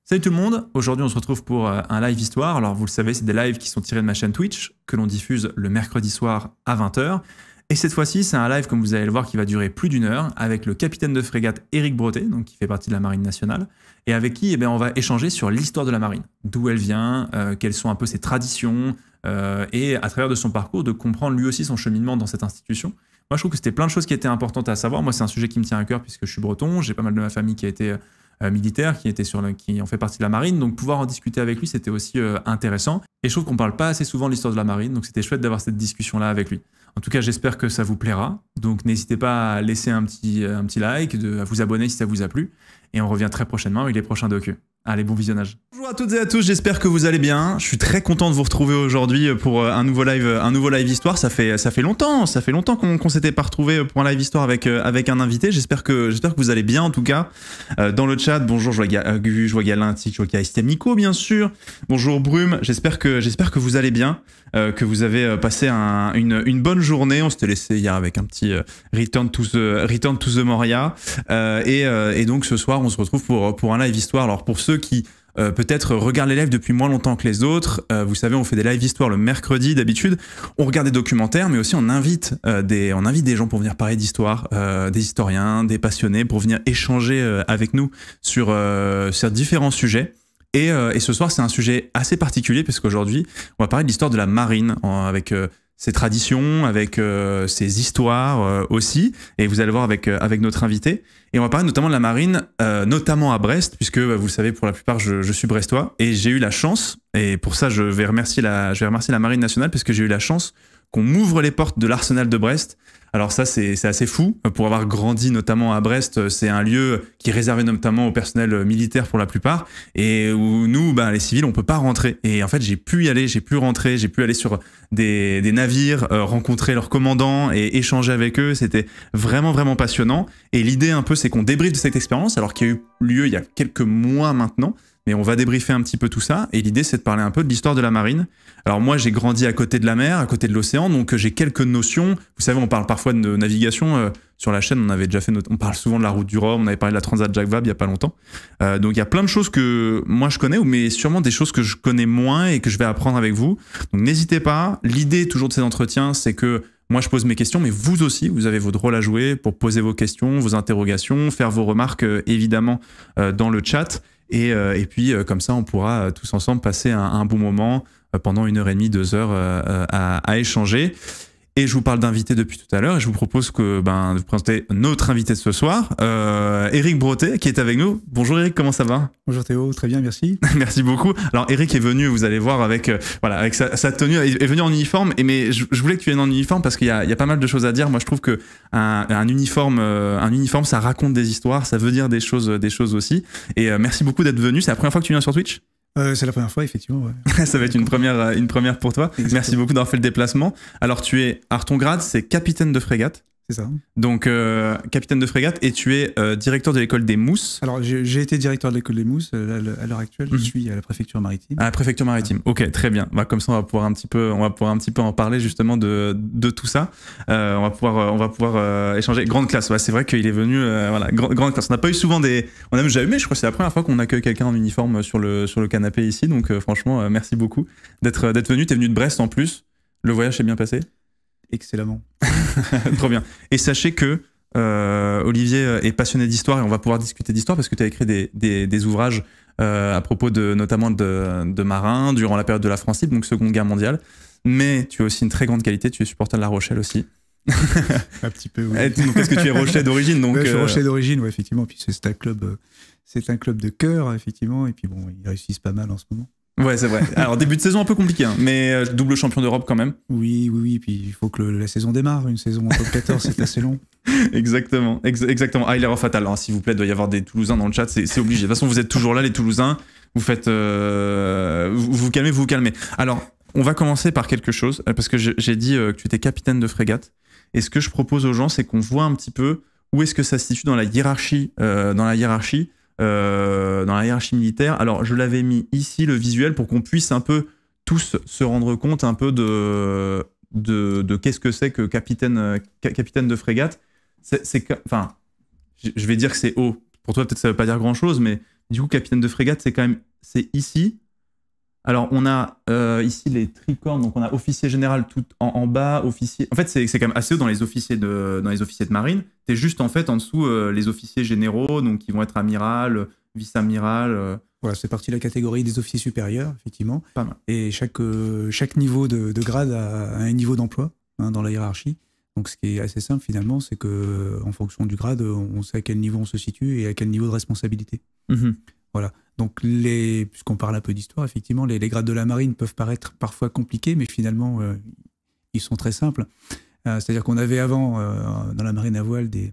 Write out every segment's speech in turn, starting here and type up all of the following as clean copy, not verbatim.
Salut tout le monde, aujourd'hui on se retrouve pour un live histoire. Alors vous le savez, c'est des lives qui sont tirés de ma chaîne Twitch, que l'on diffuse le mercredi soir à 20h. Et cette fois-ci, c'est un live, comme vous allez le voir, qui va durer plus d'une heure, avec le capitaine de frégate Éric Bretet, donc qui fait partie de la Marine nationale, et avec qui on va échanger sur l'histoire de la Marine, d'où elle vient, quelles sont un peu ses traditions, et à travers de son parcours, de comprendre lui aussi son cheminement dans cette institution. Moi, je trouve que c'était plein de choses qui étaient importantes à savoir. Moi, c'est un sujet qui me tient à cœur puisque je suis breton, j'ai pas mal de ma famille qui a été militaire, qui en fait partie de la marine, donc pouvoir en discuter avec lui, c'était aussi intéressant. Et je trouve qu'on parle pas assez souvent de l'histoire de la marine, donc c'était chouette d'avoir cette discussion-là avec lui. En tout cas, j'espère que ça vous plaira, donc n'hésitez pas à laisser un petit like, à vous abonner si ça vous a plu, et on revient très prochainement avec les prochains docus. Allez, bon visionnage. Bonjour à toutes et à tous, j'espère que vous allez bien. Je suis très content de vous retrouver aujourd'hui pour un nouveau live histoire. Ça fait longtemps qu'on s'était pas retrouvé pour un live histoire avec un invité. J'espère que vous allez bien en tout cas. Dans le chat, bonjour, je vois Galintic, je vois qu'il y a Nico bien sûr. Bonjour Brume, j'espère que vous allez bien, que vous avez passé une bonne journée. On s'était laissé hier avec un petit Return to the Moria. Et donc ce soir, on se retrouve pour un live histoire. Alors pour ceux qui peut-être regardent les lives depuis moins longtemps que les autres, vous savez, on fait des live histoires le mercredi d'habitude, on regarde des documentaires, mais aussi on invite des gens pour venir parler d'histoire, des historiens, des passionnés, pour venir échanger avec nous sur différents sujets. Et ce soir, c'est un sujet assez particulier, parce qu'aujourd'hui, on va parler de l'histoire de la marine, avec ses traditions, avec ses histoires aussi, et vous allez voir avec notre invité. Et on va parler notamment de la marine, notamment à Brest, puisque vous le savez, pour la plupart, je suis brestois, et j'ai eu la chance, et pour ça je vais remercier la Marine nationale, parce que j'ai eu la chance qu'on m'ouvre les portes de l'arsenal de Brest. Alors ça, c'est assez fou. Pour avoir grandi notamment à Brest, c'est un lieu qui est réservé notamment au personnel militaire pour la plupart, et où nous, les civils, on peut pas rentrer. Et en fait, j'ai pu y aller, j'ai pu rentrer, j'ai pu aller sur des navires, rencontrer leurs commandants et échanger avec eux. C'était vraiment, vraiment passionnant. Et l'idée un peu, c'est qu'on débriefe de cette expérience, alors qu'il y a eu lieu il y a quelques mois maintenant, mais on va débriefer un petit peu tout ça. Et l'idée, c'est de parler un peu de l'histoire de la marine. Alors moi, j'ai grandi à côté de la mer, à côté de l'océan, donc j'ai quelques notions. Vous savez, on parle parfois de navigation. Sur la chaîne, on avait déjà fait on parle souvent de la route du Rhum, on avait parlé de la Transat Jacques Vabre il y a pas longtemps. Donc il y a plein de choses que moi je connais, mais sûrement des choses que je connais moins et que je vais apprendre avec vous. Donc n'hésitez pas. L'idée toujours de ces entretiens, c'est que moi, je pose mes questions, mais vous aussi, vous avez votre rôle à jouer pour poser vos questions, vos interrogations, faire vos remarques, évidemment, dans le chat. Et puis, comme ça, on pourra tous ensemble passer un bon moment pendant 1h30, 2 heures à échanger. Et je vous parle d'invité depuis tout à l'heure, et je vous propose de vous présenter notre invité de ce soir, Éric Bretet, qui est avec nous. Bonjour Éric, comment ça va? Bonjour Théo, très bien, merci. Merci beaucoup. Alors Éric est venu, vous allez voir, avec sa tenue, il est venu en uniforme, mais je voulais que tu viennes en uniforme parce qu'il y a pas mal de choses à dire. Moi, je trouve que un uniforme, ça raconte des histoires, ça veut dire des choses aussi. Et merci beaucoup d'être venu. C'est la première fois que tu viens sur Twitch? C'est la première fois, effectivement. Ouais. Ça va être une première pour toi. Exactement. Merci beaucoup d'avoir fait le déplacement. Alors, ton grade, c'est capitaine de frégate. C'est ça. Donc, capitaine de frégate, et tu es directeur de l'école des Mousses. Alors, j'ai été directeur de l'école des Mousses. À l'heure actuelle, je suis à la préfecture maritime. À la préfecture maritime. Ok, très bien. Comme ça, on va pouvoir un petit peu en parler justement de tout ça. On va pouvoir échanger. Grande classe. Ouais, c'est vrai qu'il est venu. Grande classe. On n'a pas eu souvent on n'a même jamais eu, mais je crois que c'est la première fois qu'on accueille quelqu'un en uniforme sur le canapé ici. Donc, franchement, merci beaucoup d'être venu. T'es venu de Brest en plus. Le voyage s'est bien passé? Excellemment. Trop bien. Et sachez que Olivier est passionné d'histoire, et on va pouvoir discuter d'histoire parce que tu as écrit des ouvrages à propos notamment de marins durant la période de la France libre, donc Seconde Guerre mondiale. Mais tu as aussi une très grande qualité, tu es supporter de La Rochelle aussi. Un petit peu, oui. Donc, est-ce que tu es Rochelais d'origine? Donc, je suis Rochelais d'origine, ouais, effectivement. Puis c'est un club de cœur, effectivement. Et puis bon, ils réussissent pas mal en ce moment. Ouais, c'est vrai. Alors, début de saison un peu compliqué, hein, mais double champion d'Europe quand même. Oui. Puis il faut que la saison démarre. Une saison en top 14, c'est assez long. Exactement. Ah, il est fatal. Hein, s'il vous plaît, il doit y avoir des Toulousains dans le chat. C'est obligé. De toute façon, vous êtes toujours là, les Toulousains. Vous faites, vous calmez. Alors, on va commencer par quelque chose, parce que j'ai dit que tu étais capitaine de frégate. Et ce que je propose aux gens, c'est qu'on voit un petit peu où est-ce que ça se situe dans la hiérarchie militaire. Alors, je l'avais mis ici, le visuel, pour qu'on puisse un peu tous se rendre compte un peu de qu'est-ce que c'est que capitaine de frégate. Enfin, je vais dire que c'est haut. Pour toi, peut-être ça veut pas dire grand-chose, mais Du coup, capitaine de frégate, c'est ici. Alors, on a ici les tricornes, donc on a officier général tout en bas, officier. En fait, c'est quand même assez haut dans les officiers de marine. Tu es juste en fait en dessous les officiers généraux, donc qui vont être amiral, vice-amiral. Voilà, c'est parti de la catégorie des officiers supérieurs, effectivement. Pas mal. Et chaque niveau de grade a un niveau d'emploi dans la hiérarchie. Donc, ce qui est assez simple finalement, c'est que en fonction du grade, on sait à quel niveau on se situe et à quel niveau de responsabilité. Voilà. Donc, puisqu'on parle un peu d'histoire, effectivement, les grades de la marine peuvent paraître parfois compliqués, mais finalement, ils sont très simples. C'est-à-dire qu'on avait avant, dans la marine à voile, des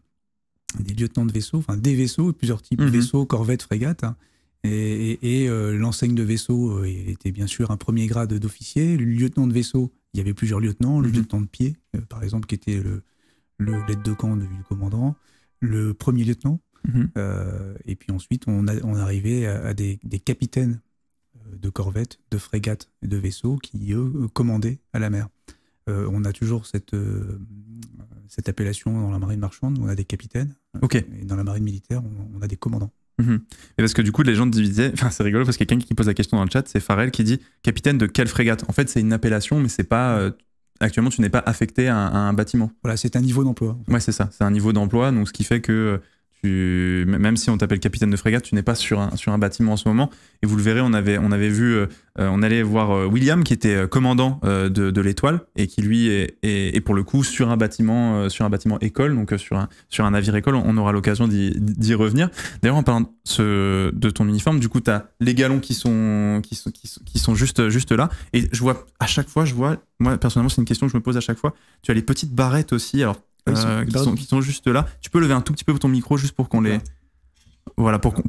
lieutenants de vaisseau, enfin des vaisseaux, plusieurs types de vaisseaux, corvettes, frégates. Et l'enseigne de vaisseau était bien sûr un premier grade d'officier. Le lieutenant de vaisseau, il y avait plusieurs lieutenants. Le lieutenant de pied, par exemple, qui était l'aide de camp du commandant. Le premier lieutenant. Et puis ensuite, on arrivait à des capitaines de corvettes, de frégates et de vaisseaux qui, eux, commandaient à la mer. On a toujours cette appellation dans la marine marchande, on a des capitaines. Et dans la marine militaire, on a des commandants. Et parce que du coup, les gens disaient, enfin c'est rigolo parce qu'il y a quelqu'un qui pose la question dans le chat, c'est Farrell qui dit capitaine de quelle frégate? En fait, c'est une appellation, mais c'est pas. Actuellement, tu n'es pas affecté à un bâtiment. Voilà, c'est un niveau d'emploi. Ouais, c'est ça, c'est un niveau d'emploi, donc ce qui fait que même si on t'appelle capitaine de frégate, tu n'es pas sur un bâtiment en ce moment. Et vous le verrez, on avait vu, on allait voir William qui était commandant de l'Étoile et qui lui est pour le coup sur un bâtiment école, donc sur un navire école. On aura l'occasion d'y revenir. D'ailleurs, en parlant de ton uniforme, du coup, tu as les galons qui sont juste là. Et je vois à chaque fois, moi personnellement, c'est une question que je me pose à chaque fois. Tu as les petites barrettes aussi. Alors qui sont juste là. Tu peux lever un tout petit peu ton micro juste pour qu'on les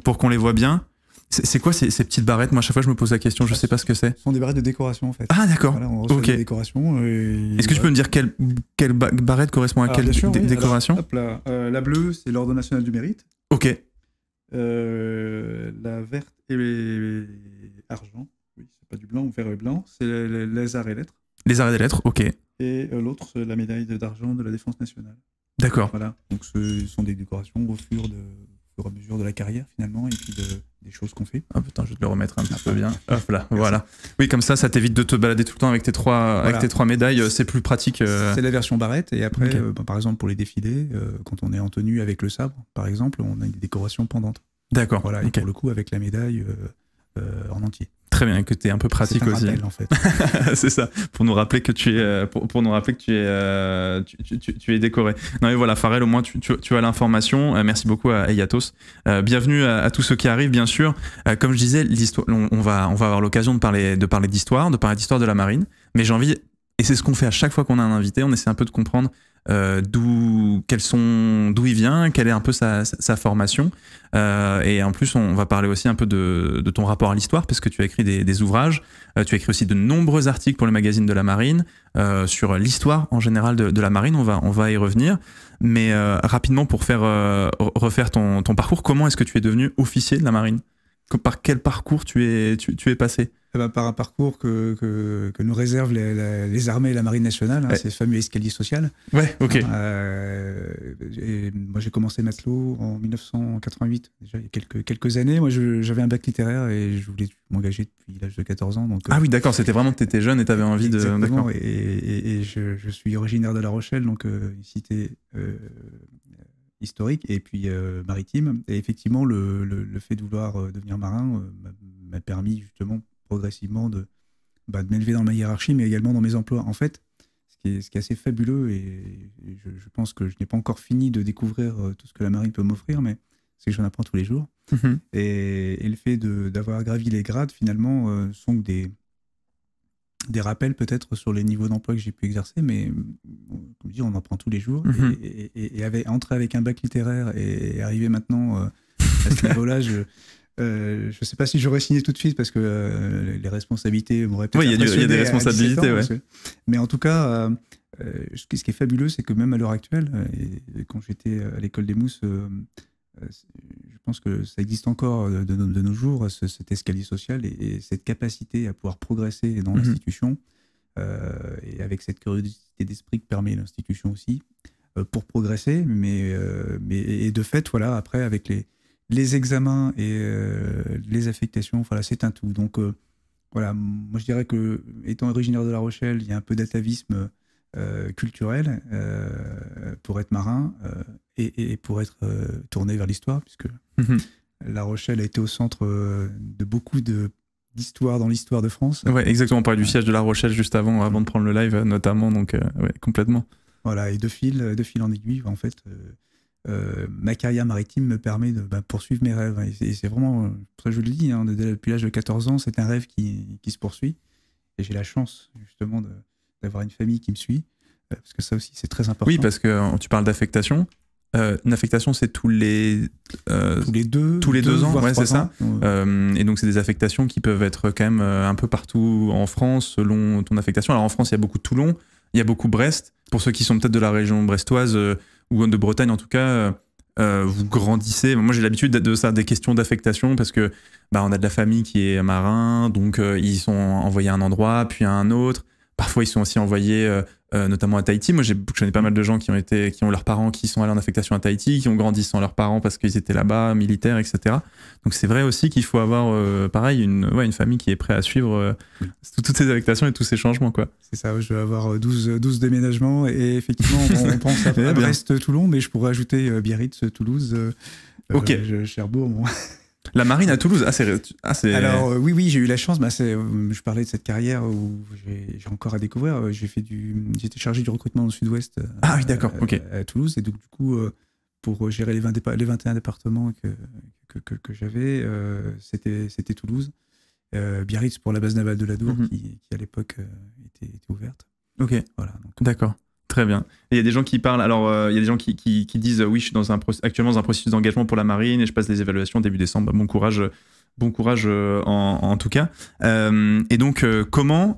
pour qu'on les voit bien. C'est quoi ces petites barrettes? Moi, à chaque fois, je me pose la question, je sais pas ce que c'est. Ce sont des barrettes de décoration, en fait. Ah, d'accord. Voilà, on reçoit des décorations. Est-ce que tu peux me dire quelle barrette correspond à quelle décoration? Hop là. La bleue, c'est l'Ordre national du mérite. Ok. La verte et argent. Oui, c'est pas du blanc ou vert et blanc. C'est les arts et lettres. Les arts et lettres, ok. Et l'autre, c'est la médaille d'argent de la défense nationale. D'accord. Voilà. Donc, ce sont des décorations au fur et à mesure de la carrière, finalement, et puis des choses qu'on fait. Ah putain, je vais te le remettre un petit peu bien. Hop là, voilà. Oui, comme ça t'évite de te balader tout le temps avec tes trois médailles. C'est plus pratique. C'est la version barrette. Et après, par exemple, pour les défilés, quand on est en tenue avec le sabre, par exemple, on a des décorations pendantes. D'accord. Voilà. Et pour le coup, avec la médaille en entier. Très bien, que tu es un peu pratique c'est un aussi. rappel, en fait. C'est ça, pour nous rappeler que tu es décoré. Non mais voilà, Farrell, au moins tu as l'information. Merci beaucoup à Yatos. Bienvenue à tous ceux qui arrivent, bien sûr. Comme je disais, l'histoire, on va avoir l'occasion de parler d'histoire, de la marine. Mais j'ai envie, et c'est ce qu'on fait à chaque fois qu'on a un invité, on essaie un peu de comprendre d'où il vient, quelle est un peu sa formation. Et en plus, on va parler aussi un peu de ton rapport à l'histoire, parce que tu as écrit des ouvrages, tu as écrit aussi de nombreux articles pour le magazine de la marine, sur l'histoire en général de la marine, on va y revenir. Mais rapidement, pour refaire ton parcours, comment est-ce que tu es devenu officier de la marine? Par quel parcours tu es passé? Par un parcours que nous réservent les armées et la marine nationale, c'est ce fameux escalier social. Ouais, ok. Moi, j'ai commencé matelot en 1988, déjà il y a quelques années. Moi, j'avais un bac littéraire et je voulais m'engager depuis l'âge de 14 ans. Donc, ah oui, d'accord, c'était vraiment que tu étais jeune et tu avais envie de... Exactement, et je suis originaire de La Rochelle, donc une cité historique et puis maritime. Et effectivement, le fait de vouloir devenir marin m'a permis justement progressivement de m'élever dans ma hiérarchie, mais également dans mes emplois. En fait, ce qui est assez fabuleux, et je pense que je n'ai pas encore fini de découvrir tout ce que la marine peut m'offrir, mais c'est que j'en apprends tous les jours. Et le fait d'avoir gravi les grades, finalement, sont des rappels peut-être sur les niveaux d'emploi que j'ai pu exercer, mais comme je dis, on en apprend tous les jours. Et entrer avec un bac littéraire et arriver maintenant à ce niveau-là, je ne sais pas si j'aurais signé tout de suite parce que les responsabilités m'auraient peut-être... Oui, il y a des responsabilités, ans, ouais. Mais en tout cas, ce qui est fabuleux, c'est que même à l'heure actuelle, et quand j'étais à l'école des Mousses, je pense que ça existe encore de nos jours, cet escalier social et cette capacité à pouvoir progresser dans l'institution, et avec cette curiosité d'esprit que permet l'institution aussi, pour progresser, mais de fait, voilà, après, avec les examens et les affectations, voilà, c'est un tout. Donc voilà, moi je dirais que étant originaire de La Rochelle, il y a un peu d'atavisme culturel pour être marin et pour être tourné vers l'histoire, puisque La Rochelle a été au centre de beaucoup d'histoires dans l'histoire de France. Ouais, exactement. On parlait du siège de La Rochelle juste avant de prendre le live, notamment, donc ouais, complètement. Voilà, et de fil en aiguille, en fait, ma carrière maritime me permet de poursuivre mes rêves. Et c'est vraiment, pour ça que je le dis, hein, depuis l'âge de 14 ans, c'est un rêve qui se poursuit. Et j'ai la chance, justement, d'avoir une famille qui me suit, parce que ça aussi, c'est très important. Oui, parce que tu parles d'affectation. Une affectation, c'est tous les 2 ans, ouais, c'est ça. Et donc, c'est des affectations qui peuvent être quand même un peu partout en France, selon ton affectation. Alors, en France, il y a beaucoup de Toulon, il y a beaucoup Brest. Pour ceux qui sont peut-être de la région brestoise ou de Bretagne, en tout cas, vous grandissez. Moi, j'ai l'habitude de ça, des questions d'affectation, parce que on a de la famille qui est marin, donc ils sont envoyés à un endroit, puis à un autre. Parfois, ils sont aussi envoyés notamment à Tahiti. Moi, je connais pas mal de gens qui ont leurs parents qui sont allés en affectation à Tahiti, qui ont grandi sans leurs parents parce qu'ils étaient là-bas, militaires, etc. Donc, c'est vrai aussi qu'il faut avoir, pareil, une famille qui est prête à suivre toutes ces affectations et tous ces changements, quoi. C'est ça, je vais avoir 12 déménagements et effectivement, on pense à Brest-Toulon, mais je pourrais ajouter Biarritz, Toulouse, Cherbourg. Bon. La marine à Toulouse, Alors oui, j'ai eu la chance. Je parlais de cette carrière où j'ai encore à découvrir. J'étais chargé du recrutement dans le Sud-Ouest. Ah oui, d'accord. Ok. À Toulouse, et donc du coup, pour gérer les 21 départements que j'avais, c'était Toulouse. Biarritz pour la base navale de l'Adour, qui à l'époque était ouverte. Ok. Voilà. D'accord. Très bien. Et il y a des gens qui parlent, alors il y a des gens qui disent oui, je suis actuellement dans un processus d'engagement pour la marine et je passe les évaluations début décembre. Bon courage en tout cas. Et donc comment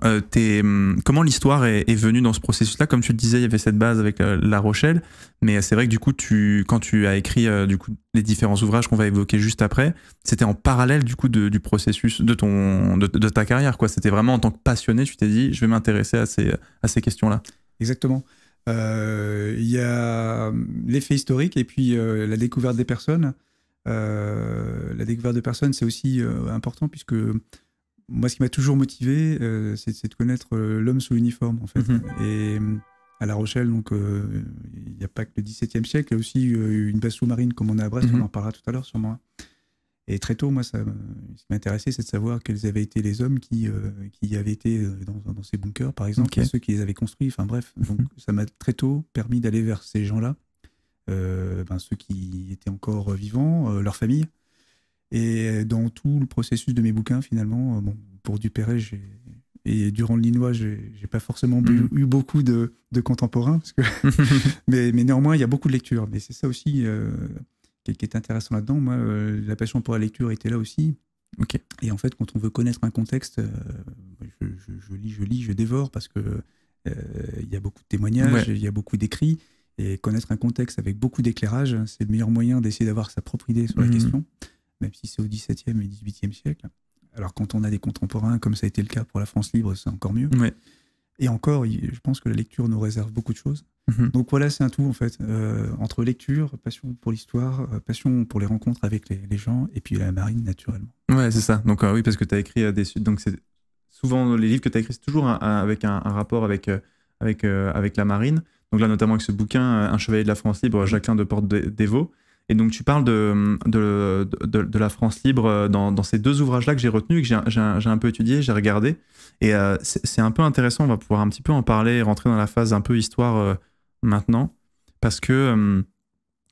l'histoire est venue dans ce processus-là? Comme tu le disais, il y avait cette base avec La Rochelle, mais c'est vrai que du coup, quand tu as écrit du coup les différents ouvrages qu'on va évoquer juste après, c'était en parallèle du coup du processus de ta carrière, quoi. C'était vraiment en tant que passionné, tu t'es dit, je vais m'intéresser à ces questions-là. Exactement. Il y a l'effet historique et puis la découverte des personnes. La découverte de personnes, c'est aussi important, puisque moi, ce qui m'a toujours motivé, c'est de connaître l'homme sous l'uniforme, en fait. Et à La Rochelle, donc, il n'y a pas que le XVIIe siècle, il y a aussi une base sous-marine comme on a à Brest, on en parlera tout à l'heure sûrement. Et très tôt, moi, ce qui m'intéressait, c'est de savoir quels avaient été les hommes qui avaient été dans ces bunkers, par exemple, et ceux qui les avaient construits. Enfin bref, donc ça m'a très tôt permis d'aller vers ces gens-là, ceux qui étaient encore vivants, leurs familles. Et dans tout le processus de mes bouquins, finalement, pour Duperret et durant le Linois, j'ai pas forcément eu beaucoup de contemporains, parce que mais néanmoins, il y a beaucoup de lectures. Mais c'est ça aussi qui est intéressant là-dedans. Moi, la passion pour la lecture était là aussi. Okay. Et en fait, quand on veut connaître un contexte, je lis, je dévore, parce que il y a beaucoup de témoignages, il y a beaucoup d'écrits, et connaître un contexte avec beaucoup d'éclairage, c'est le meilleur moyen d'essayer d'avoir sa propre idée sur la question, même si c'est au XVIIe et XVIIIe siècle. Alors quand on a des contemporains, comme ça a été le cas pour la France libre, c'est encore mieux. Ouais. Et encore, je pense que la lecture nous réserve beaucoup de choses. Donc voilà, c'est un tout, en fait, entre lecture, passion pour l'histoire, passion pour les rencontres avec les gens, et puis la marine, naturellement. Ouais, c'est ça. Donc oui, parce que tu as écrit donc c'est souvent les livres que tu as écrits, c'est toujours avec un rapport avec la marine. Donc là, notamment avec ce bouquin, Un chevalier de la France libre, Jacqueline de Porte-d'Évaux. Et donc tu parles de la France libre dans ces deux ouvrages-là que j'ai retenus, que j'ai un peu étudié, j'ai regardé. Et c'est un peu intéressant, on va pouvoir un petit peu en parler, rentrer dans la phase un peu histoire maintenant, parce que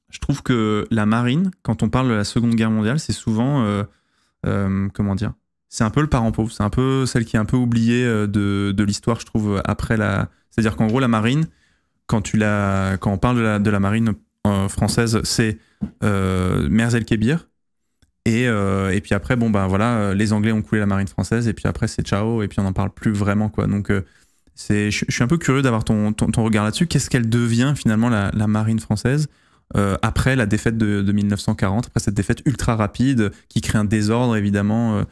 je trouve que la marine, quand on parle de la Seconde Guerre mondiale, c'est souvent, comment dire, c'est un peu le parent pauvre, c'est un peu celle qui est un peu oubliée de l'histoire, je trouve, après la... C'est-à-dire qu'en gros, la marine, quand on parle de la marine française, c'est Merz-el-Kébir, et puis après, les Anglais ont coulé la marine française, et puis après, c'est ciao, et puis on n'en parle plus vraiment, quoi. Donc, je suis un peu curieux d'avoir ton regard là-dessus. Qu'est-ce qu'elle devient, finalement, la marine française après la défaite de 1940, après cette défaite ultra rapide, qui crée un désordre, évidemment,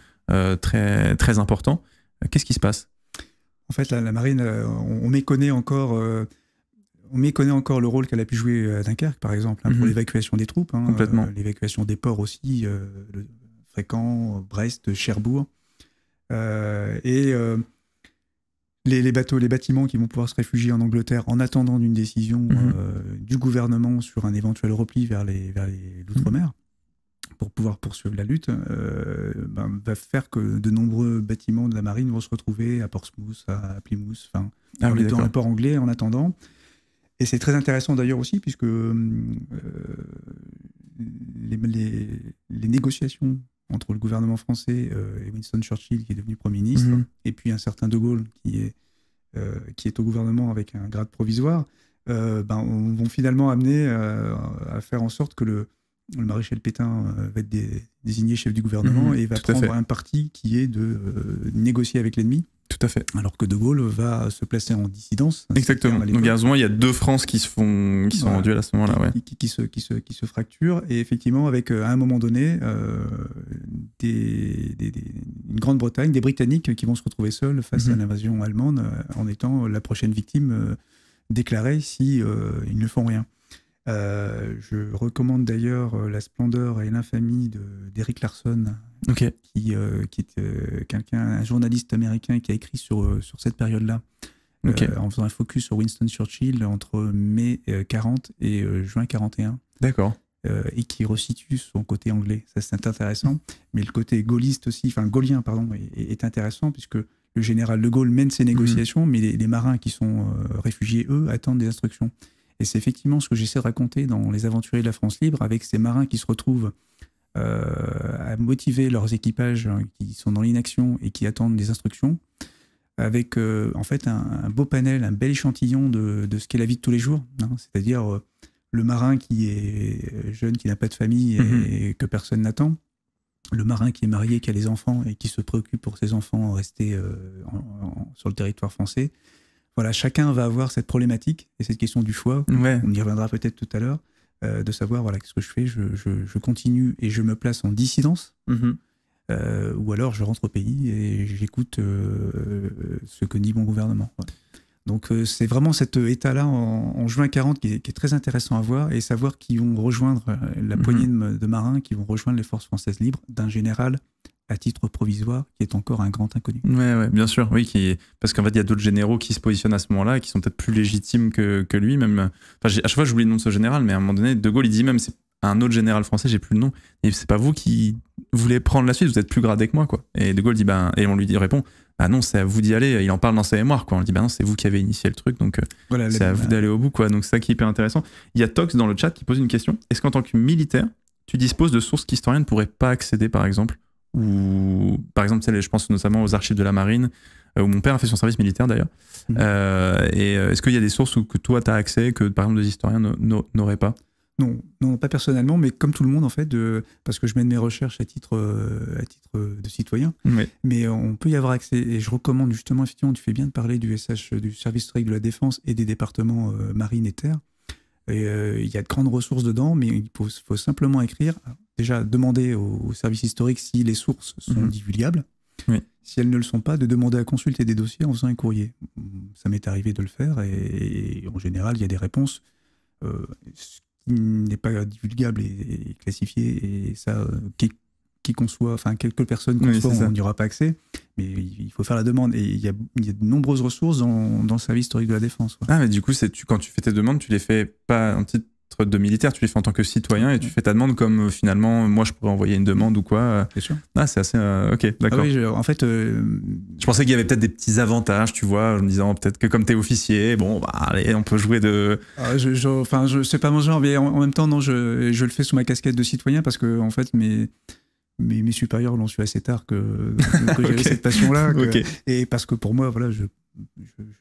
très, très important. Qu'est-ce qui se passe? En fait, la marine, on méconnaît encore... on méconnaît encore le rôle qu'elle a pu jouer à Dunkerque, par exemple, pour l'évacuation des troupes. Complètement. L'évacuation des ports aussi, Fécamp, Brest, Cherbourg. Les bateaux, les bâtiments qui vont pouvoir se réfugier en Angleterre en attendant d'une décision du gouvernement sur un éventuel repli vers l'outre-mer pour pouvoir poursuivre la lutte, va faire que de nombreux bâtiments de la marine vont se retrouver à Portsmouth, à Plymouth, dans les ports anglais en attendant. Et c'est très intéressant d'ailleurs aussi puisque les négociations entre le gouvernement français et Winston Churchill, qui est devenu Premier ministre, et puis un certain De Gaulle, qui est au gouvernement avec un grade provisoire, vont finalement amener à faire en sorte que le maréchal Pétain va être désigné chef du gouvernement et va prendre un parti qui est de négocier avec l'ennemi. Tout à fait. Alors que De Gaulle va se placer en dissidence. Exactement. Donc il y a deux France qui sont en duel à ce moment-là. Qui se fracturent. Et effectivement, avec à un moment donné, une Grande-Bretagne, des Britanniques qui vont se retrouver seuls face à l'invasion allemande en étant la prochaine victime déclarée si ils ne font rien. Je recommande d'ailleurs La splendeur et l'infamie d'Eric Larson, qui est un journaliste américain qui a écrit sur cette période-là, en faisant un focus sur Winston Churchill entre mai 40 et juin 41. D'accord. Et qui resitue son côté anglais. Ça, c'est intéressant. Mais le côté gaulliste aussi, gaulien, pardon, est intéressant puisque le général de Gaulle mène ses négociations, mais les marins qui sont réfugiés, eux, attendent des instructions. Et c'est effectivement ce que j'essaie de raconter dans Les Aventuriers de la France libre, avec ces marins qui se retrouvent à motiver leurs équipages qui sont dans l'inaction et qui attendent des instructions, avec en fait un beau panel, un bel échantillon de ce qu'est la vie de tous les jours. C'est-à-dire le marin qui est jeune, qui n'a pas de famille et que personne n'attend. Le marin qui est marié, qui a des enfants et qui se préoccupe pour ses enfants restés sur le territoire français. Voilà, chacun va avoir cette problématique et cette question du choix. On y reviendra peut-être tout à l'heure, de savoir voilà, qu'est-ce que je fais. Je continue et je me place en dissidence, ou alors je rentre au pays et j'écoute ce que dit mon gouvernement. Voilà. Donc c'est vraiment cet état-là en juin 40 qui est très intéressant à voir et savoir qui vont rejoindre la poignée de marins qui vont rejoindre les forces françaises libres d'un général à titre provisoire, qui est encore un grand inconnu. Ouais, bien sûr, oui, parce qu'en fait, il y a d'autres généraux qui se positionnent à ce moment-là et qui sont peut-être plus légitimes que lui, même. À chaque fois, j'oublie le nom de ce général, mais à un moment donné, De Gaulle, il dit même, c'est un autre général français, j'ai plus le nom, et c'est pas vous qui voulez prendre la suite, vous êtes plus gradé que moi, quoi. Et De Gaulle dit, et on lui répond, non, c'est à vous d'y aller, il en parle dans sa mémoire, quoi. On lui dit, non, c'est vous qui avez initié le truc, donc voilà, c'est à vous d'aller au bout, quoi. Donc c'est ça qui est hyper intéressant. Il y a Tox dans le chat qui pose une question. Est-ce qu'en tant que militaire, tu disposes de sources qu'historiens ne pourraient pas accéder, par exemple? Ou par exemple, je pense notamment aux archives de la marine, où mon père a fait son service militaire d'ailleurs. Et est-ce qu'il y a des sources que toi tu as accès, que par exemple des historiens n'auraient pas? Non, pas personnellement, mais comme tout le monde en fait, parce que je mène mes recherches à titre de citoyen. Mais on peut y avoir accès, et je recommande justement, effectivement, tu fais bien de parler du SH, du service historique de la défense et des départements marine et terre. Il y a de grandes ressources dedans, mais il faut simplement écrire. Déjà, demander au service historique si les sources sont divulgables. Si elles ne le sont pas, de demander à consulter des dossiers en faisant un courrier. Ça m'est arrivé de le faire et en général, il y a des réponses. Ce qui n'est pas divulgable et classifié, et ça, qui conçoit, enfin quelques personnes conçoivent, on n'y aura pas accès, mais il faut faire la demande. Et il y a de nombreuses ressources dans le service historique de la défense. Ouais. Mais du coup, quand tu fais tes demandes, tu les fais pas en titre de militaire, tu les fais en tant que citoyen et tu fais ta demande comme finalement, moi je pourrais envoyer une demande ou quoi. Bien sûr. C'est assez. Ok, d'accord. En fait. Je pensais qu'il y avait peut-être des petits avantages, tu vois, en me disant peut-être que comme t'es officier, allez, on peut jouer de. C'est pas mon genre, mais en même temps, non, je le fais sous ma casquette de citoyen parce que, en fait, mes supérieurs l'ont su assez tard que j'avais cette passion-là. Et parce que pour moi, voilà,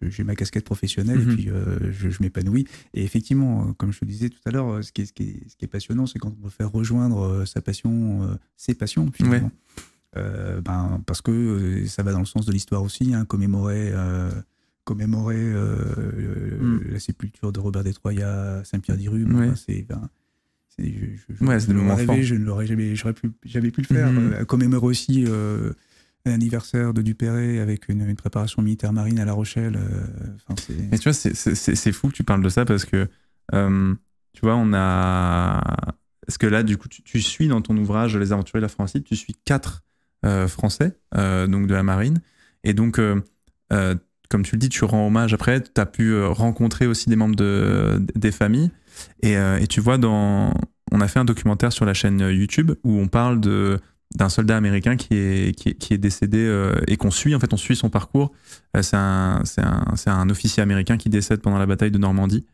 j'ai ma casquette professionnelle et puis je m'épanouis. Et effectivement, comme je te disais tout à l'heure, ce qui est passionnant, c'est quand on peut faire rejoindre sa passion, ses passions, finalement. Parce que ça va dans le sens de l'histoire aussi, commémorer la sépulture de Robert des Troyes à Saint-Pierre-d'Irube. C'est des moments forts. Je ne l'aurais jamais pu le faire. Commémorer aussi l'anniversaire de Duperré avec une préparation militaire marine à La Rochelle. Mais tu vois, c'est fou que tu parles de ça parce que, tu vois, on a... Parce que là, du coup, tu suis dans ton ouvrage Les Aventuriers de la France libre, tu suis 4 Français, donc de la marine. Et donc, comme tu le dis, tu rends hommage après, tu as pu rencontrer aussi des membres des familles. Et tu vois, on a fait un documentaire sur la chaîne YouTube où on parle d'un soldat américain qui est décédé et qu'on suit. En fait, on suit son parcours. C'est un officier américain qui décède pendant la bataille de Normandie.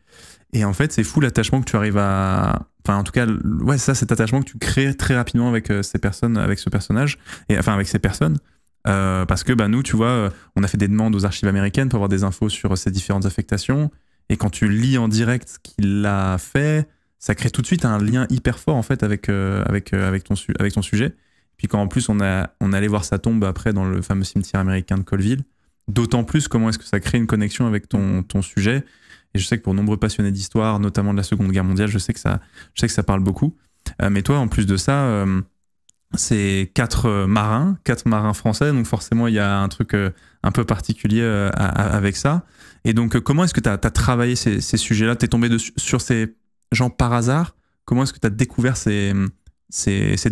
Et en fait, c'est fou l'attachement que tu arrives à... Enfin, en tout cas, ouais, cet attachement que tu crées très rapidement avec ces personnes, avec ce personnage, et enfin avec ces personnes. Parce que nous, tu vois, on a fait des demandes aux archives américaines pour avoir des infos sur ces différentes affectations. Et quand tu lis en direct ce qu'il a fait, ça crée tout de suite un lien hyper fort en fait avec ton sujet. Puis quand en plus on allait voir sa tombe après dans le fameux cimetière américain de Colville, d'autant plus comment est-ce que ça crée une connexion avec ton sujet. Et je sais que pour nombreux passionnés d'histoire, notamment de la Seconde Guerre mondiale, je sais que ça parle beaucoup. Mais toi, en plus de ça, c'est 4 marins français, donc forcément il y a un truc un peu particulier avec ça. Et donc comment est-ce que tu as travaillé ces sujets-là? Tu es tombé sur ces gens par hasard? Comment est-ce que tu as découvert ces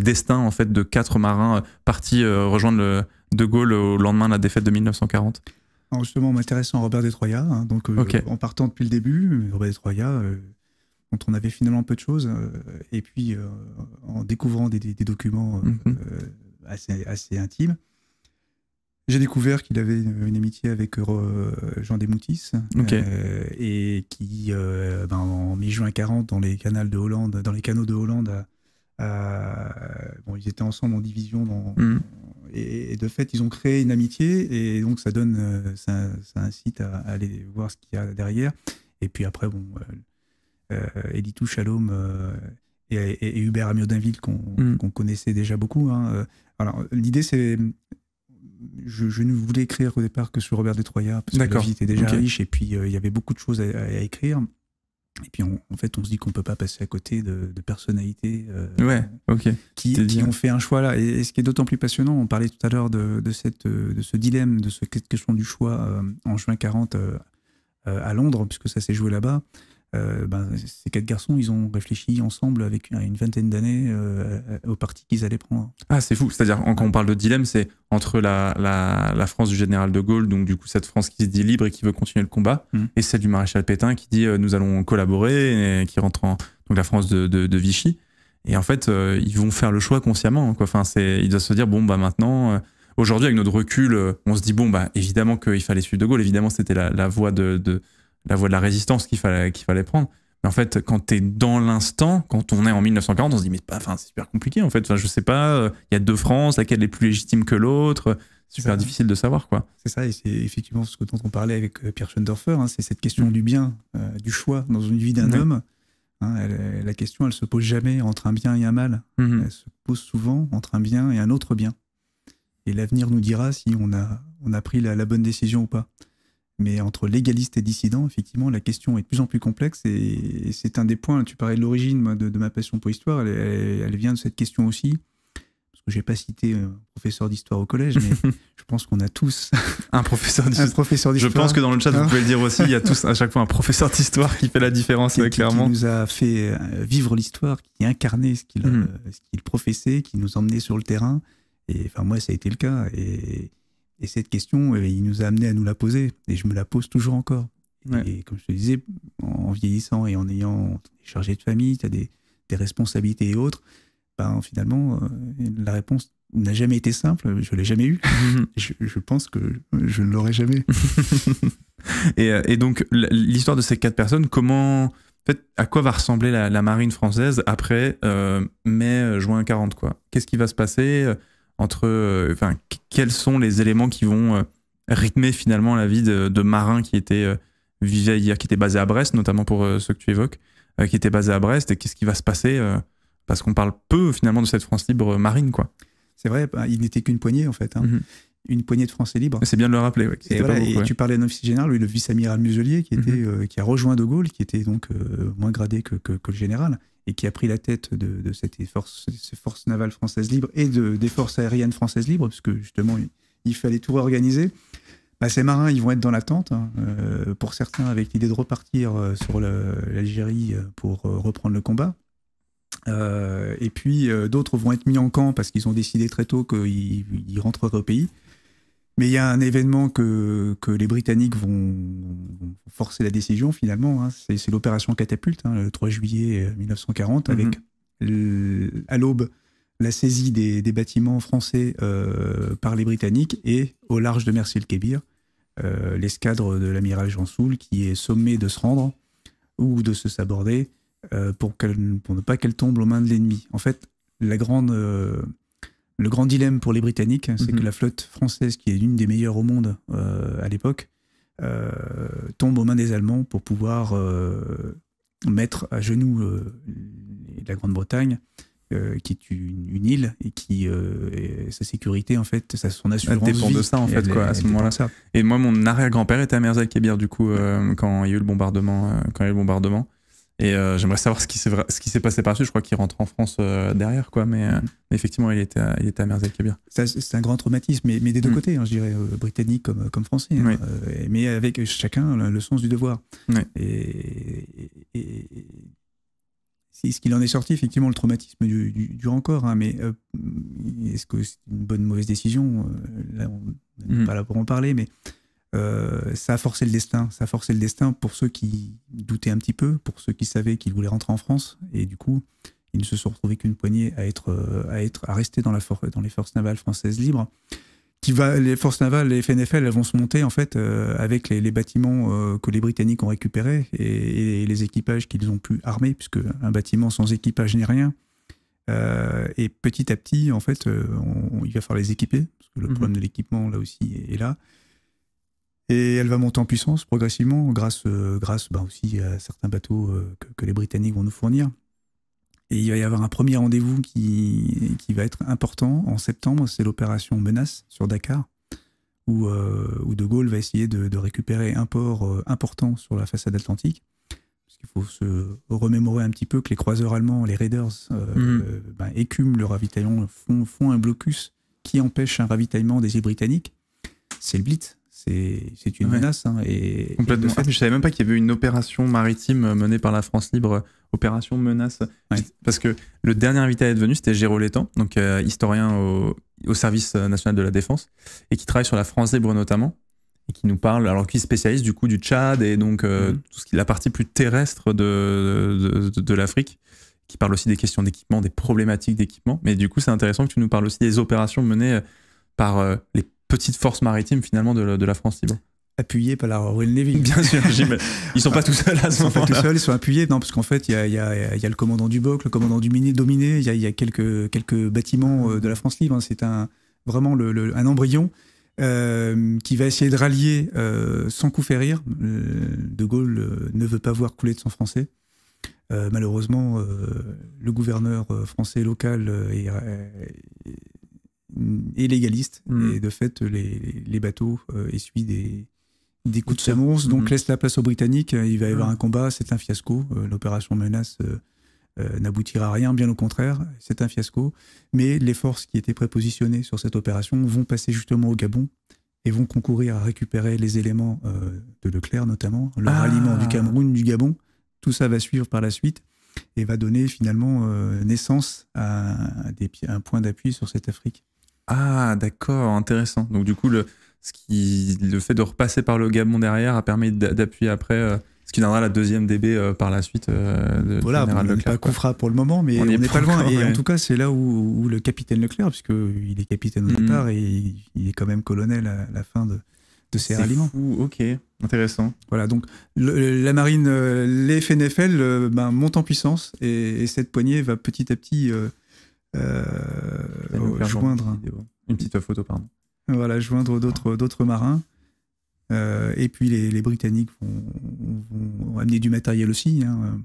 destins en fait de 4 marins partis rejoindre De Gaulle au lendemain de la défaite de 1940? Alors justement, en m'intéressant à Robert de Troya, okay. En partant depuis le début, Robert de Troya, dont on avait finalement peu de choses, et puis en découvrant des documents assez intimes, j'ai découvert qu'il avait une amitié avec Jean Desmoutis, okay. Et qui, en mai-juin 40, dans les canaux de Hollande, ils étaient ensemble en division, et de fait, ils ont créé une amitié, et donc ça incite à aller voir ce qu'il y a derrière. Et puis après, Elitou Chalom et Hubert Amiot-Dainville qu'on connaissait déjà beaucoup. Alors, l'idée, c'est... Je ne voulais écrire au départ que sur Robert de Troya, parce que la vie était déjà riche, et puis il y avait beaucoup de choses à écrire. Et puis, en fait, on se dit qu'on ne peut pas passer à côté de personnalités qui ont fait un choix là. Et ce qui est d'autant plus passionnant, on parlait tout à l'heure de ce dilemme, de cette question du choix en juin 40 à Londres, puisque ça s'est joué là-bas. Ces 4 garçons, ils ont réfléchi ensemble avec une vingtaine d'années au parti qu'ils allaient prendre. Ah, c'est fou. C'est-à-dire, quand on parle de dilemme, c'est entre la France du général de Gaulle, donc du coup cette France qui se dit libre et qui veut continuer le combat, et celle du maréchal Pétain qui dit nous allons collaborer, et qui rentre donc la France de Vichy. Et en fait, ils vont faire le choix consciemment, quoi. Enfin, ils doivent se dire maintenant, aujourd'hui avec notre recul, on se dit évidemment qu'il fallait suivre de Gaulle, évidemment c'était la voie de la résistance qu'il fallait prendre. Mais en fait, quand tu es dans l'instant, quand on est en 1940, on se dit c'est super compliqué en fait. Enfin, je sais pas, il y a 2 France, laquelle est plus légitime que l'autre. C'est super difficile de savoir, quoi. C'est ça, et c'est effectivement ce dont on parlait avec Pierre Schoendorfer, c'est cette question du bien, du choix dans une vie d'un homme. La question, elle se pose jamais entre un bien et un mal. Elle se pose souvent entre un bien et un autre bien. Et l'avenir nous dira si on a pris la bonne décision ou pas. Mais entre légaliste et dissident, effectivement, la question est de plus en plus complexe, et c'est un des points, tu parlais de l'origine de ma passion pour l'histoire, elle vient de cette question aussi, parce que je n'ai pas cité un professeur d'histoire au collège, mais je pense qu'on a tous un professeur d'histoire. Je pense que dans le chat, vous pouvez le dire aussi, il y a tous à chaque fois un professeur d'histoire qui fait la différence, clairement. Qui nous a fait vivre l'histoire, qui incarnait ce qu'il professait, qui nous emmenait sur le terrain, et enfin moi ça a été le cas, et cette question, il nous a amené à nous la poser, et je me la pose toujours encore. Et comme je te disais, en vieillissant et en ayant chargé de famille, tu as des responsabilités et autres, finalement, la réponse n'a jamais été simple, je ne l'ai jamais eue. Je pense que je ne l'aurai jamais. Et donc, l'histoire de ces 4 personnes, en fait, à quoi va ressembler la marine française après mai-juin 40, quoi? Qu'est-ce qui va se passer quels sont les éléments qui vont rythmer finalement la vie de marins qui vivaient hier, qui étaient basés à Brest, notamment pour ceux que tu évoques, qui étaient basés à Brest, et qu'est-ce qui va se passer parce qu'on parle peu finalement de cette France libre marine, quoi. C'est vrai, il n'était qu'une poignée en fait, une poignée de Français libres. C'est bien de le rappeler. Et tu parlais d'un officier général, le vice-amiral Muselier, qui a rejoint De Gaulle, qui était donc moins gradé que le général, et qui a pris la tête de ces forces navales françaises libres et des forces aériennes françaises libres, parce que justement, il fallait tout réorganiser. Bah, ces marins, ils vont être dans l'attente, hein, pour certains avec l'idée de repartir sur l'Algérie pour reprendre le combat. Et puis d'autres vont être mis en camp parce qu'ils ont décidé très tôt qu'ils rentreraient au pays. Mais il y a un événement que les Britanniques vont forcer la décision finalement, hein, c'est l'opération Catapulte, hein, le 3 juillet 1940, avec à l'aube la saisie des bâtiments français par les Britanniques et au large de Mers-el-Kébir, l'escadre de l'amiral Jean Soult qui est sommé de se rendre ou de se saborder pour ne pas qu'elle tombe aux mains de l'ennemi. En fait, le grand dilemme pour les Britanniques, c'est que la flotte française, qui est l'une des meilleures au monde à l'époque, tombe aux mains des Allemands pour pouvoir mettre à genoux la Grande-Bretagne, qui est une île et qui sa sécurité, en fait, son assurance dépend de ça, en fait, quoi, à ce moment-là. Et moi, mon arrière-grand-père était à Mers-el-Kébir, du coup, quand il y a eu le bombardement. Et j'aimerais savoir ce qui s'est passé par-dessus. Je crois qu'il rentre en France derrière, quoi. Mais effectivement, il était à Mers-el-Kébir. C'est un grand traumatisme, mais des deux côtés, hein, je dirais, britannique comme français. Oui. Hein, mais avec chacun le sens du devoir. Oui. Et ce qu'il en est sorti, effectivement, le traumatisme dure encore. Hein, mais est-ce que c'est une bonne ou mauvaise décision? Là, on n'est pas là pour en parler, mais ça a forcé le destin. Ça a forcé le destin pour ceux qui doutaient un petit peu, pour ceux qui savaient qu'ils voulaient rentrer en France. Et du coup, ils ne se sont retrouvés qu'une poignée à rester dans les forces navales françaises libres. Les forces navales, les FNFL, elles vont se monter en fait avec les bâtiments que les Britanniques ont récupérés et les équipages qu'ils ont pu armer, puisque un bâtiment sans équipage n'est rien. Et petit à petit, en fait, il va falloir les équiper, parce que le problème de l'équipement, là aussi, est là. Et elle va monter en puissance progressivement grâce aussi à certains bateaux que les Britanniques vont nous fournir. Et il va y avoir un premier rendez-vous qui va être important en septembre, c'est l'opération Menace sur Dakar, où De Gaulle va essayer de récupérer un port important sur la façade atlantique. Parce qu'il faut se remémorer un petit peu que les croiseurs allemands, les Raiders, écument le ravitaillement, font un blocus qui empêche un ravitaillement des îles britanniques. C'est le Blitz. C'est une menace. Hein, et complètement. Je ne savais même pas qu'il y avait eu une opération maritime menée par la France libre, opération Menace. Ouais. Parce que le dernier invité à être venu, c'était Géraud Létang, donc historien au service national de la défense, et qui travaille sur la France libre notamment, et qui nous parle, alors qui est spécialiste du coup du Tchad, et donc tout ce qui est la partie plus terrestre de l'Afrique, qui parle aussi des questions d'équipement, des problématiques d'équipement. Mais du coup, c'est intéressant que tu nous parles aussi des opérations menées par les petites forces maritimes finalement de la France libre. Appuyés par la Royal Navy. Bien sûr, ils sont pas tout seuls à ce moment-là. Ils sont pas tout seuls, ils sont appuyés, non, parce qu'en fait, il y a le commandant du BOC, le commandant du Dominé, il y a quelques bâtiments de la France libre. Hein. C'est vraiment un embryon qui va essayer de rallier sans coup férir. De Gaulle ne veut pas voir couler de sang français. Malheureusement, le gouverneur français local est légaliste, et de fait les bateaux essuient des coups de semonce, donc laisse la place aux Britanniques. Il va y avoir un combat, c'est un fiasco. L'opération Menace n'aboutira à rien, bien au contraire, c'est un fiasco. Mais les forces qui étaient prépositionnées sur cette opération vont passer justement au Gabon et vont concourir à récupérer les éléments de Leclerc, notamment le ralliement du Cameroun, du Gabon. Tout ça va suivre par la suite et va donner finalement naissance à un point d'appui sur cette Afrique. Ah, d'accord, intéressant. Donc du coup, le fait de repasser par le Gabon derrière a permis d'appuyer après ce qui viendra la deuxième DB par la suite. Voilà, on n'est pas Koufra pour le moment, mais on n'est pas loin. Et en tout cas, c'est là où le capitaine Leclerc, puisqu'il est capitaine au départ et il est quand même colonel à la fin de ses ralliements. Ok, intéressant. Voilà, donc la marine, les FNFL montent en puissance et cette poignée va petit à petit joindre une petite photo, pardon. Voilà, joindre d'autres marins. Et puis les Britanniques vont amener du matériel aussi. Hein.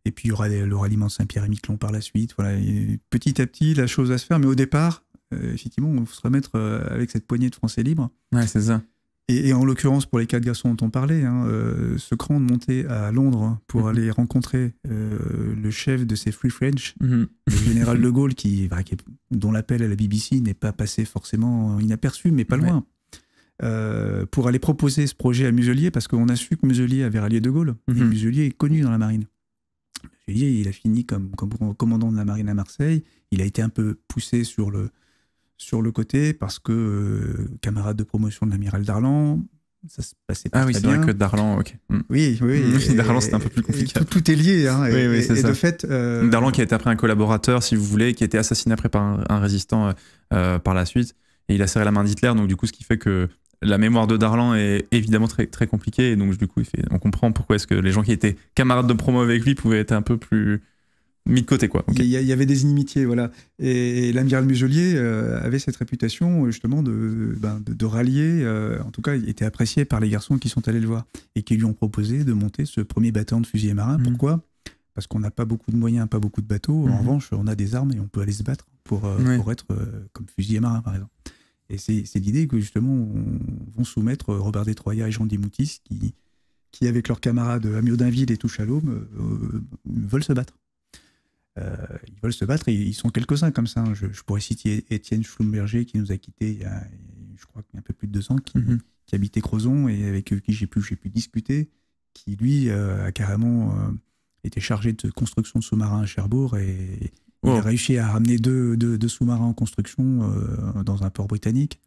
Et puis il y aura le ralliement de Saint-Pierre-et-Miquelon par la suite. Voilà, et petit à petit, la chose va se faire. Mais au départ, effectivement, on va se remettre avec cette poignée de Français libres. Ouais, c'est ça. Et en l'occurrence, pour les 4 garçons dont on parlait, ce cran de monter à Londres pour aller rencontrer le chef de ces Free French, le général de Gaulle, dont l'appel à la BBC n'est pas passé forcément inaperçu, mais pas loin, pour aller proposer ce projet à Muselier, parce qu'on a su que Muselier avait rallié de Gaulle, et Muselier est connu dans la marine. Muselier, il a fini comme commandant de la marine à Marseille, il a été un peu poussé sur le côté parce que camarade de promotion de l'amiral Darlan, ça se passait pas très bien. Ah oui, c'est vrai que Darlan, ok. Oui. Darlan, c'était un peu plus compliqué. Tout est lié. Oui, c'est ça. De fait, Darlan qui a été après un collaborateur, si vous voulez, qui a été assassiné après par un résistant par la suite, et il a serré la main d'Hitler, donc du coup, ce qui fait que la mémoire de Darlan est évidemment très, très compliquée, et donc du coup, on comprend pourquoi est-ce que les gens qui étaient camarades de promo avec lui pouvaient être un peu plus mis de côté, quoi. Okay. Il y avait des inimitiés, voilà. Et l'amiral Muselier avait cette réputation justement de rallier, en tout cas, il était apprécié par les garçons qui sont allés le voir et qui lui ont proposé de monter ce premier bataillon de fusiliers marins. Pourquoi ? Parce qu'on n'a pas beaucoup de moyens, pas beaucoup de bateaux. En revanche, on a des armes et on peut aller se battre pour être comme fusilier marin, par exemple. Et c'est l'idée que justement vont soumettre Robert Destroyers et Jean Dimoutis qui avec leurs camarades Amiot d'Inville et Touchalaume, veulent se battre. Ils veulent se battre et ils sont quelques-uns comme ça. Je pourrais citer Étienne Schlumberger qui nous a quittés il y a, je crois, un peu plus de 2 ans, qui habitait Crozon et avec qui j'ai pu discuter, qui lui a carrément été chargé de construction de sous-marins à Cherbourg et il a réussi à ramener deux sous-marins en construction dans un port britannique.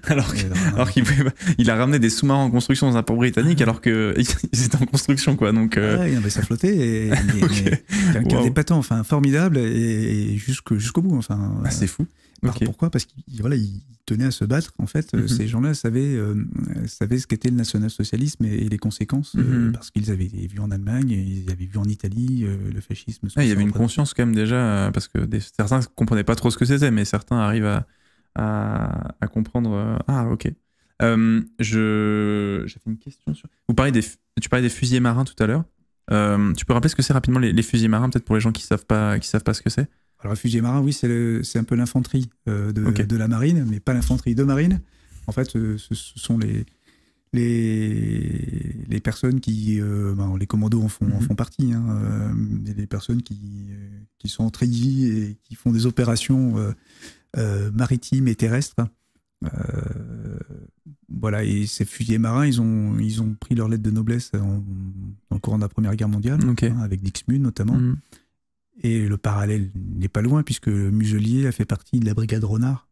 alors qu'il a ramené des sous-marins en construction dans un port britannique alors qu'ils étaient en construction, quoi. Donc mais ça flottait et des patents, enfin formidable et jusqu'au bout, enfin. C'est fou. Pourquoi ? Parce qu'ils tenaient à se battre. En fait, ces gens-là savaient ce qu'était le national-socialisme et les conséquences, parce qu'ils avaient vu en Allemagne, ils avaient vu en Italie le fascisme. Il y avait une conscience quand même déjà, parce que certains ne comprenaient pas trop ce que c'était, mais certains arrivent à comprendre. Ok. J'avais une question sur. Tu parlais des fusiliers marins tout à l'heure. Tu peux rappeler ce que c'est rapidement les fusiliers marins, peut-être pour les gens qui savent pas ce que c'est. Alors, les fusiliers marins, oui, c'est un peu l'infanterie de la marine, mais pas l'infanterie de marine. En fait, ce sont les personnes qui... les commandos en font partie. Les personnes qui sont en treillis et qui font des opérations maritimes et terrestres. Voilà, et ces fusiliers marins, ils ont pris leur lettre de noblesse dans le courant de la Première Guerre mondiale, avec Dixmude notamment. Et le parallèle n'est pas loin, puisque Muselier a fait partie de la brigade Renard,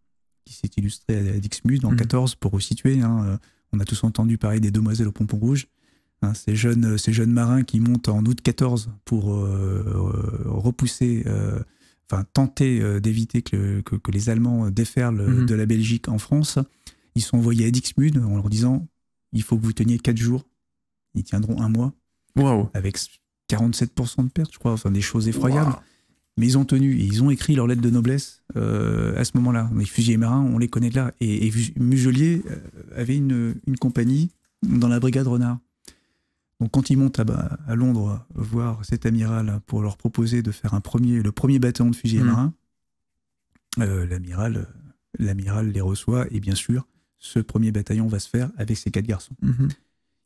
qui s'est illustrée à Dixmude en 14, pour resituer. On a tous entendu parler des Demoiselles au pompon rouge. Ces jeunes marins qui montent en août 14 pour repousser, tenter d'éviter que les Allemands déferlent de la Belgique en France. Ils sont envoyés à Dixmude en leur disant « Il faut que vous teniez 4 jours. » Ils tiendront 1 mois. Wow. Avec 47% de pertes, je crois, enfin des choses effroyables. Wow. Mais ils ont tenu et ils ont écrit leur lettre de noblesse à ce moment-là. Les fusiliers marins, on les connaît de là. Et Muselier avait une compagnie dans la brigade Renard. Donc quand ils montent à Londres voir cet amiral pour leur proposer de faire le premier bataillon de fusiliers marins, l'amiral les reçoit et bien sûr, ce premier bataillon va se faire avec ces 4 garçons.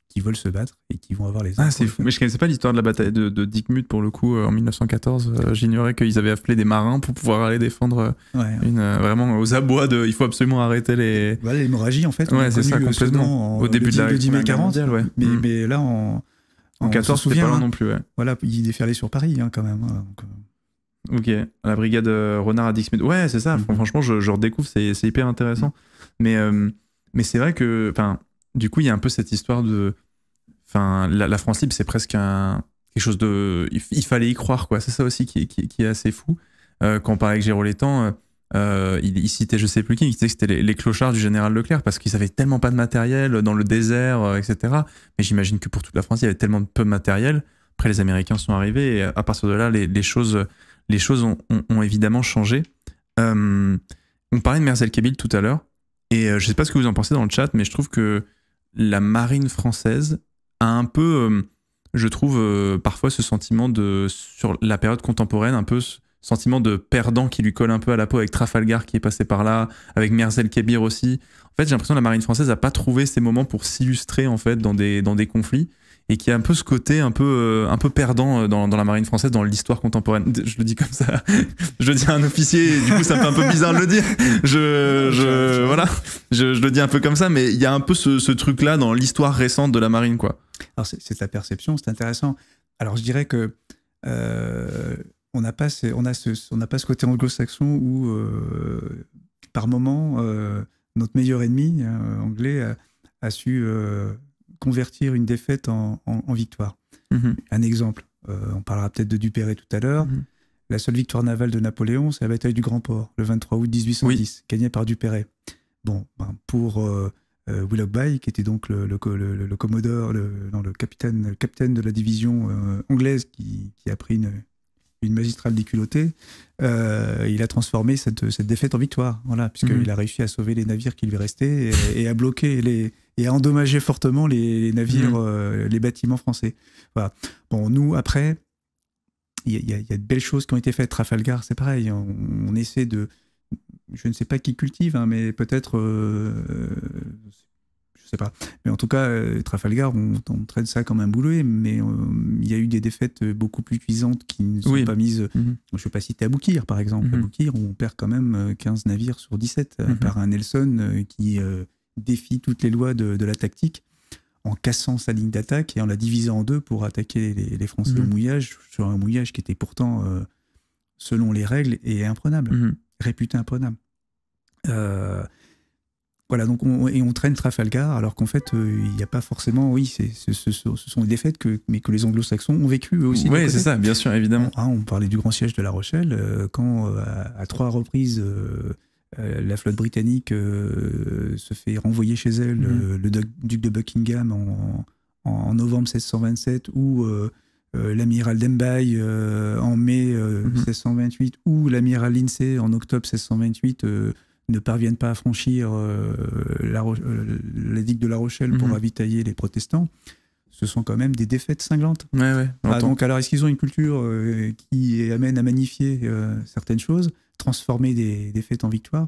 Qui veulent se battre et qui vont avoir les armes. C'est fou. Mais je ne connaissais pas l'histoire de la bataille de Dixmude pour le coup en 1914. J'ignorais qu'ils avaient appelé des marins pour pouvoir aller défendre vraiment aux abois de. Il faut absolument arrêter les. Voilà, l'hémorragie en fait. Ouais, c'est ça complètement. Au début de la 10 mai 40. Mondiale, mais là en 14, c'était pas loin non plus. Ouais. Voilà, il déferlait sur Paris quand même. Donc, ok, la brigade Renard à Dixmude. Ouais, c'est ça. Franchement, je redécouvre, c'est hyper intéressant. Mais c'est vrai que. Du coup, il y a un peu cette histoire de... la France libre, c'est presque quelque chose de... Il fallait y croire, quoi. C'est ça aussi qui est assez fou. Quand on parlait avec Géraud Létang, il citait, je sais plus qui, il disait que c'était les clochards du général Leclerc parce qu'ils avaient tellement pas de matériel dans le désert, etc. Mais j'imagine que pour toute la France, il y avait tellement peu de matériel. Après, les Américains sont arrivés et à partir de là, les choses ont évidemment changé. On parlait de Merzel-Kebil tout à l'heure et je sais pas ce que vous en pensez dans le chat, mais je trouve que la marine française a un peu, je trouve, parfois ce sentiment sur la période contemporaine, un peu sentiment de perdant qui lui colle un peu à la peau avec Trafalgar qui est passé par là, avec Merzel Kébir aussi. En fait, j'ai l'impression que la marine française n'a pas trouvé ces moments pour s'illustrer en fait dans des conflits, et qui a un peu ce côté un peu perdant dans la marine française, dans l'histoire contemporaine. Je le dis comme ça, je le dis à un officier, et du coup ça me fait un peu bizarre de le dire. Voilà, je le dis un peu comme ça, mais il y a un peu ce truc-là dans l'histoire récente de la marine, quoi. Alors c'est ta perception, c'est intéressant. Alors je dirais que on n'a pas ce côté anglo-saxon où par moment notre meilleur ennemi anglais a su convertir une défaite en victoire. Un exemple, on parlera peut-être de Duperré tout à l'heure. La seule victoire navale de Napoléon, c'est la bataille du Grand Port, le 23 août 1810, gagnée par Duperré. Bon, pour Willoughby, qui était donc le commodore, le capitaine de la division anglaise qui a pris une magistrale déculottée, il a transformé cette défaite en victoire, voilà, puisqu'il a réussi à sauver les navires qui lui restaient et à bloquer et à endommager fortement les navires, les bâtiments français. Voilà. Bon, nous, après, il y a de belles choses qui ont été faites. Trafalgar, c'est pareil, on essaie de... Je ne sais pas qui cultive, hein, mais peut-être... je sais pas. Mais en tout cas, Trafalgar, on traite ça comme un boulet, mais il y a eu des défaites beaucoup plus cuisantes qui ne sont pas mises... Je ne vais pas citer Aboukir, par exemple. Aboukir, on perd quand même 15 navires sur 17 par un Nelson qui défie toutes les lois de la tactique en cassant sa ligne d'attaque et en la divisant en deux pour attaquer les Français au mouillage, sur un mouillage qui était pourtant, selon les règles, et imprenable, réputé imprenable. Voilà, donc on traîne Trafalgar, alors qu'en fait, il n'y a pas forcément... Oui, ce sont des défaites mais que les anglo-saxons ont vécues eux aussi. Oui, c'est ça, bien sûr, évidemment. On parlait du grand siège de La Rochelle, quand à 3 reprises... la flotte britannique se fait renvoyer chez elle, le duc de Buckingham en novembre 1627, ou l'amiral Dembaille en mai 1628, ou l'amiral Lindsay en octobre 1628 ne parviennent pas à franchir la digue de La Rochelle pour ravitailler les protestants. Ce sont quand même des défaites cinglantes. Donc, alors, est-ce qu'ils ont une culture qui amène à magnifier certaines choses, transformer des défaites en victoires?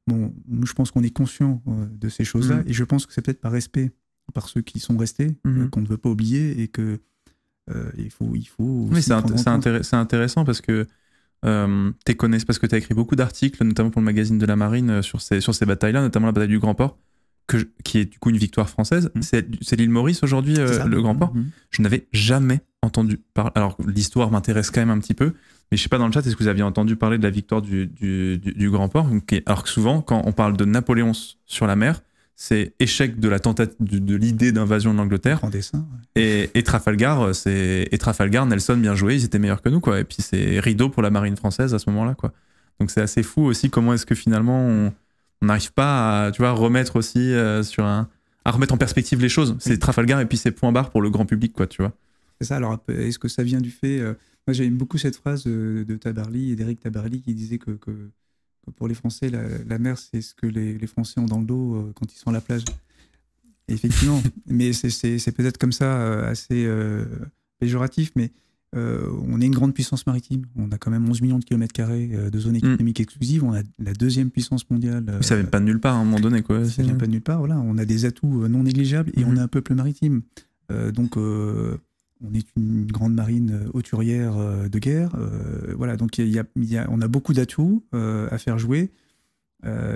Bon, nous, je pense qu'on est conscient de ces choses-là, et je pense que c'est peut-être par respect par ceux qui sont restés, qu'on ne veut pas oublier, et que il faut oui, c'est intéressant parce que parce que tu as écrit beaucoup d'articles, notamment pour le magazine de la Marine, sur ces batailles-là, notamment la bataille du Grand Port, qui est du coup une victoire française. C'est l'île Maurice aujourd'hui, le Grand Port. Je n'avais jamais entendu parler. Alors, l'histoire m'intéresse quand même un petit peu, mais je sais pas dans le chat, est-ce que vous aviez entendu parler de la victoire du Grand Port? Alors que souvent, quand on parle de Napoléon sur la mer, c'est échec de la tentative de l'idée d'invasion de l'Angleterre. En dessin, et Trafalgar, Nelson, bien joué, ils étaient meilleurs que nous, quoi. Et puis c'est rideau pour la marine française à ce moment-là, quoi. Donc c'est assez fou aussi comment est-ce que finalement on n'arrive pas à remettre aussi à remettre en perspective les choses. C'est Trafalgar et puis c'est point barre pour le grand public, quoi, tu vois. C'est ça. Alors est-ce que ça vient du fait moi j'aime beaucoup cette phrase de Tabarly et d'Éric Tabarly qui disait que pour les Français, la mer, c'est ce que les Français ont dans le dos quand ils sont à la plage. Et effectivement, mais c'est peut-être comme ça assez péjoratif, mais on est une grande puissance maritime. On a quand même 11 millions de kilomètres carrés de zone économique exclusive. On a la deuxième puissance mondiale. Ça ne vient pas de nulle part à un moment donné, quoi. Ça ne vient pas de nulle part, voilà. On a des atouts non négligeables et on est un peuple maritime. Donc, on est une grande marine hauturière de guerre. Voilà, donc on a beaucoup d'atouts à faire jouer.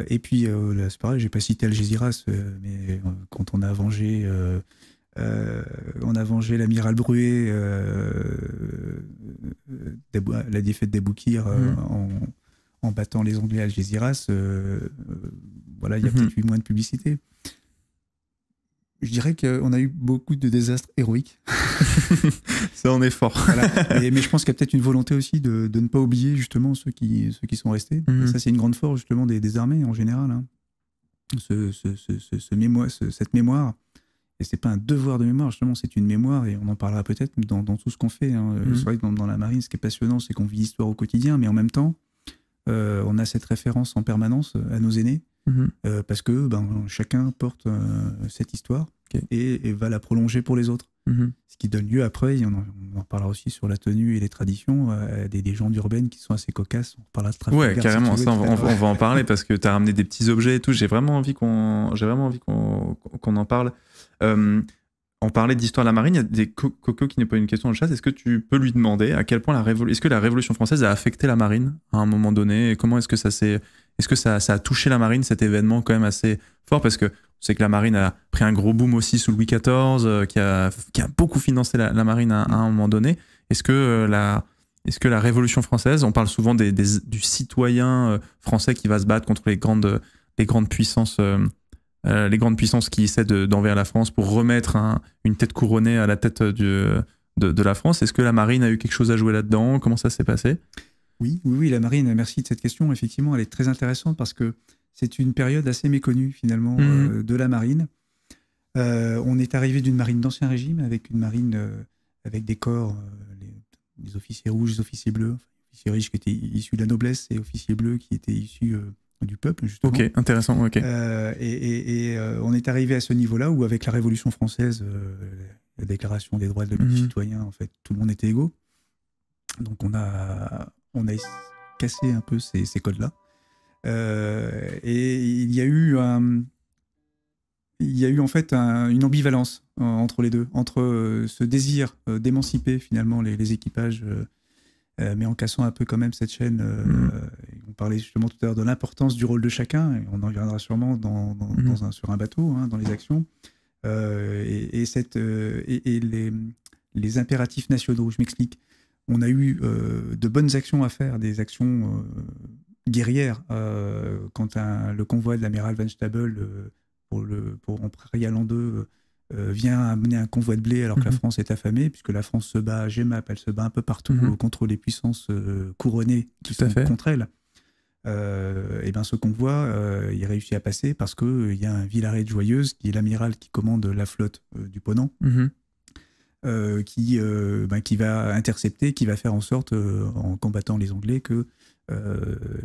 Et puis, là, c'est pareil, j'ai pas cité Algésiras, mais quand on a vengé l'amiral Bruet, la défaite d'Aboukir en battant les Anglais à Algésiras, voilà, il y a peut-être eu moins de publicité. Je dirais qu'on a eu beaucoup de désastres héroïques. Ça en est fort. Voilà. Mais je pense qu'il y a peut-être une volonté aussi de ne pas oublier justement ceux qui sont restés. Et ça, c'est une grande force justement des armées en général. Hein. Cette mémoire. Et c'est pas un devoir de mémoire, justement, c'est une mémoire, et on en parlera peut-être dans tout ce qu'on fait. Hein. C'est vrai que dans la marine, ce qui est passionnant, c'est qu'on vit l'histoire au quotidien, mais en même temps, on a cette référence en permanence à nos aînés. Parce que chacun porte cette histoire et va la prolonger pour les autres. Ce qui donne lieu après, on en parlera aussi sur la tenue et les traditions, des légendes urbaines qui sont assez cocasses. On parlera de trafic. Ouais, carrément, ça, on va en parler parce que tu as ramené des petits objets et tout. J'ai vraiment envie qu'on en parle. On parlait d'histoire de la marine, il y a des Coco qui n'est pas une question de chasse. Est-ce que tu peux lui demander à quel point est-ce que la Révolution française a affecté la marine à un moment donné et comment est-ce que ça a touché la marine, cet événement quand même assez fort, parce que c'est que la marine a pris un gros boom aussi sous Louis XIV, qui a beaucoup financé la marine à un moment donné. Est-ce que la Révolution française, on parle souvent du citoyen français qui va se battre contre les grandes puissances qui essaient d'envers la France pour remettre une tête couronnée à la tête de la France. Est-ce que la marine a eu quelque chose à jouer là-dedans? Comment ça s'est passé? Oui, la marine, merci de cette question. Effectivement, elle est très intéressante parce que c'est une période assez méconnue, finalement, de la marine. On est arrivé d'une marine d'Ancien Régime, avec une marine avec des corps, les officiers rouges, les officiers bleus, officiers riches qui étaient issus de la noblesse et officiers bleus qui étaient issus du peuple, justement. Ok, intéressant, ok. On est arrivé à ce niveau-là où, avec la Révolution française, la Déclaration des droits de l'homme et du citoyen, en fait, tout le monde était égaux. Donc on a cassé un peu ces codes-là. Et il y a eu en fait une ambivalence entre les deux, entre ce désir d'émanciper finalement les équipages, mais en cassant un peu quand même cette chaîne. On parlait justement tout à l'heure de l'importance du rôle de chacun, et on en reviendra sûrement sur un bateau, dans les actions, et les impératifs nationaux. Je m'explique. On a eu de bonnes actions à faire, des actions guerrières, quand le convoi de l'amiral Van Stabel en Prairie à l'an 2 vient amener un convoi de blé alors que la France est affamée, puisque la France se bat à GEMAP, elle se bat un peu partout contre les puissances couronnées qui sont contre elle. Et ben ce convoi, il réussit à passer parce qu'il y a un Villaret de Joyeuse, qui est l'amiral qui commande la flotte du Ponant, qui va intercepter, qui va faire en sorte, en combattant les Anglais, que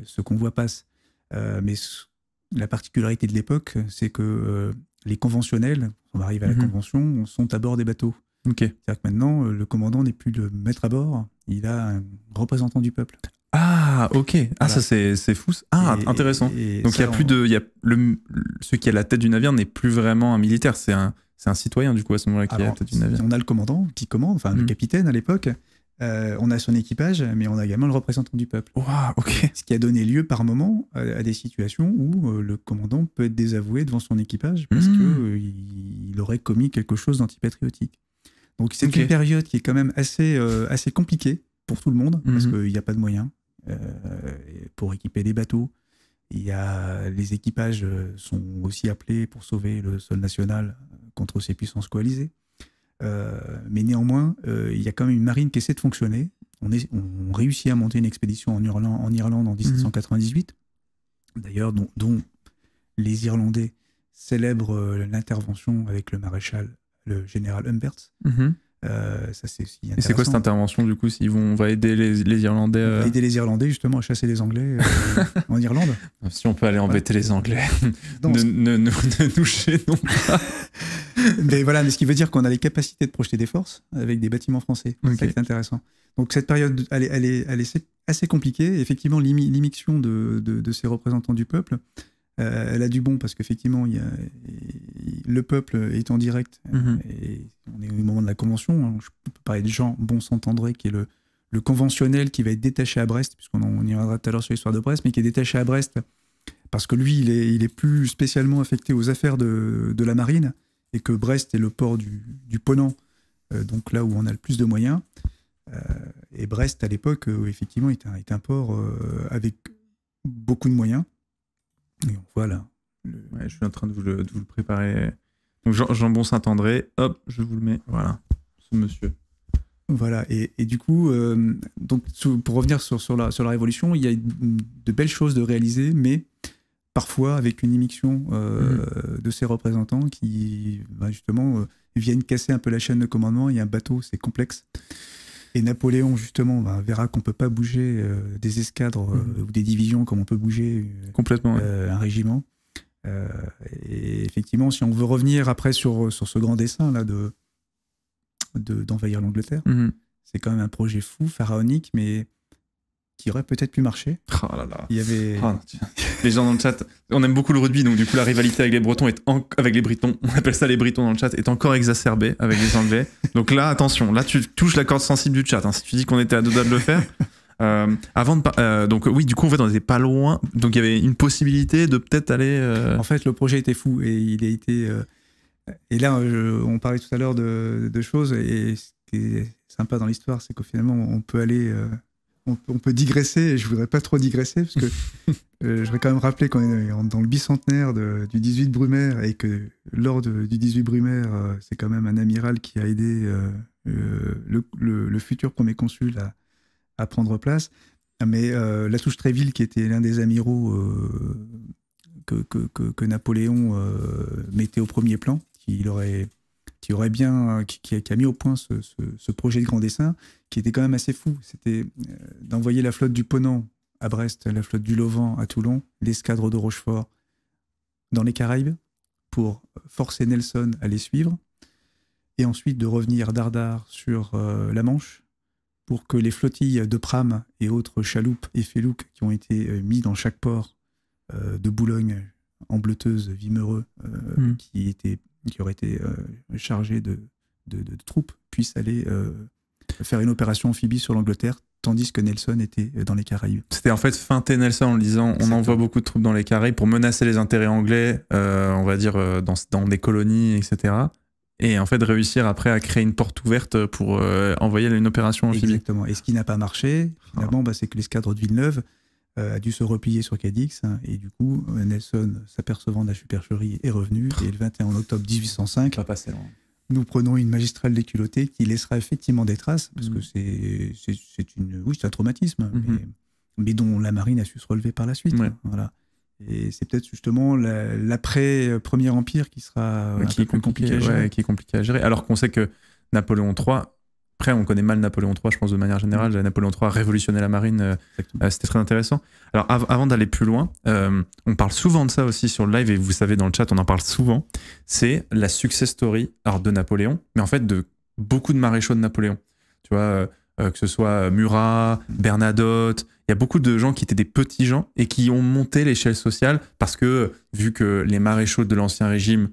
ce convoi passe. Mais la particularité de l'époque, c'est que les conventionnels, on arrive à la Convention, sont à bord des bateaux. C'est-à-dire que maintenant, le commandant n'est plus le maître à bord, il a un représentant du peuple. Ah, ok. Ah, voilà. Ça, c'est fou. Ah, intéressant. Donc, il y a plus de... celui qui est à la tête du navire n'est plus vraiment un militaire, c'est un citoyen, du coup, à ce moment-là, qui est à la tête du navire. On a le commandant qui commande, enfin, le capitaine à l'époque. On a son équipage, mais on a également le représentant du peuple. Wow, ok. Ce qui a donné lieu par moment à des situations où le commandant peut être désavoué devant son équipage parce qu'il aurait commis quelque chose d'antipatriotique. Donc c'est une période qui est quand même assez compliquée pour tout le monde, parce qu'il n'y a pas de moyens pour équiper des bateaux. Les équipages sont aussi appelés pour sauver le sol national contre ces puissances coalisées. Mais néanmoins, il y a quand même une marine qui essaie de fonctionner. On réussit à monter une expédition en Irlande en 1798, d'ailleurs, dont les Irlandais célèbrent l'intervention avec le maréchal, le général Humberts. Ça, c'est aussi intéressant. Et c'est quoi cette intervention, du coup, on va aider les Irlandais On va aider les Irlandais, justement, à chasser les Anglais en Irlande. Si on peut aller embêter les Anglais, ne nous gênons pas. Mais ce qui veut dire qu'on a les capacités de projeter des forces avec des bâtiments français. C'est ça qui est intéressant. Donc cette période, elle est assez compliquée. Effectivement, l'immixtion de ces représentants du peuple, elle a du bon, parce qu'effectivement, le peuple est en direct. Et on est au moment de la Convention. Je peux parler de Jean Bon-Santandré, qui est le conventionnel qui va être détaché à Brest, puisqu'on y reviendra tout à l'heure sur l'histoire de Brest, mais qui est détaché à Brest parce que lui, il est plus spécialement affecté aux affaires de la marine, et que Brest est le port du Ponant, donc là où on a le plus de moyens. Et Brest, à l'époque, effectivement, est un port avec beaucoup de moyens. Et on voit là. Je suis en train de vous le préparer. Donc Jean Bon-Saint-André, hop, je vous le mets. Voilà, ce monsieur. Voilà, et du coup, donc, pour revenir sur la Révolution, il y a de belles choses de réaliser, mais parfois avec une immixtion de ces représentants qui, justement, viennent casser un peu la chaîne de commandement. Il y a un bateau, c'est complexe. Et Napoléon, justement, verra qu'on ne peut pas bouger des escadres ou des divisions comme on peut bouger complètement un régiment. Et effectivement, si on veut revenir après sur ce grand dessin là, d'envahir l'Angleterre. C'est quand même un projet fou, pharaonique, mais qui aurait peut-être pu marcher. Oh là là. Il y avait... les gens dans le chat, on aime beaucoup le rugby, donc du coup la rivalité avec les Bretons avec les Britons, on appelle ça les Britons dans le chat, est encore exacerbée avec les Anglais. Donc là, attention, là tu touches la corde sensible du chat. Hein, si tu dis qu'on était à deux doigts de le faire. Donc oui, du coup en fait on n'était pas loin, donc il y avait une possibilité de peut-être aller. En fait, le projet était fou et il a été. Et là, on parlait tout à l'heure de choses, et ce qui est sympa dans l'histoire, c'est que finalement on peut aller. On peut digresser, et je voudrais pas trop digresser, parce que je voudrais quand même rappeler qu'on est dans le bicentenaire du 18 Brumaire, et que lors du 18 Brumaire, c'est quand même un amiral qui a aidé le futur premier consul à prendre place. Mais Latouche-Tréville, qui était l'un des amiraux que Napoléon mettait au premier plan, qui a mis au point ce projet de grand dessin, qui était quand même assez fou. C'était d'envoyer la flotte du Ponant à Brest, la flotte du Lovan à Toulon, l'escadre de Rochefort dans les Caraïbes, pour forcer Nelson à les suivre, et ensuite de revenir d'Ardard sur la Manche, pour que les flottilles de prames et autres chaloupes et félouques qui ont été mis dans chaque port de Boulogne, Embleteuse, Vimereux, qui auraient été chargés de troupes, puissent aller faire une opération amphibie sur l'Angleterre, tandis que Nelson était dans les Caraïbes. C'était en fait feinter Nelson en disant on envoie beaucoup de troupes dans les Caraïbes pour menacer les intérêts anglais, on va dire dans des colonies, etc. Et en fait réussir après à créer une porte ouverte pour envoyer une opération amphibie. Exactement. Et ce qui n'a pas marché, finalement, c'est que l'escadre de Villeneuve a dû se replier sur Cadix, et du coup Nelson, s'apercevant de la supercherie, est revenu, et le 21 octobre 1805, pas passer loin. Nous prenons une magistrale déculottée qui laissera effectivement des traces, parce que c'est un traumatisme, mais dont la marine a su se relever par la suite. Ouais. Voilà. Et c'est peut-être justement l'après-Premier Empire qui sera un peu plus compliqué à gérer. Ouais, qui est compliqué à gérer. Alors qu'on sait que Napoléon III, après on connaît mal Napoléon III, je pense de manière générale, Napoléon III a révolutionné la marine, c'était très intéressant. Alors avant d'aller plus loin, on parle souvent de ça aussi sur le live, et vous savez dans le chat on en parle souvent, c'est la success story de Napoléon, mais en fait de beaucoup de maréchaux de Napoléon. Tu vois, que ce soit Murat, Bernadotte, il y a beaucoup de gens qui étaient des petits gens et qui ont monté l'échelle sociale, parce que vu que les maréchaux de l'Ancien Régime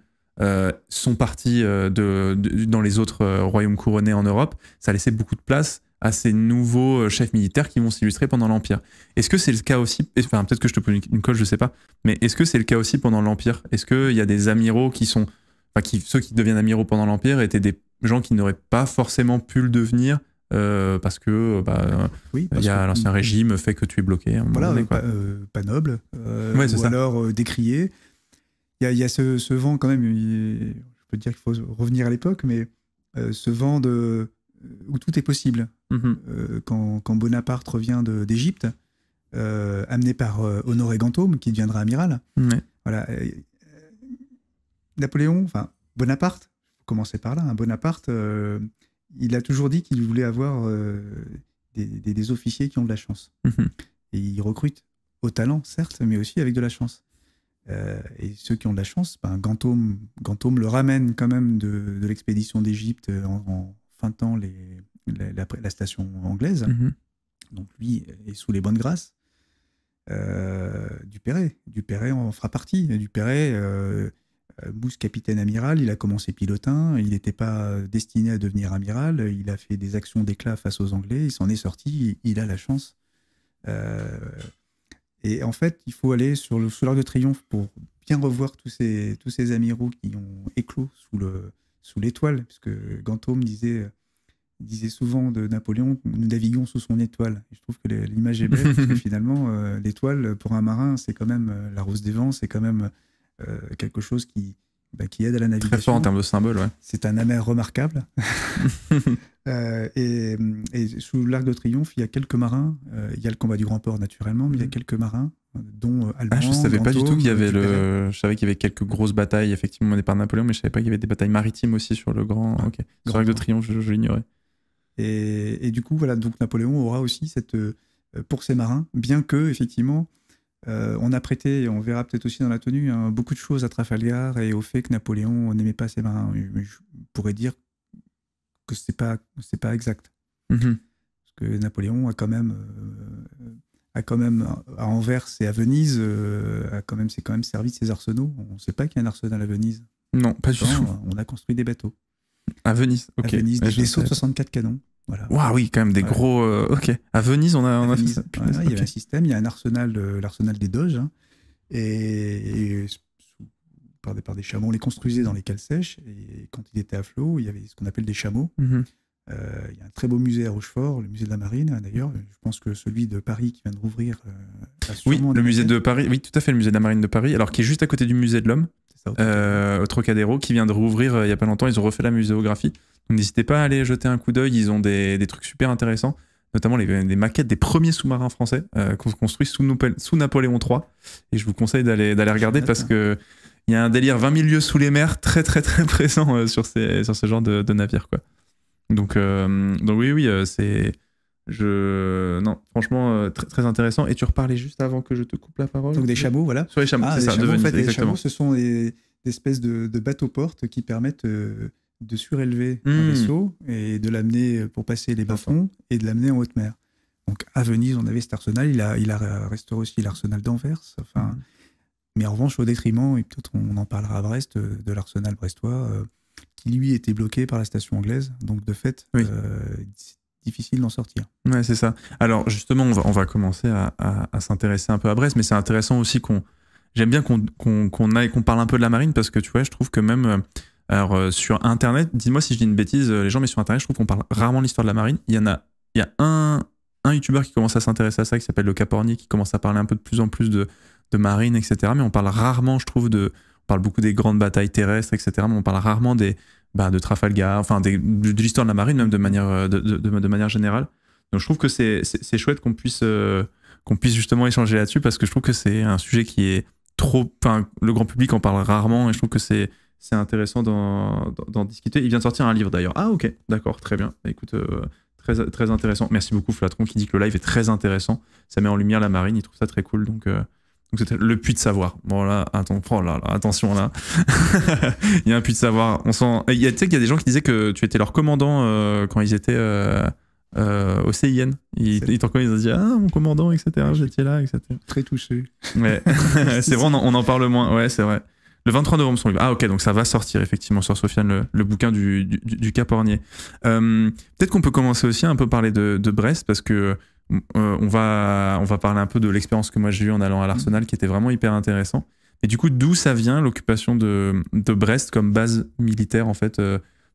sont partis dans les autres royaumes couronnés en Europe, ça laissait beaucoup de place à ces nouveaux chefs militaires qui vont s'illustrer pendant l'Empire. Est-ce que c'est le cas aussi, enfin peut-être que je te pose une colle, je sais pas, mais est-ce que c'est le cas aussi pendant l'Empire? Est-ce qu'il y a des amiraux qui sont, ceux qui deviennent amiraux pendant l'Empire étaient des gens qui n'auraient pas forcément pu le devenir parce que il y a l'Ancien Régime fait que tu es bloqué. Voilà, pas noble, ou alors décrié. Il y a ce vent quand même, je peux te dire qu'il faut revenir à l'époque, mais ce vent où tout est possible. Quand Bonaparte revient d'Égypte, amené par Honoré Gantôme, qui deviendra amiral. Voilà. Bonaparte, faut commencer par là. Bonaparte, il a toujours dit qu'il voulait avoir des officiers qui ont de la chance. Et il recrute au talent, certes, mais aussi avec de la chance. Et ceux qui ont de la chance, Gantôme le ramène quand même de l'expédition d'Égypte en feintant la station anglaise. Donc lui est sous les bonnes grâces. Dupéré en fera partie. Dupéré, Mousse capitaine amiral, il a commencé pilotin, il n'était pas destiné à devenir amiral, il a fait des actions d'éclat face aux Anglais, il s'en est sorti, il a la chance. Et en fait, il faut aller sous l'Arc de Triomphe pour bien revoir tous ces amiraux qui ont éclos sous l'étoile, puisque Gantôme disait souvent de Napoléon, nous naviguons sous son étoile. Et je trouve que l'image est belle, parce que finalement, l'étoile, pour un marin, c'est quand même la rose des vents, c'est quand même quelque chose qui aide à la navigation. Très fort en termes de symbole, ouais. C'est un amer remarquable. Et sous l'Arc de Triomphe, il y a quelques marins. Il y a le combat du Grand Port, naturellement, mais il y a quelques marins, dont Alban. Je savais pas du tout qu'il y avait je savais qu'il y avait quelques grosses batailles, effectivement, menées par Napoléon, mais je savais pas qu'il y avait des batailles maritimes aussi sur le Grand. Sur l'Arc de Triomphe, je l'ignorais. Et du coup, voilà, donc Napoléon aura aussi pour ses marins, bien que, effectivement, on a prêté, et on verra peut-être aussi dans la tenue, beaucoup de choses à Trafalgar et au fait que Napoléon n'aimait pas ses marins. Je pourrais dire que c'est pas exact. Mm-hmm. Parce que Napoléon a quand même à Anvers et à Venise, s'est quand même servi de ses arsenaux. On ne sait pas qu'il y a un arsenal à Venise. Non, pas du tout. On a construit des bateaux. À Venise, ok. À Venise, des vaisseaux de 64 canons. Voilà. Waouh, oui, quand même des gros. Ok. À Venise, on a fait ça. Il y avait un système, il y a un arsenal, l'arsenal des Doges, hein, et par des chameaux, on les construisait dans les cales sèches, et quand il était à flot, il y avait ce qu'on appelle des chameaux. Mm-hmm. Il y a un très beau musée à Rochefort, le musée de la Marine, d'ailleurs. Je pense que celui de Paris qui vient de rouvrir. Oui, le musée de Paris. Oui, tout à fait, le musée de la Marine de Paris, alors qui est juste à côté du musée de l'Homme, au Trocadéro, qui vient de rouvrir il y a pas longtemps. Ils ont refait la muséographie. Donc n'hésitez pas à aller jeter un coup d'œil. Ils ont des trucs super intéressants, notamment des maquettes des premiers sous-marins français construits sous Napoléon III. Et je vous conseille d'aller regarder parce que il y a un délire 20 000 lieues sous les mers très très très présent sur ce genre de navire, quoi. Donc oui, c'est... Non, franchement, très, très intéressant. Et tu reparlais juste avant que je te coupe la parole. Donc des chameaux, voilà. Sur les chameaux, c'est ça. Chameaux, en fait, les chameaux, ce sont des espèces de bateaux-portes qui permettent de surélever un vaisseau et de l'amener pour passer les bas-fonds et de l'amener en haute mer. Donc à Venise, on avait cet arsenal. Il a restauré aussi l'arsenal d'Anvers. Enfin, mais en revanche, au détriment, et peut-être on en parlera à Brest, de l'arsenal brestois, qui lui était bloqué par la station anglaise. Donc de fait, c'est difficile d'en sortir. Ouais, c'est ça. Alors justement, on va commencer à s'intéresser un peu à Brest, mais c'est intéressant aussi j'aime bien qu'on parle un peu de la marine, parce que tu vois, je trouve que même sur Internet, dis-moi si je dis une bêtise, les gens, mais sur Internet, je trouve qu'on parle rarement de l'histoire de la marine. Il y a un youtubeur qui commence à s'intéresser à ça, qui s'appelle le Capornier, qui commence à parler un peu de plus en plus de marine, etc. Mais on parle rarement, je trouve, on parle beaucoup des grandes batailles terrestres, etc. Mais on parle rarement de Trafalgar, enfin de l'histoire de la marine, même de manière générale. Donc je trouve que c'est chouette qu'on puisse justement échanger là-dessus, parce que je trouve que c'est un sujet qui est trop... Enfin, le grand public en parle rarement, et je trouve que c'est intéressant d'en discuter. Il vient de sortir un livre d'ailleurs. Ah ok, d'accord, très bien. Écoute, très, très intéressant. Merci beaucoup Flatron qui dit que le live est très intéressant. Ça met en lumière la marine, il trouve ça très cool. Donc c'était le puits de savoir. Bon là, attention là. Il y a un puits de savoir. Tu sais qu'il y a des gens qui disaient que tu étais leur commandant quand ils étaient au CIN. Ils t'en connaissent, ils ont dit ah mon commandant, etc. J'étais là, etc. Très touché. Ouais. C'est vrai, on en parle moins. Ouais, c'est vrai. Le 23 novembre, son livre. Ah ok, donc ça va sortir effectivement sur Sofiane, le bouquin du Capornier. Peut-être qu'on peut commencer aussi à un peu parler de Brest, parce que on va parler un peu de l'expérience que moi j'ai eue en allant à l'Arsenal, qui était vraiment hyper intéressant. Et du coup, d'où ça vient l'occupation de Brest comme base militaire, en fait,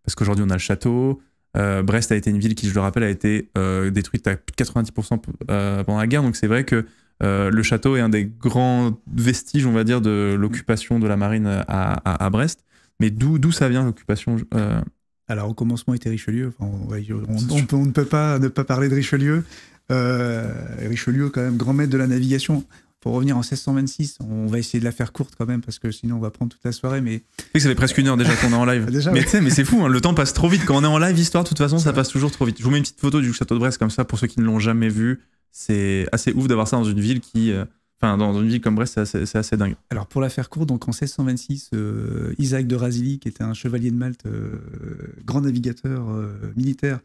parce qu'aujourd'hui on a le château. Brest a été une ville qui, je le rappelle, a été détruite à plus de 90% pendant la guerre, donc c'est vrai que le château est un des grands vestiges, on va dire, de l'occupation de la marine à Brest. Mais d'où ça vient l'occupation Alors, au commencement était Richelieu. Enfin, on ne peut pas ne pas parler de Richelieu. Richelieu, quand même, grand maître de la navigation. Pour revenir en 1626, on va essayer de la faire courte quand même, parce que sinon on va prendre toute la soirée. Mais ça fait presque une heure déjà qu'on est en live. Déjà, mais c'est fou, hein, le temps passe trop vite. Quand on est en live histoire, de toute façon, ça passe toujours trop vite. Je vous mets une petite photo du château de Brest comme ça, pour ceux qui ne l'ont jamais vu. C'est assez ouf d'avoir ça dans une ville dans une ville comme Brest, c'est assez dingue. Alors pour la faire courte, donc en 1626, Isaac de Razilly, qui était un chevalier de Malte, grand navigateur militaire,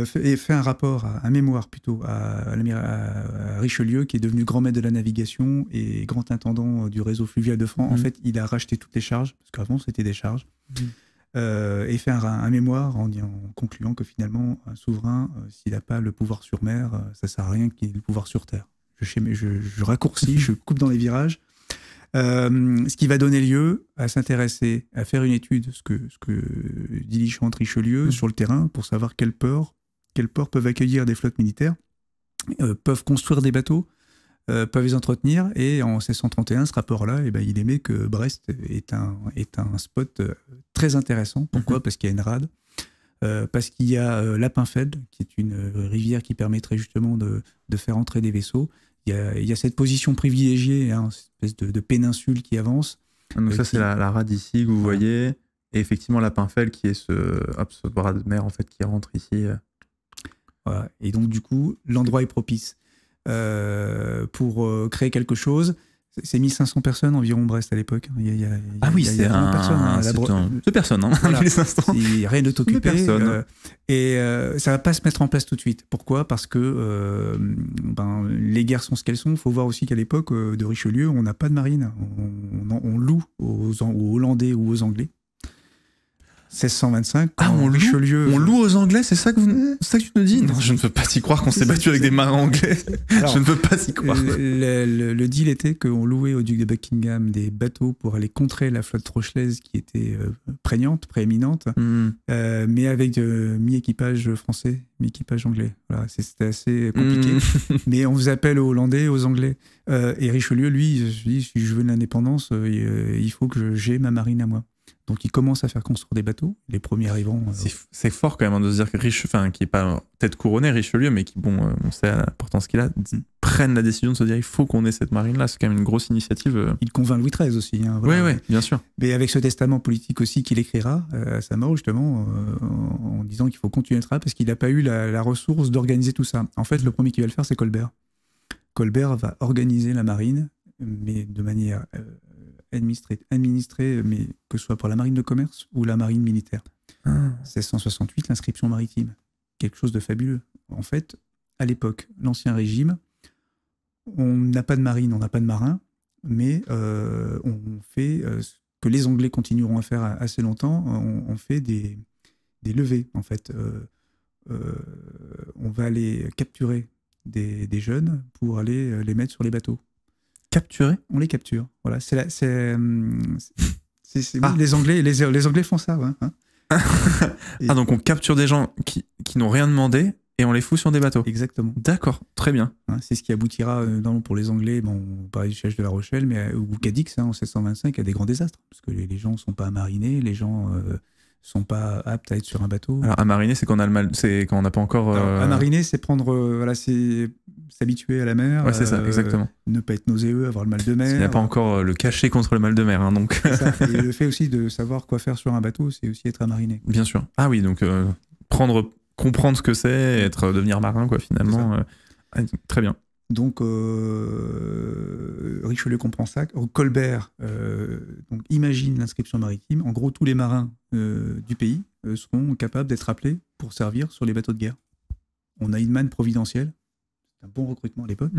fait un rapport, un mémoire plutôt, à Richelieu, qui est devenu grand maître de la navigation et grand intendant du réseau fluvial de France. En fait, il a racheté toutes les charges, parce qu'avant c'était des charges, et fait un mémoire en concluant que finalement, un souverain, s'il n'a pas le pouvoir sur mer, ça ne sert à rien qu'il ait le pouvoir sur terre. Je raccourcis, je coupe dans les virages. Ce qui va donner lieu à s'intéresser, à faire une étude, ce que diligente Richelieu sur le terrain, pour savoir quels ports peuvent accueillir des flottes militaires, peuvent construire des bateaux, peuvent les entretenir. Et en 1631, ce rapport-là, il émet que Brest est un spot très intéressant. Pourquoi ? Parce qu'il y a une rade, parce qu'il y a l'Apinfeld, qui est une rivière qui permettrait justement de faire entrer des vaisseaux. Il y a cette position privilégiée, hein, une espèce de péninsule qui avance. Donc ça, c'est la rade ici que vous voyez. Et effectivement, l'Apinfeld, qui est ce bras de mer en fait, qui rentre ici. Voilà. Et donc, du coup, l'endroit est propice pour créer quelque chose. C'est 1500 personnes environ Brest à l'époque. C'est un... personnes. Deux personnes, hein, voilà. 1500. Rien de t'occuper. Ça va pas se mettre en place tout de suite. Pourquoi ? Parce que les guerres sont ce qu'elles sont. Il faut voir aussi qu'à l'époque de Richelieu, on n'a pas de marine. On loue aux Hollandais ou aux Anglais. 1625. On loue aux Anglais, c'est ça que tu nous dis ? Non, je ne peux pas t'y croire qu'on s'est battu avec des marins anglais. Alors, je ne peux pas t'y croire. Le deal était qu'on louait au duc de Buckingham des bateaux pour aller contrer la flotte rochelaise qui était prééminente, mais avec mi-équipage français, mi-équipage anglais. Voilà, c'était assez compliqué. Mais on faisait appel aux Hollandais, aux Anglais. Et Richelieu, lui, si je veux l'indépendance, il faut que j'ai ma marine à moi. Donc, il commence à faire construire des bateaux. Les premiers arrivants... C'est fort quand même de se dire que Richelieu, qui n'est pas peut-être couronné Richelieu, mais qui, on sait l'importance qu'il a, prennent la décision de se dire il faut qu'on ait cette marine-là. C'est quand même une grosse initiative. Il convainc Louis XIII aussi. Hein, voilà. Oui, bien sûr. Mais avec ce testament politique aussi qu'il écrira à sa mort, justement, en disant qu'il faut continuer le travail parce qu'il n'a pas eu la ressource d'organiser tout ça. En fait, le premier qui va le faire, c'est Colbert. Colbert va organiser la marine, mais de manière... administré, mais que ce soit pour la marine de commerce ou la marine militaire. 1668, l'inscription maritime. Quelque chose de fabuleux. En fait, à l'époque, l'Ancien Régime, on n'a pas de marine, on n'a pas de marin, mais on fait ce que les Anglais continueront à faire assez longtemps, on fait des levées, en fait. On va aller capturer des jeunes pour aller les mettre sur les bateaux. Capturer ? On les capture. Voilà, les Anglais font ça. Ouais, hein. Donc on capture des gens qui n'ont rien demandé et on les fout sur des bateaux. Exactement. D'accord, très bien. Hein, c'est ce qui aboutira pour les Anglais, on parlait du siège de La Rochelle, mais ou Cadix en 1625, à des grands désastres, parce que les gens ne sont pas marinés, les gens sont pas aptes à être sur un bateau. Alors à mariner, c'est quand on a le mal, c'est quand on n'a pas encore. Alors, à mariner, c'est prendre, c'est s'habituer à la mer. Ouais, c'est ça, exactement. Ne pas être nauséeux, avoir le mal de mer. Il n'y a pas encore le cachet contre le mal de mer, hein, donc. Ça. Et le fait aussi de savoir quoi faire sur un bateau, c'est aussi être à mariner. Bien sûr. Ah oui, donc comprendre ce que c'est, devenir marin, quoi, finalement. Très bien. Donc Richelieu comprend ça. Colbert donc imagine l'inscription maritime. En gros, tous les marins du pays seront capables d'être appelés pour servir sur les bateaux de guerre. On a une manne providentielle. C'est un bon recrutement à l'époque.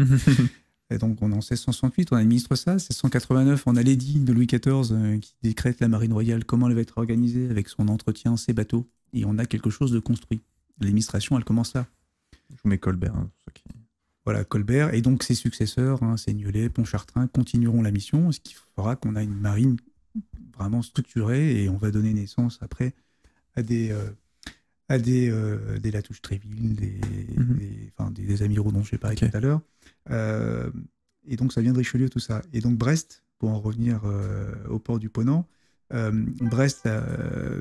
Et donc on est en 1668, on administre ça. 1689, on a l'édit de Louis XIV qui décrète la marine royale, comment elle va être organisée avec son entretien, ses bateaux. Et on a quelque chose de construit. L'administration, elle commence là. Je vous mets Colbert. Hein, pour ceux qui... Voilà, Colbert, et donc ses successeurs, Seignelay, Pontchartrain, continueront la mission, ce qui fera qu'on a une marine vraiment structurée, et on va donner naissance après à des Latouche-Tréville, des amiraux dont j'ai parlé tout à l'heure. Et donc ça vient de Richelieu, tout ça. Et donc Brest, pour en revenir au port du Ponant, Brest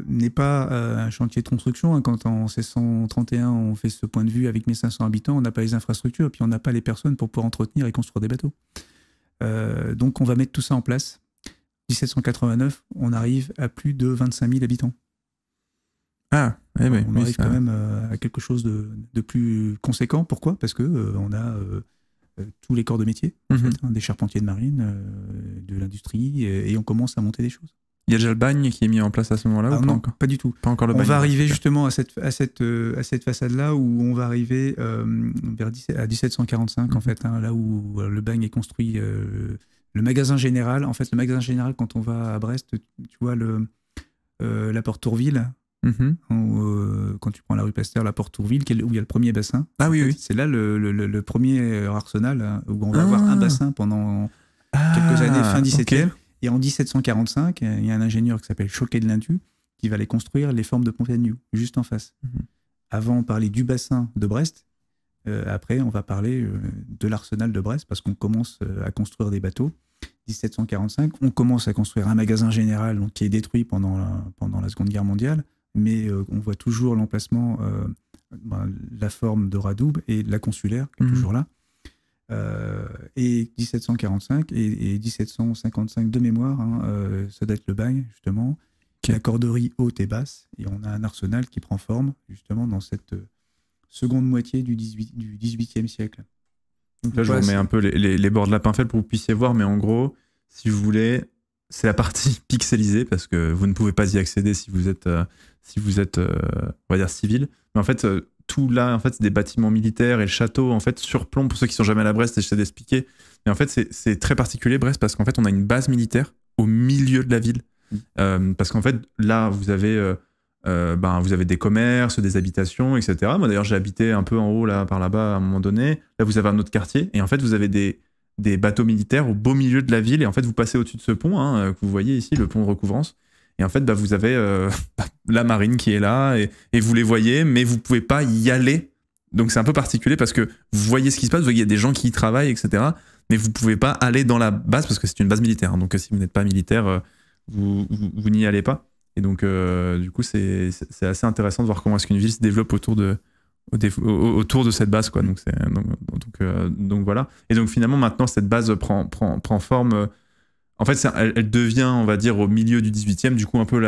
n'est pas un chantier de construction. Hein. Quand en 1631 on fait ce point de vue avec 1500 habitants, on n'a pas les infrastructures, puis on n'a pas les personnes pour pouvoir entretenir et construire des bateaux. Donc on va mettre tout ça en place. 1789, on arrive à plus de 25 000 habitants. On arrive quand même à quelque chose de plus conséquent. Pourquoi ? Parce que on a tous les corps de métier, en fait, des charpentiers de marine, de l'industrie, et on commence à monter des choses. Il y a déjà le bagne qui est mis en place à ce moment-là ou pas encore ? Pas du tout. Pas encore le bagne. On va arriver justement à cette façade-là où on va arriver à 1745, en fait, là où le bagne est construit. Le magasin général, en fait, quand on va à Brest, tu vois la porte Tourville, quand tu prends la rue Pasteur, la porte Tourville, où il y a le premier bassin. Ah oui, oui. C'est là le premier arsenal, où on va avoir un bassin pendant quelques années, fin 17e. Okay. Et en 1745, il y a un ingénieur qui s'appelle Choquet de Lintu qui va aller construire les formes de Pontagnou, juste en face. Avant, on parlait du bassin de Brest. Après, on va parler de l'arsenal de Brest, parce qu'on commence à construire des bateaux. 1745, on commence à construire un magasin général qui est détruit pendant la Seconde Guerre mondiale, mais on voit toujours l'emplacement, la forme de Radoub et la consulaire, qui est toujours là. Et 1745 et 1755 de mémoire, ça date le bagne, justement. La corderie haute et basse, et on a un arsenal qui prend forme, justement, dans cette seconde moitié du XVIIIe siècle. Donc là, je vous remets un peu les bords de la pinfelle pour que vous puissiez voir, mais en gros, si vous voulez, c'est la partie pixelisée parce que vous ne pouvez pas y accéder si vous êtes, on va dire, civil. Mais en fait, tout là, en fait, c'est des bâtiments militaires et le château, en fait, surplombe, pour ceux qui sont jamais allés à Brest, et j'essaie d'expliquer. Et en fait, c'est très particulier, Brest, parce qu'en fait, on a une base militaire au milieu de la ville. Parce qu'en fait, là, vous avez des commerces, des habitations, etc. Moi, d'ailleurs, j'ai habité un peu en haut, là, par là-bas, à un moment donné. Là, vous avez un autre quartier. Et en fait, vous avez des bateaux militaires au beau milieu de la ville. Et en fait, vous passez au-dessus de ce pont, hein, que vous voyez ici, le pont de recouvrance. Et en fait, vous avez la marine qui est là. Et vous les voyez, mais vous pouvez pas y aller. Donc, c'est un peu particulier parce que vous voyez ce qui se passe. Vous voyez, il y a des gens qui y travaillent, etc. Mais vous pouvez pas aller dans la base parce que c'est une base militaire. Hein. Donc, si vous n'êtes pas militaire, vous n'y allez pas. Et donc, du coup, c'est assez intéressant de voir comment est-ce qu'une ville se développe autour de cette base, quoi. Donc voilà. Et donc, finalement, maintenant, cette base prend forme. En fait, elle devient, on va dire, au milieu du 18e, du coup, un peu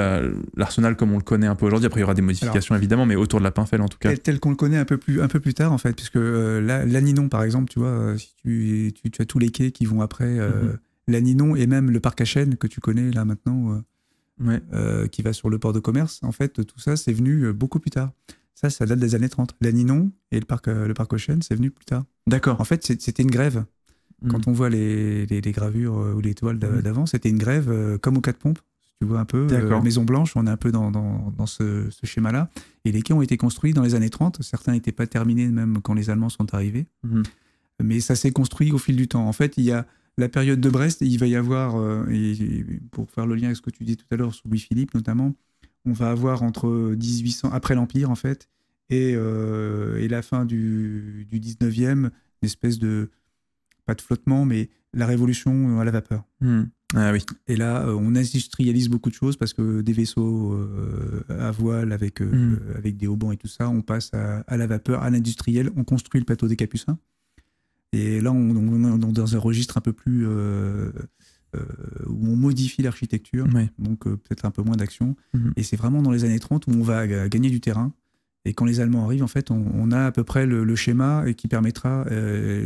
l'arsenal comme on le connaît un peu aujourd'hui. Après, il y aura des modifications, évidemment, mais autour de la Pinfel, en tout cas. Tel qu'on le connaît un peu plus tard, en fait, puisque l'Aninon, par exemple, tu vois, si tu as tous les quais qui vont après l'Aninon et même le parc à Chênes que tu connais, là, maintenant... qui va sur le port de commerce. En fait, tout ça, c'est venu beaucoup plus tard. Ça date des années 30. L'Aninon et le parc aux Chênes, c'est venu plus tard. D'accord. En fait, c'était une grève. Quand on voit les gravures ou les toiles d'avant, c'était une grève comme aux 4 pompes. Tu vois un peu, Maison Blanche, on est un peu dans ce schéma-là. Et les quais ont été construits dans les années 30. Certains n'étaient pas terminés même quand les Allemands sont arrivés. Mais ça s'est construit au fil du temps. En fait, il y a la période de Brest, il va y avoir, et pour faire le lien avec ce que tu dis tout à l'heure sur Louis-Philippe notamment, on va avoir entre 1800, après l'Empire en fait, et la fin du 19e, une espèce de, pas de flottement, mais la révolution à la vapeur. Ah oui. Et là, on industrialise beaucoup de choses parce que des vaisseaux à voile avec des haubans et tout ça, on passe à la vapeur, à l'industriel, on construit le plateau des Capucins. Et là, on est dans un registre un peu plus où on modifie l'architecture, donc peut-être un peu moins d'action. Et c'est vraiment dans les années 30 où on va gagner du terrain. Et quand les Allemands arrivent, en fait, on a à peu près le schéma et qui permettra...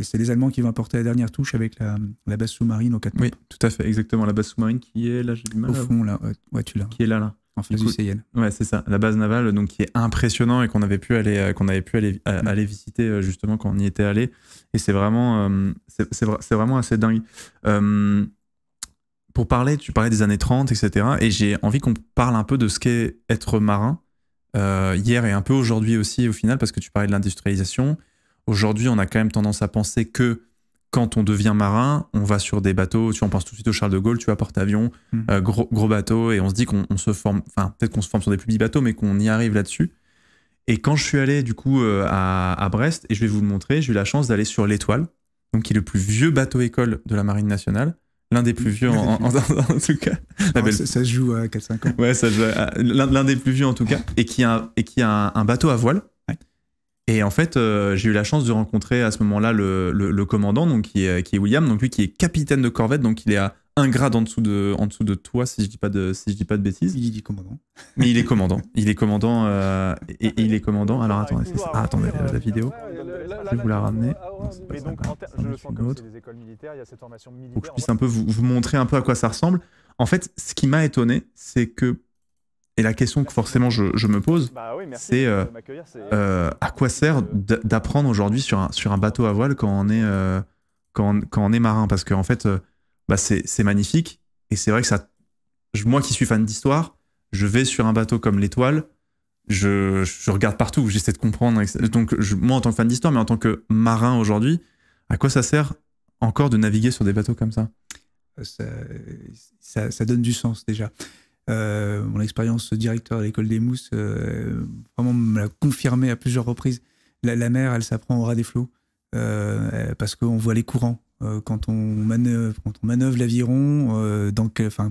c'est les Allemands qui vont apporter la dernière touche avec la base sous-marine aux 4 pompes. Oui, tout à fait, exactement. La base sous-marine qui est là, j'ai du mal au fond, là, tu l'as. Qui est là. En face du Cayenne. Ouais, c'est ça. La base navale, donc qui est impressionnant et qu'on avait pu aller visiter justement quand on y était allé. Et c'est vraiment assez dingue. Pour parler, tu parlais des années 30, etc. Et j'ai envie qu'on parle un peu de ce qu'est être marin hier et un peu aujourd'hui aussi au final, parce que tu parlais de l'industrialisation. Aujourd'hui, on a quand même tendance à penser que quand on devient marin, on va sur des bateaux, on pense tout de suite au Charles de Gaulle, tu vois, porte-avions, gros bateaux, et on se dit qu'on se forme, enfin peut-être qu'on se forme sur des plus petits bateaux, mais qu'on y arrive là-dessus. Et quand je suis allé du coup à Brest, et je vais vous le montrer, j'ai eu la chance d'aller sur l'Étoile, donc qui est le plus vieux bateau-école de la Marine nationale, l'un des plus vieux en tout cas. Ça se joue à 4-5 ans. Ouais, ça se joue l'un des plus vieux en tout cas, et qui a un bateau à voile. Et en fait, j'ai eu la chance de rencontrer à ce moment-là le commandant, donc qui est William, donc lui qui est capitaine de corvette, donc il est à un grade en dessous de toi, si je dis pas de bêtises. Il dit commandant. Mais il est commandant. Il est commandant. Et il est commandant. Alors attendez, attendez la vidéo. Je vais vous la ramener. Non, c'est pas ça. Je sens comme c'est des écoles militaires, il y a cette formation militaire. Pour que je puisse un peu vous montrer un peu à quoi ça ressemble. En fait, ce qui m'a étonné, c'est que et la question que forcément je me pose, c'est à quoi sert d'apprendre aujourd'hui sur un bateau à voile quand on est marin, parce qu'en fait, c'est magnifique, et c'est vrai que moi qui suis fan d'histoire, je vais sur un bateau comme l'Étoile, je regarde partout, j'essaie de comprendre. Donc moi en tant que fan d'histoire, mais en tant que marin aujourd'hui, à quoi ça sert encore de naviguer sur des bateaux comme ça ? Ça donne du sens déjà. Mon expérience directeur à l'école des Mousses vraiment me l'a confirmé à plusieurs reprises. La mer, elle s'apprend au ras des flots parce qu'on voit les courants quand on manœuvre l'aviron.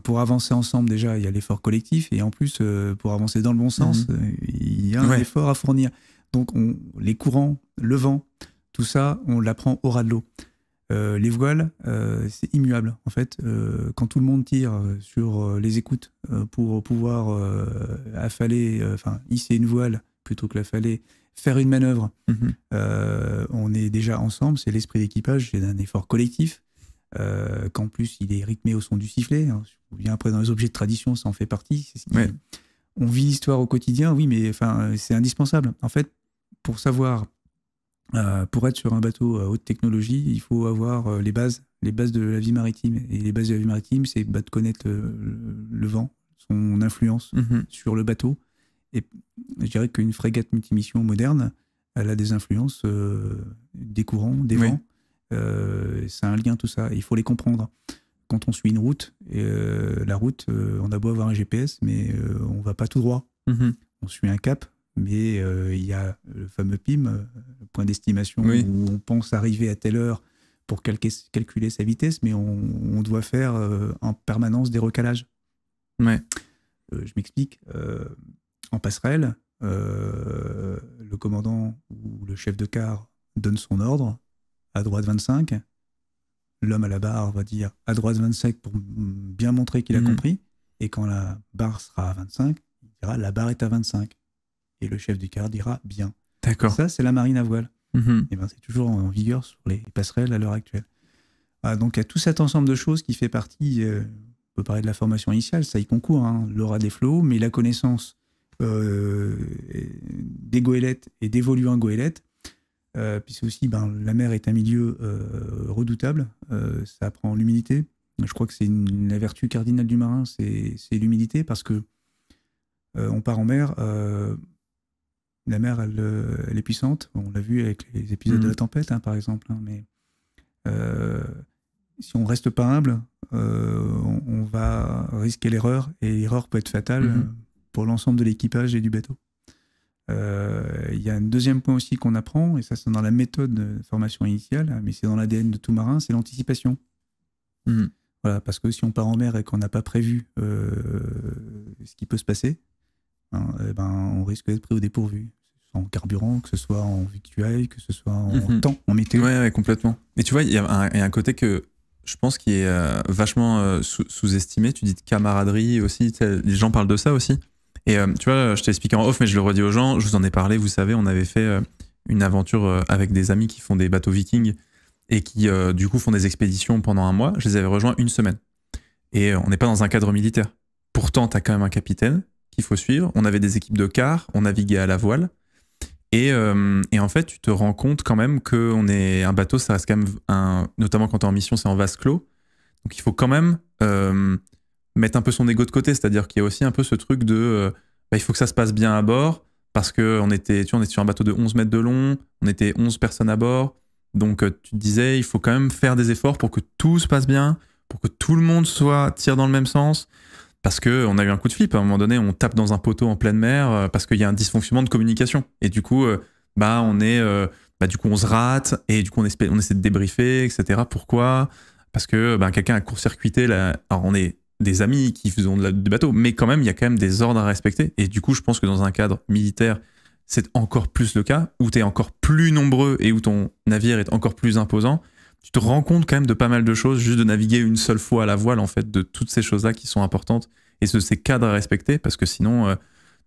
Pour avancer ensemble, déjà, il y a l'effort collectif, et en plus, pour avancer dans le bon sens, il y a un effort à fournir. Donc, les courants, le vent, tout ça, on l'apprend au ras de l'eau. Les voiles, c'est immuable. En fait, quand tout le monde tire sur les écoutes pour pouvoir hisser une voile plutôt qu'il fallait faire une manœuvre. On est déjà ensemble, c'est l'esprit d'équipage, c'est un effort collectif, qu'en plus il est rythmé au son du sifflet. Hein. On vient après dans les objets de tradition, ça en fait partie. On vit l'histoire au quotidien, oui, mais c'est indispensable. En fait, pour savoir, pour être sur un bateau à haute technologie, il faut avoir les bases de la vie maritime. Et les bases de la vie maritime, c'est de connaître le vent, son influence sur le bateau. Et je dirais qu'une frégate multimission moderne, elle a des influences, des courants, des vents. C'est un lien, tout ça. Il faut les comprendre. Quand on suit une route, la route, on a beau avoir un GPS, mais on ne va pas tout droit. On suit un cap, mais il y a le fameux PIM, le point d'estimation, où on pense arriver à telle heure pour calculer sa vitesse, mais on doit faire en permanence des recalages. Je m'explique. En passerelle, le commandant ou le chef de quart donne son ordre, à droite 25. L'homme à la barre va dire à droite 25 pour bien montrer qu'il a compris. Et quand la barre sera à 25, il dira la barre est à 25. Et le chef du quart dira bien. D'accord. Ça, c'est la marine à voile. Et c'est toujours en vigueur sur les passerelles à l'heure actuelle. Donc il y a tout cet ensemble de choses qui fait partie, on peut parler de la formation initiale, ça y concourt, hein, l'aura des flots, mais la connaissance des goélettes et d'évoluants goélettes, puisque aussi la mer est un milieu redoutable, ça apprend l'humilité. Je crois que c'est la vertu cardinale du marin, c'est l'humilité, parce que on part en mer, la mer elle est puissante, on l'a vu avec les épisodes de la tempête, hein, par exemple, hein, mais si on reste pas humble, on va risquer l'erreur, et l'erreur peut être fatale pour l'ensemble de l'équipage et du bateau. Il y a un deuxième point aussi qu'on apprend, et ça c'est dans la méthode de formation initiale, mais c'est dans l'ADN de tout marin, c'est l'anticipation. Voilà, parce que si on part en mer et qu'on n'a pas prévu ce qui peut se passer, on risque d'être pris au dépourvu. En carburant, que ce soit en victuailles, que ce soit en temps, en météo. Ouais, complètement. Mais tu vois, il y a un côté que je pense qui est vachement sous-estimé. Tu dis de camaraderie aussi, les gens parlent de ça aussi. Et tu vois, je t'ai expliqué en off, mais je le redis aux gens, je vous en ai parlé, vous savez, on avait fait une aventure avec des amis qui font des bateaux vikings et qui, du coup, font des expéditions pendant un mois. Je les avais rejoints une semaine. Et on n'est pas dans un cadre militaire. Pourtant, tu as quand même un capitaine qu'il faut suivre. On avait des équipes de quart, on naviguait à la voile. Et en fait, tu te rends compte quand même qu'on est un bateau, ça reste quand même, notamment quand tu es en mission, c'est en vase clos. Donc il faut quand même mettre un peu son ego de côté, c'est-à-dire qu'il y a aussi un peu ce truc de il faut que ça se passe bien à bord, parce qu'on était sur un bateau de 11 mètres de long, on était 11 personnes à bord, donc tu te disais, il faut quand même faire des efforts pour que tout se passe bien, pour que tout le monde tire dans le même sens. Parce qu'on a eu un coup de flip, à un moment donné, on tape dans un poteau en pleine mer parce qu'il y a un dysfonctionnement de communication. Et du coup, on se rate et du coup, on essaie de débriefer, etc. Pourquoi ? Parce que quelqu'un a court-circuité. Alors, on est des amis qui faisons du bateau, mais quand même, il y a quand même des ordres à respecter. Et du coup, je pense que dans un cadre militaire, c'est encore plus le cas, où tu es encore plus nombreux et où ton navire est encore plus imposant. Tu te rends compte quand même de pas mal de choses, juste de naviguer une seule fois à la voile, en fait, de toutes ces choses-là qui sont importantes et de ces cadres à respecter, parce que sinon,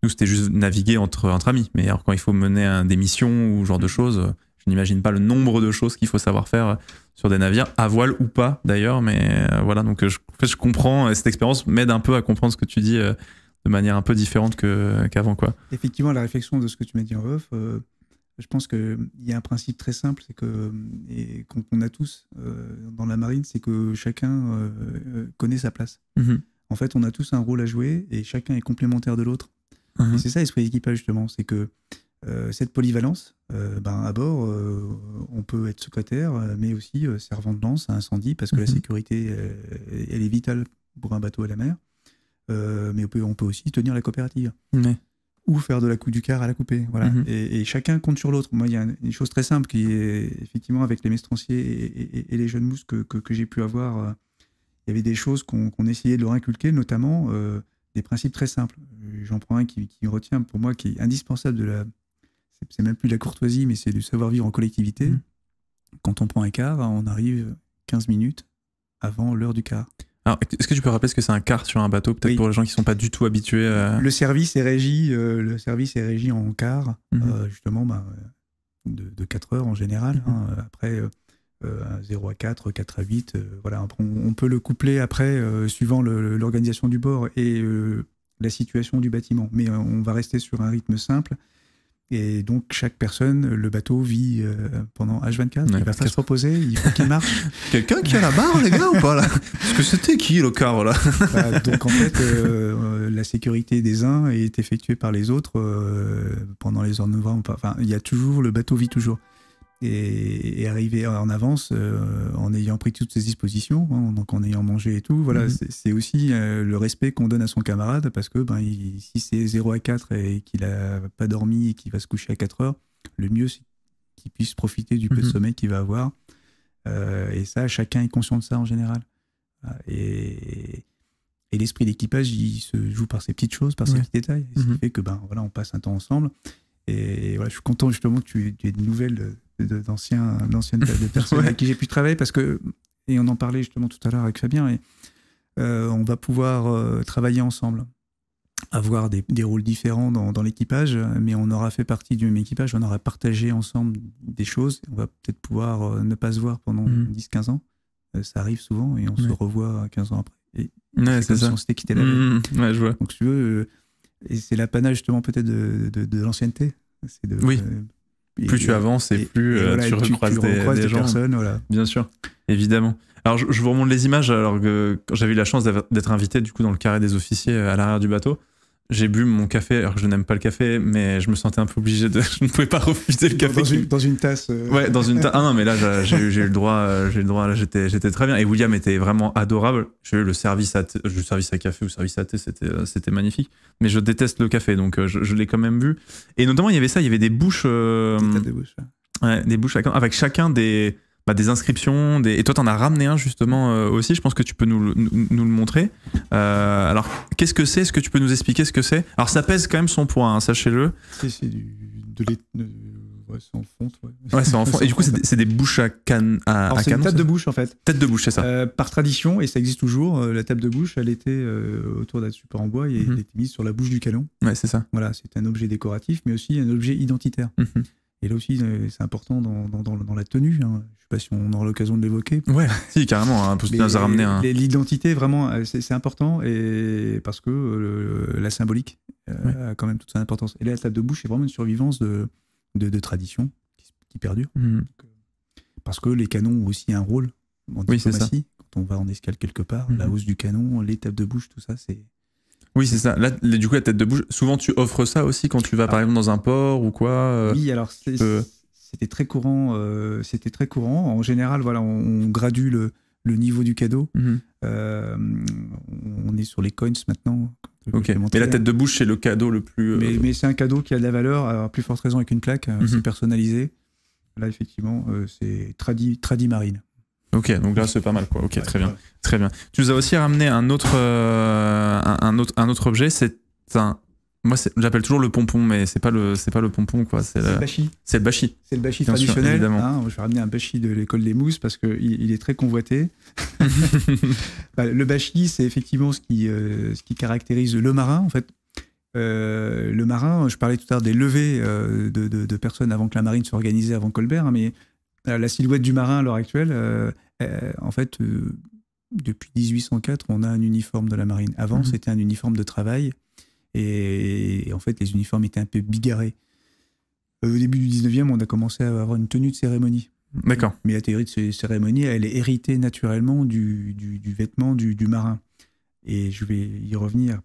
nous, c'était juste naviguer entre amis. Mais alors, quand il faut mener des missions ou ce genre de choses, je n'imagine pas le nombre de choses qu'il faut savoir faire sur des navires, à voile ou pas, d'ailleurs. Mais voilà, donc je comprends, cette expérience m'aide un peu à comprendre ce que tu dis de manière un peu différente qu'avant, quoi. Effectivement, la réflexion de ce que tu m'as dit en off, je pense qu'il y a un principe très simple, c'est que, et qu'on a tous dans la marine, c'est que chacun connaît sa place. En fait, on a tous un rôle à jouer et chacun est complémentaire de l'autre. Et c'est ça l'esprit d'équipage, justement, c'est que cette polyvalence, à bord, on peut être secrétaire, mais aussi servant de lance à incendie, parce que la sécurité, elle est vitale pour un bateau à la mer. Mais on peut aussi tenir la coopérative. Ou faire de la coupe du quart à la coupée. Voilà. Et chacun compte sur l'autre. Moi, il y a une chose très simple qui est, effectivement, avec les mestranciers et les jeunes mousses que j'ai pu avoir, il y avait des choses qu'on essayait de leur inculquer, notamment des principes très simples. J'en prends un qui retient pour moi, qui est indispensable c'est même plus de la courtoisie, mais c'est du savoir-vivre en collectivité. Quand on prend un quart, on arrive 15 minutes avant l'heure du quart. Alors, est-ce que tu peux rappeler ce que c'est un quart sur un bateau, peut-être pour les gens qui ne sont pas du tout habitués Le service est régi en quart, justement, de 4 heures en général. Après, 0 à 4, 4 à 8, voilà. On peut le coupler après, suivant l'organisation du bord et la situation du bâtiment. Mais on va rester sur un rythme simple. Et donc, chaque personne, le bateau vit pendant H24. Il va pas se reposer, il faut qu'il marche. Quelqu'un qui a la barre, les gars, ou pas, là? Parce que c'était qui, le quart, là? Donc, en fait, la sécurité des uns est effectuée par les autres pendant les heures de novembre. Enfin, il y a toujours, le bateau vit toujours. Et arriver en avance en ayant pris toutes ces dispositions, donc en ayant mangé et tout, voilà, c'est aussi le respect qu'on donne à son camarade, parce que si c'est 0 à 4 et qu'il n'a pas dormi et qu'il va se coucher à 4 heures, le mieux c'est qu'il puisse profiter du peu de sommeil qu'il va avoir. Et ça, chacun est conscient de ça en général. Et l'esprit d'équipage, il se joue par ces petites choses, par ces petits détails. Ce qui fait que voilà, on passe un temps ensemble. Et voilà, je suis content justement que tu aies des nouvelles d'anciennes personnes avec qui j'ai pu travailler, parce que, et on en parlait justement tout à l'heure avec Fabien, et on va pouvoir travailler ensemble, avoir des rôles différents dans l'équipage, mais on aura fait partie du même équipage, on aura partagé ensemble des choses, on va peut-être pouvoir ne pas se voir pendant 10-15 ans, ça arrive souvent, et on se revoit 15 ans après. Et c'est comme si on s'était quitté la veille. Je vois. Donc si tu veux, et c'est l'apanage justement peut-être de l'ancienneté. Plus tu avances et plus tu recroises des gens. Personnes, voilà. Bien sûr, évidemment. Alors je vous remonte les images, alors que quand j'avais eu la chance d'être invité du coup dans le carré des officiers à l'arrière du bateau. J'ai bu mon café, alors que je n'aime pas le café, mais je me sentais un peu obligé de... Je ne pouvais pas refuser le café. Dans une tasse. Ouais, dans une tasse. Ah non, mais là, j'ai eu le droit, là, j'étais très bien. Et William était vraiment adorable. J'ai eu le service à café ou service à thé, c'était magnifique. Mais je déteste le café, donc je l'ai quand même bu. Et notamment, il y avait ça, il y avait des bouches... Des bouches. Ouais, des bouches avec chacun des inscriptions. Et toi, t'en as ramené un justement aussi. Je pense que tu peux nous le montrer. Alors, qu'est-ce que c'est? Est-ce que tu peux nous expliquer ce que c'est? Alors, ça pèse quand même son poids, hein, sachez-le. C'est en fonte. Ouais, c'est en fonte. Et du coup, c'est des bouches à canon. C'est une table de bouche, en fait. Tête de bouche, c'est ça. Par tradition, et ça existe toujours, la table de bouche, elle était autour d'un support en bois et elle était mise sur la bouche du canon. Ouais, c'est ça. Voilà, c'est un objet décoratif, mais aussi un objet identitaire. Et là aussi, c'est important dans la tenue. Hein. Je ne sais pas si on aura l'occasion de l'évoquer. Ouais, si, carrément. Hein, nous a ramené l'identité, vraiment, c'est important, et parce que la symbolique a quand même toute son importance. Et là, la table de bouche, c'est vraiment une survivance de tradition qui perdure. Donc, parce que les canons ont aussi un rôle en diplomatie. Quand on va en escale quelque part, la hausse du canon, les tables de bouche, tout ça, c'est... Oui, c'est ça. Là, du coup, la tête de bouche, souvent tu offres ça aussi quand tu vas par exemple dans un port ou quoi. Oui, alors c'était très courant. En général, voilà, on gradue le niveau du cadeau. On est sur les coins maintenant. Ok. Et la tête de bouche, c'est le cadeau le plus. Mais c'est un cadeau qui a de la valeur, à plus forte raison avec une plaque. C'est personnalisé. Là, effectivement, c'est tradi marine. Ok, donc là c'est pas mal quoi. Ok, très bien, très bien. Tu nous as aussi ramené un autre objet. C'est moi j'appelle toujours le pompon, mais c'est pas le pompon quoi. C'est le bashi. C'est le bashi. C'est le bashi traditionnel. Je vais ramener un bashi de l'école des mousses parce que il est très convoité. Le bashi, c'est effectivement ce qui caractérise le marin en fait. Le marin, je parlais tout à l'heure des levées de personnes avant que la marine soit organisée avant Colbert, mais la silhouette du marin à l'heure actuelle, en fait, depuis 1804, on a un uniforme de la marine. Avant, c'était un uniforme de travail. Et en fait, les uniformes étaient un peu bigarrés. Au début du 19e, on a commencé à avoir une tenue de cérémonie. D'accord. Mais la théorie de ces cérémonies, elle est héritée naturellement du vêtement du marin. Et je vais y revenir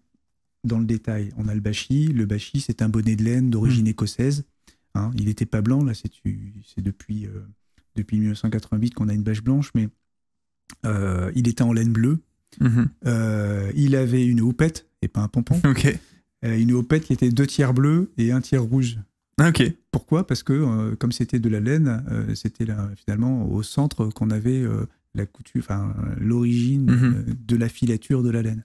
dans le détail. On a le bashi. Le bashi, c'est un bonnet de laine d'origine écossaise. Hein, il n'était pas blanc, là, c'est depuis 1988 qu'on a une bâche blanche, mais il était en laine bleue. Il avait une houppette et pas un pompon. Une houppette qui était 2 tiers bleu et 1 tiers rouge. Pourquoi? Parce que comme c'était de la laine, c'était finalement au centre qu'on avait l'origine de la filature de la laine.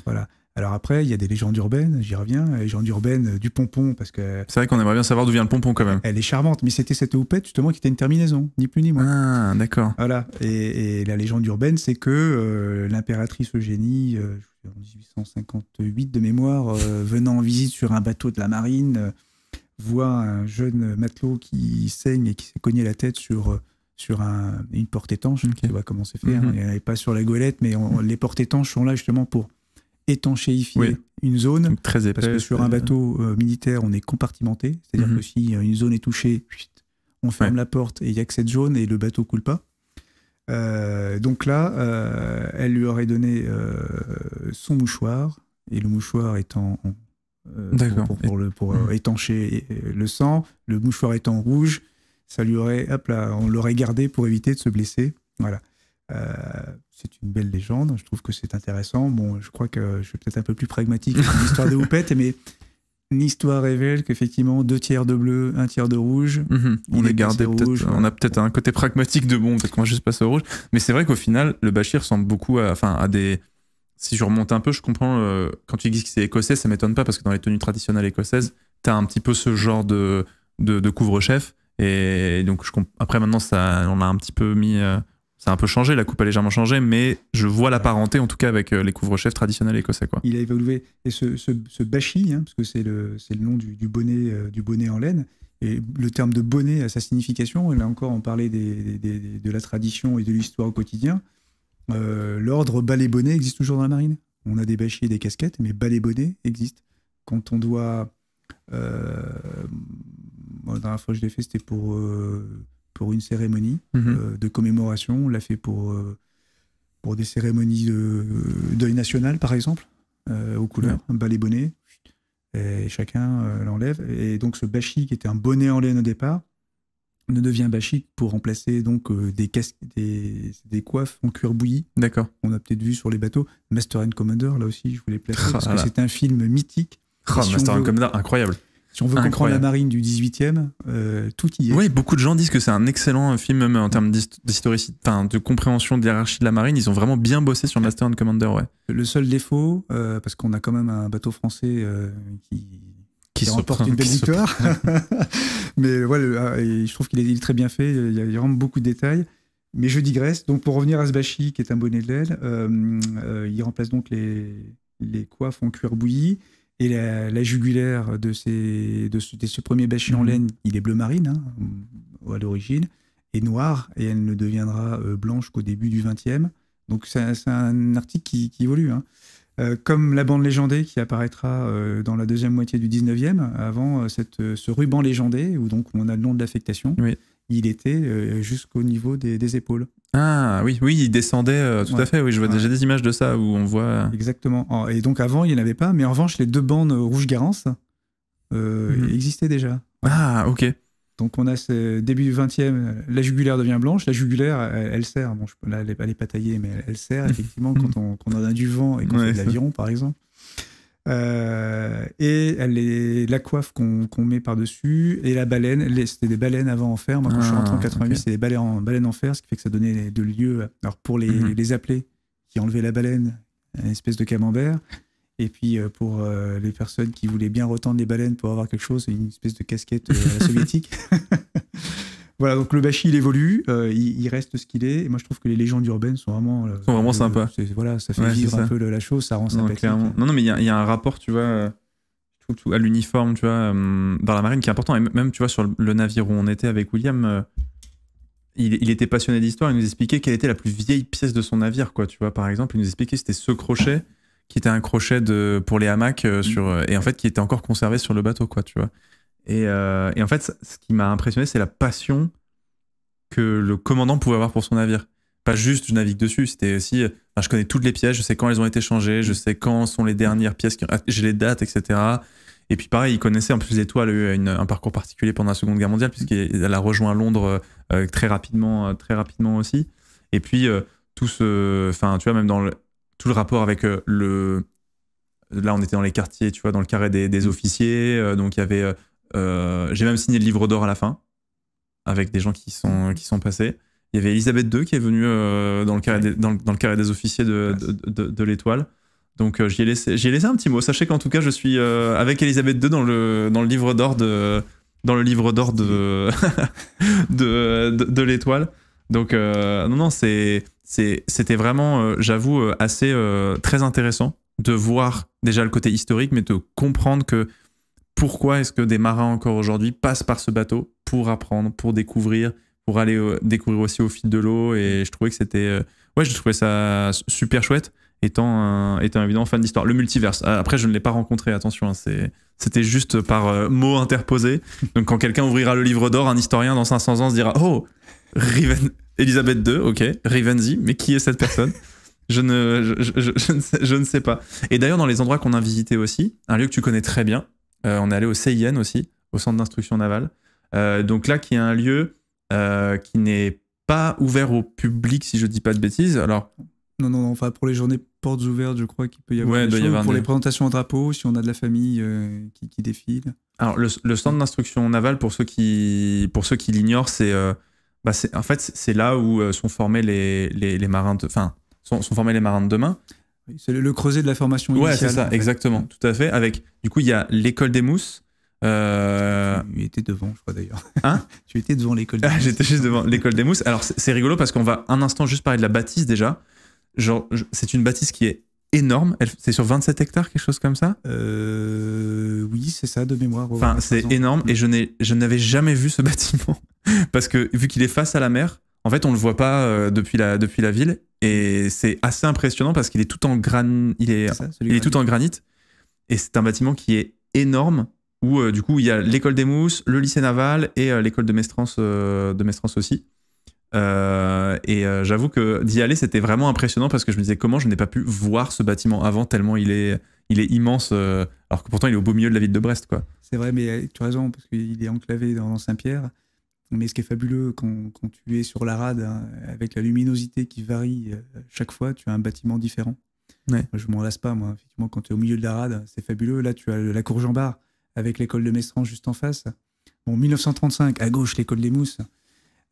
Voilà. Alors après, il y a des légendes urbaines, j'y reviens, la légende urbaine du pompon, parce que... C'est vrai qu'on aimerait bien savoir d'où vient le pompon quand même. Elle est charmante, mais c'était cette houppette justement qui était une terminaison, ni plus ni moins. Ah, d'accord. Voilà, et la légende urbaine, c'est que l'impératrice Eugénie, en 1858 de mémoire, venant en visite sur un bateau de la marine, voit un jeune matelot qui saigne et qui s'est cogné la tête sur une porte étanche. Okay. Tu vois comment c'est fait, il n'y en avait pas sur la goélette, mais les portes étanches sont là justement pour étanchéifier une zone, très épaisse, parce que sur un bateau militaire, on est compartimenté, c'est-à-dire que si une zone est touchée, on ferme la porte et il n'y a que cette zone et le bateau coule pas. Donc là, elle lui aurait donné son mouchoir, et le mouchoir étant pour étancher le sang, le mouchoir étant rouge, ça lui aurait, hop là, on l'aurait gardé pour éviter de se blesser. Voilà. C'est une belle légende, je trouve que c'est intéressant. Bon, je crois que je suis peut-être un peu plus pragmatique que l'histoire de houppette, mais l'histoire révèle qu'effectivement 2 tiers de bleu, 1 tiers de rouge. On est gardé rouge. On a peut-être un côté pragmatique de bon, peut-être qu'on va juste passer au rouge. Mais c'est vrai qu'au final, le Bashir ressemble beaucoup à des. Si je remonte un peu, je comprends. Quand tu dis que c'est écossais, ça m'étonne pas parce que dans les tenues traditionnelles écossaises, t'as un petit peu ce genre de couvre-chef. Et donc après maintenant, on a un petit peu mis. Ça a un peu changé, la coupe a légèrement changé, mais je vois la parenté, en tout cas, avec les couvre-chefs traditionnels écossais, quoi. Il a évolué. Et ce bashi, parce que c'est le nom du bonnet en laine, et le terme de bonnet a sa signification. Là encore, on parlait de la tradition et de l'histoire au quotidien. L'ordre balai-bonnet existe toujours dans la marine. On a des bachis et des casquettes, mais balai-bonnet existe. Quand on doit... la dernière fois que je l'ai fait, c'était pour une cérémonie de commémoration. On l'a fait pour des cérémonies de deuil national, par exemple, aux couleurs, un balai-bonnet, et chacun l'enlève. Et donc ce bashi, qui était un bonnet en laine au départ, ne devient bashi pour remplacer donc des coiffes en cuir bouilli. D'accord. On a peut-être vu sur les bateaux. Master and Commander, là aussi, je voulais placer, parce que c'est un film mythique. Master and Commander, incroyable. Si on veut comprendre la marine du 18e, tout y est. Oui, beaucoup de gens disent que c'est un excellent film, même en termes de compréhension de l'hierarchie de la marine. Ils ont vraiment bien bossé sur Master and Commander, ouais. Le seul défaut, parce qu'on a quand même un bateau français qui remporte une belle victoire, mais voilà, et je trouve qu'il est très bien fait. Il y a vraiment beaucoup de détails. Mais je digresse. Donc pour revenir à ce bashi, qui est un bonnet de laine, il remplace donc les coiffes en cuir bouilli. Et la jugulaire de ce premier bachis en laine, il est bleu marine, à l'origine, et noir, et elle ne deviendra blanche qu'au début du XXe. Donc c'est un article qui évolue. Comme la bande légendée qui apparaîtra dans la deuxième moitié du XIXe, avant ce ruban légendé, où donc on a le nom de l'affectation, il était jusqu'au niveau des épaules. Ah oui, il descendait tout à fait. Oui, je vois j'ai des images de ça où on voit. Exactement. Et donc avant, il n'y en avait pas, mais en revanche, les 2 bandes rouge-garance existaient déjà. Ah, ok. Donc on a ce début du 20e, la jugulaire devient blanche. La jugulaire, elle sert. Bon, là, elle n'est pas taillée, mais elle sert effectivement quand on a du vent et qu'on fait de l'aviron, par exemple. Et la coiffe qu'on met par-dessus, et la baleine, c'était des baleines avant en fer. Moi, quand je suis rentré en 88, c'était des baleines en fer, ce qui fait que ça donnait de lieu. Alors pour les appelés qui enlevaient la baleine, une espèce de camembert. Et puis pour les personnes qui voulaient bien retendre les baleines pour avoir quelque chose, une espèce de casquette à la soviétique. Voilà, donc le bashi, il évolue, il reste ce qu'il est. Et moi, je trouve que les légendes urbaines sont vraiment sympas. Voilà, ça fait vivre un peu la chose, ça rend sympathique. Non, mais il y a un rapport, tu vois, je trouve, à l'uniforme, tu vois, dans la marine qui est important. Et même, tu vois, sur le navire où on était avec William, il était passionné d'histoire. Il nous expliquait quelle était la plus vieille pièce de son navire, quoi. Tu vois, par exemple, il nous expliquait que c'était ce crochet qui était un crochet pour les hamacs et en fait qui était encore conservé sur le bateau, quoi, tu vois. Et en fait, ce qui m'a impressionné, c'est la passion que le commandant pouvait avoir pour son navire. Pas juste je navigue dessus, c'était aussi je connais toutes les pièces, je sais quand elles ont été changées, je sais quand sont les dernières pièces, j'ai les dates, etc. Et puis pareil, il connaissait, en plus l'Étoile a eu un parcours particulier pendant la Seconde Guerre mondiale, puisqu'elle a rejoint Londres très rapidement aussi. Et puis tu vois, même dans tout le rapport avec là on était dans les quartiers, tu vois, dans le carré des officiers, donc il y avait j'ai même signé le livre d'or à la fin avec des gens qui sont passés. Il y avait Elisabeth II qui est venue dans le carré des officiers de l'Étoile. Donc j'y ai laissé un petit mot. Sachez qu'en tout cas, je suis avec Elisabeth II dans le livre d'or de de l'étoile. Donc non, c'était vraiment, j'avoue, assez très intéressant de voir déjà le côté historique, mais de comprendre que pourquoi est-ce que des marins encore aujourd'hui passent par ce bateau pour apprendre, pour découvrir, pour aller découvrir aussi au fil de l'eau. Et je trouvais que c'était... je trouvais ça super chouette, étant évidemment fan d'histoire. Le multiverse, après je ne l'ai pas rencontré, attention, hein, c'était juste par mots interposés. Donc quand quelqu'un ouvrira le livre d'or, un historien dans 500 ans se dira « Oh, Elisabeth II, ok, Rivenzi, mais qui est cette personne ?» je ne sais pas. Et d'ailleurs, dans les endroits qu'on a visités aussi, un lieu que tu connais très bien, on est allé au CIN aussi, au centre d'instruction navale. Donc là, qui est un lieu qui n'est pas ouvert au public, si je dis pas de bêtises. Alors, non, enfin pour les journées portes ouvertes, je crois qu'il peut y avoir des choses. Pour les présentations en drapeau, si on a de la famille qui défile. Alors le centre d'instruction navale, pour ceux qui l'ignorent, c'est en fait c'est là où sont formés les marins sont formés les marins de demain. C'est le creuset de la formation initiale. Ouais, c'est ça, exactement, tout à fait. Avec, du coup, il y a l'école des mousses. Tu étais devant, je crois d'ailleurs. Hein? Tu étais devant l'école des mousses. J'étais juste devant l'école des mousses. Alors, c'est rigolo parce qu'on va un instant juste parler de la bâtisse déjà. Genre, c'est une bâtisse qui est énorme. C'est sur 27 hectares, quelque chose comme ça? Oui, c'est ça, de mémoire. Enfin, c'est énorme et je n'avais jamais vu ce bâtiment. Parce que vu qu'il est face à la mer, en fait, on le voit pas depuis la ville. Et c'est assez impressionnant parce qu'il est tout en granit. Il est tout en granit. Et c'est un bâtiment qui est énorme où, du coup, il y a l'école des mousses, le lycée naval et l'école de Mestrance aussi. J'avoue que d'y aller, c'était vraiment impressionnant parce que je me disais comment je n'ai pas pu voir ce bâtiment avant, tellement il est immense, alors que pourtant il est au beau milieu de la ville de Brest, quoi. C'est vrai, mais tu as raison, parce qu'il est enclavé dans Saint-Pierre. Mais ce qui est fabuleux quand tu es sur la rade, hein, avec la luminosité qui varie chaque fois, tu as un bâtiment différent. Ouais. Je m'en lasse pas, moi. Effectivement, quand tu es au milieu de la rade, c'est fabuleux. Là, tu as la cour Jean-Bart avec l'école de Mestrance juste en face. Bon, 1935, à gauche, l'école des mousses.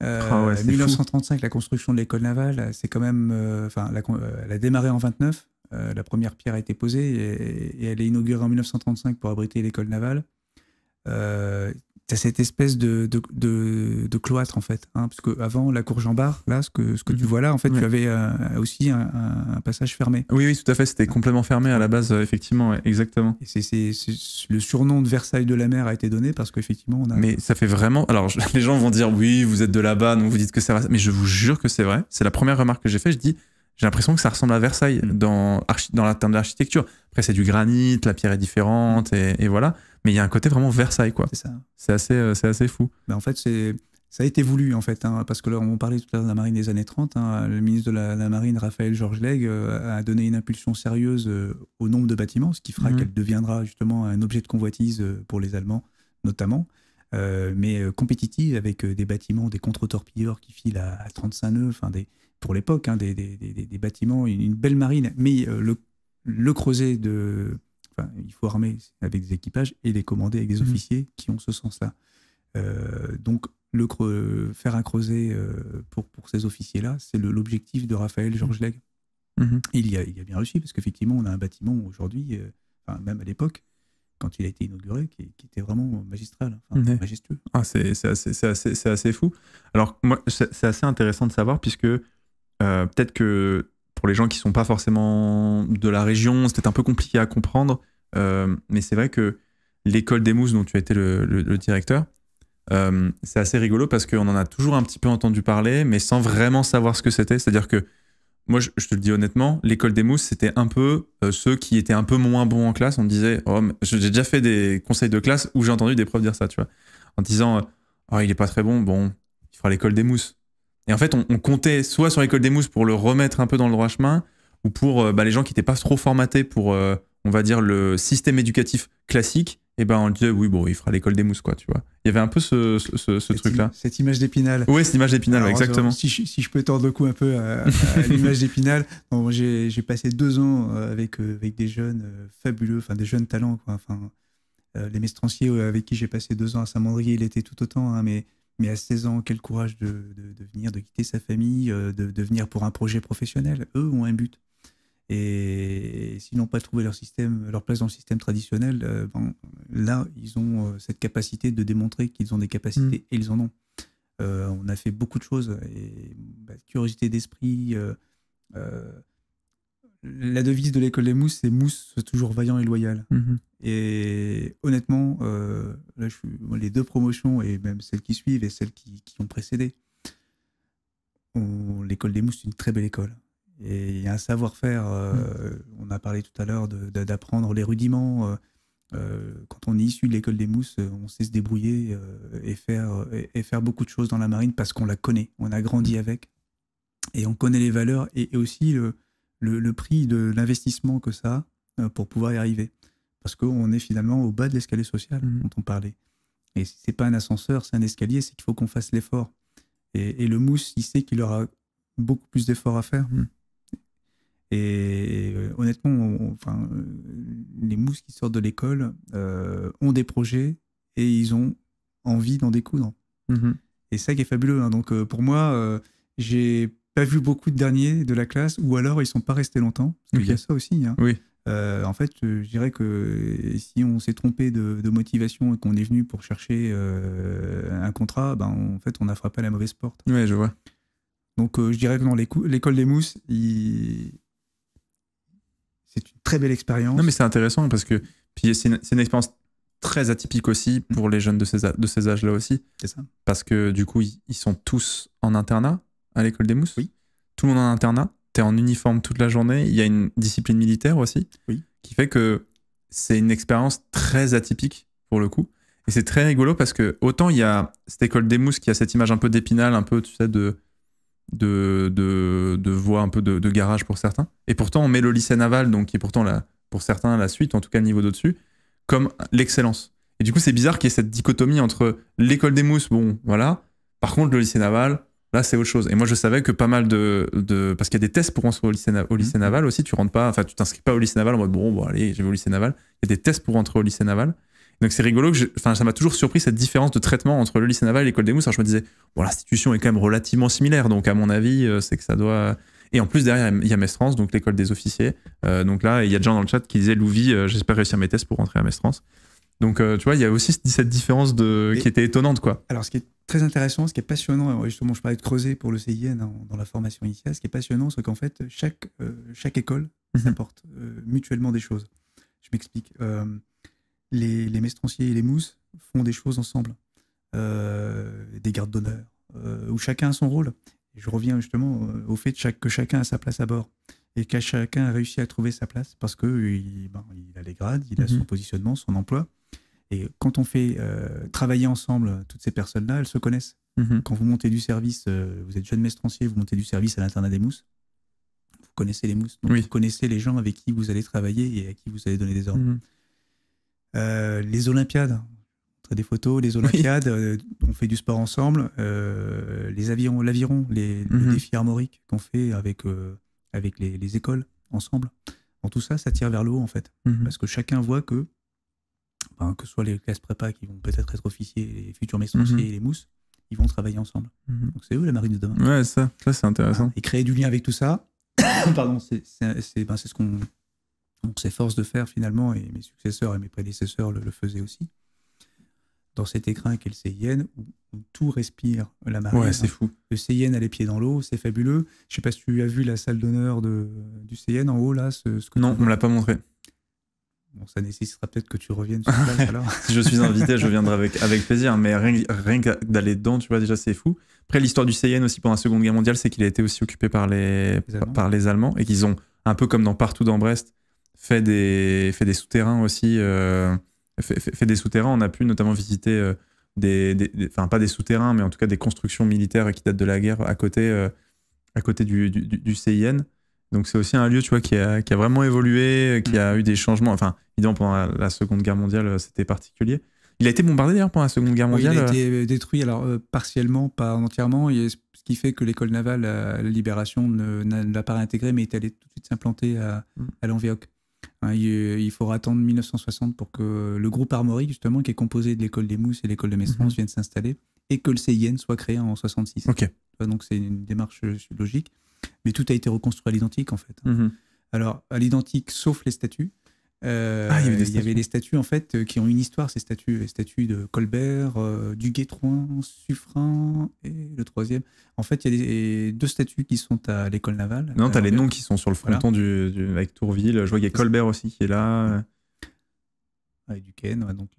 1935, fou. La construction de l'école navale, c'est quand même... elle a démarré en 29. La première pierre a été posée et elle est inaugurée en 1935 pour abriter l'école navale. T'as cette espèce de cloître, en fait. Hein, parce qu'avant, la cour Jean-Bart, là, ce que tu vois là, en fait, tu avais aussi un passage fermé. Oui, tout à fait. C'était complètement fermé à la base, effectivement. Ouais, exactement. Et le surnom de Versailles de la mer a été donné parce qu'effectivement, on a... Mais ça fait vraiment... Alors, les gens vont dire, oui, vous êtes de là-bas, donc vous dites que c'est vrai. Mais je vous jure que c'est vrai. C'est la première remarque que j'ai faite. Je dis, j'ai l'impression que ça ressemble à Versailles dans la terme d'architecture. Après, c'est du granit, la pierre est différente, et voilà. Mais il y a un côté vraiment Versailles, quoi. C'est ça. C'est assez fou. Mais en fait, ça a été voulu, en fait, hein, parce que là, on parlait tout à l'heure de la marine des années 30. Hein, le ministre de la Marine, Raphaël Georges Legge, a donné une impulsion sérieuse au nombre de bâtiments, ce qui fera qu'elle deviendra justement un objet de convoitise pour les Allemands, notamment, mais compétitive avec des bâtiments, des contre-torpilleurs qui filent à 35 nœuds, pour l'époque, hein, des bâtiments, une belle marine, mais le creuset il faut armer avec des équipages et les commander avec des officiers qui ont ce sens-là. Donc, faire un creuset pour ces officiers-là, c'est l'objectif de Raphaël Georges Legge. Il y a bien réussi, parce qu'effectivement, on a un bâtiment aujourd'hui, même à l'époque, quand il a été inauguré, qui était vraiment magistral, majestueux. Ah, c'est assez fou. Alors, moi, c'est assez intéressant de savoir, puisque peut-être que pour les gens qui ne sont pas forcément de la région, c'est peut-être un peu compliqué à comprendre, mais c'est vrai que l'école des mousses dont tu as été le directeur, c'est assez rigolo parce qu'on en a toujours un petit peu entendu parler, mais sans vraiment savoir ce que c'était. C'est-à-dire que, moi, je te le dis honnêtement, l'école des mousses, c'était un peu ceux qui étaient un peu moins bons en classe. On me disait, j'ai déjà fait des conseils de classe où j'ai entendu des profs dire ça, tu vois, en disant, il est pas très bon, il fera l'école des mousses. Et en fait, on comptait soit sur l'école des mousses pour le remettre un peu dans le droit chemin, ou pour les gens qui n'étaient pas trop formatés pour, on va dire, le système éducatif classique, et on disait, oui, il fera l'école des mousses, quoi, tu vois. Il y avait un peu ce truc-là. Cette image d'Épinal. Oui, cette image d'Épinal, exactement. Si je peux tordre le cou un peu à l'image d'Épinal, j'ai passé 2 ans avec des jeunes fabuleux, des jeunes talents, quoi. Les mestranciers avec qui j'ai passé 2 ans à Saint-Mandrier, il était tout autant, hein, mais à 16 ans, quel courage de venir, de quitter sa famille, de venir pour un projet professionnel. Eux ont un but. Et s'ils n'ont pas trouvé leur place dans le système traditionnel, là, ils ont cette capacité de démontrer qu'ils ont des capacités, et ils en ont. On a fait beaucoup de choses. Et, curiosité d'esprit. La devise de l'école des mousses, c'est mousse, toujours vaillant et loyal. Et honnêtement, là, les 2 promotions, et même celles qui suivent et celles qui ont précédé, l'école des mousses, c'est une très belle école. Et il y a un savoir-faire, on a parlé tout à l'heure d'apprendre les rudiments. Quand on est issu de l'école des mousses, on sait se débrouiller et faire beaucoup de choses dans la marine parce qu'on la connaît, on a grandi avec. Et on connaît les valeurs et aussi le prix de l'investissement que ça a pour pouvoir y arriver. Parce qu'on est finalement au bas de l'escalier social dont on parlait. Et si ce n'est pas un ascenseur, c'est un escalier, c'est qu'il faut qu'on fasse l'effort. Et le mousse, il sait qu'il aura beaucoup plus d'efforts à faire. Et honnêtement, les mousses qui sortent de l'école ont des projets et ils ont envie d'en découdre. Et ça qui est fabuleux. Hein. Donc pour moi, j'ai pas vu beaucoup de derniers de la classe, ou alors ils sont pas restés longtemps. Parce qu'il y a ça aussi. Hein. Oui. En fait, je dirais que si on s'est trompé de motivation et qu'on est venu pour chercher un contrat, en fait, on a frappé à la mauvaise porte. Oui, je vois. Donc, je dirais que dans l'école des mousses, c'est une très belle expérience. Non, mais c'est intéressant parce que c'est une expérience très atypique aussi pour les jeunes de ces âges-là aussi. C'est ça. Parce que du coup, ils sont tous en internat à l'école des mousses. Oui. Tout le monde en internat. T'es en uniforme toute la journée. Il y a une discipline militaire aussi. Oui. Qui fait que c'est une expérience très atypique pour le coup. Et c'est très rigolo parce que autant il y a cette école des mousses qui a cette image un peu d'Épinal, un peu, tu sais, de voie un peu de garage pour certains. Et pourtant, on met le lycée naval, donc qui est pourtant pour certains la suite, en tout cas le niveau d'au-dessus, comme l'excellence. Et du coup, c'est bizarre qu'il y ait cette dichotomie entre l'école des mousses, bon, voilà. Par contre, le lycée naval, là, c'est autre chose. Et moi, je savais que pas mal parce qu'il y a des tests pour rentrer au lycée naval aussi. Tu t'inscris pas au lycée naval en mode bon, allez, je vais au lycée naval. Il y a des tests pour rentrer au lycée naval. Donc, c'est rigolo ça m'a toujours surpris cette différence de traitement entre le lycée naval et l'école des mousses. Alors, je me disais, bon, l'institution est quand même relativement similaire. Donc, à mon avis, c'est que ça doit. Et en plus, derrière, il y a Mestrance, donc l'école des officiers. Donc là, il y a des gens dans le chat qui disaient Louvi, j'espère réussir mes tests pour rentrer à Mestrance. Donc, tu vois, il y a aussi cette différence qui était étonnante, quoi. Alors, ce qui est très intéressant, ce qui est passionnant, justement, je parlais de creuser pour le CIN dans la formation initiale, ce qui est passionnant, c'est qu'en fait, chaque école apporte mutuellement des choses. Je m'explique. Les mestranciers et les mousses font des choses ensemble. Des gardes d'honneur, où chacun a son rôle. Et je reviens justement au fait que chacun a sa place à bord. Et que chacun a réussi à trouver sa place parce qu'il a les grades, il a son positionnement, son emploi. Et quand on fait travailler ensemble toutes ces personnes-là, elles se connaissent. Quand vous montez du service, vous êtes jeune mestrancier, vous montez du service à l'internat des mousses, vous connaissez les mousses. Donc vous connaissez les gens avec qui vous allez travailler et à qui vous allez donner des ordres. Les Olympiades, des photos, les Olympiades, on fait du sport ensemble. L'aviron, les défis armoriques qu'on fait avec les écoles ensemble. En tout ça, ça tire vers le haut en fait. Parce que chacun voit que ce soit les classes prépa qui vont peut-être être officiers, les futurs mestranciers et les mousses, ils vont travailler ensemble. Donc c'est eux la marine de demain. Ouais, ça c'est intéressant. Et créer du lien avec tout ça, pardon, c'est ce qu'on s'efforce de faire finalement, et mes successeurs et mes prédécesseurs le faisaient aussi. Dans cet écrin qu'est le CIN, où tout respire la marine. Ouais, c'est fou. Le CIN a les pieds dans l'eau, c'est fabuleux. Je ne sais pas si tu as vu la salle d'honneur du CIN en haut, là. Non, on ne me l'a pas montré. Bon, ça nécessitera peut-être que tu reviennes sur place, alors. Si je suis invité, je viendrai avec plaisir, mais rien que d'aller dedans, tu vois, déjà, c'est fou. Après, l'histoire du CIN aussi pendant la Seconde Guerre mondiale, c'est qu'il a été aussi occupé par les Allemands, et qu'ils ont, un peu comme partout dans Brest, fait des souterrains aussi. Fait des souterrains, on a pu notamment visiter enfin pas des souterrains, mais en tout cas des constructions militaires qui datent de la guerre à côté du CIN. Donc c'est aussi un lieu, tu vois, qui a vraiment évolué, qui a eu des changements. Enfin, évidemment, pendant la Seconde Guerre mondiale, c'était particulier. Il a été bombardé d'ailleurs pendant la Seconde Guerre mondiale. Oui, il a été détruit, alors partiellement, pas entièrement. Ce qui fait que l'école navale à la Libération ne l'a pas réintégré, mais est allée tout de suite s'implanter à Lanvéoc. Il faudra attendre 1960 pour que le groupe armorique, justement, qui est composé de l'école des mousses et l'école de Mestrance, vienne s'installer et que le CIN soit créé en 66. Okay. Donc c'est une démarche logique. Mais tout a été reconstruit à l'identique, en fait. Alors, à l'identique, sauf les statues. Il y avait des statues en fait qui ont une histoire, ces statues. Les statues de Colbert, du Guestroin, Suffren et le troisième. En fait, il y a deux statues qui sont à l'école navale. Non, tu as les noms qui sont sur le fronton avec Tourville. Je vois qu'il y a Colbert aussi qui est là. Et Duquesne, donc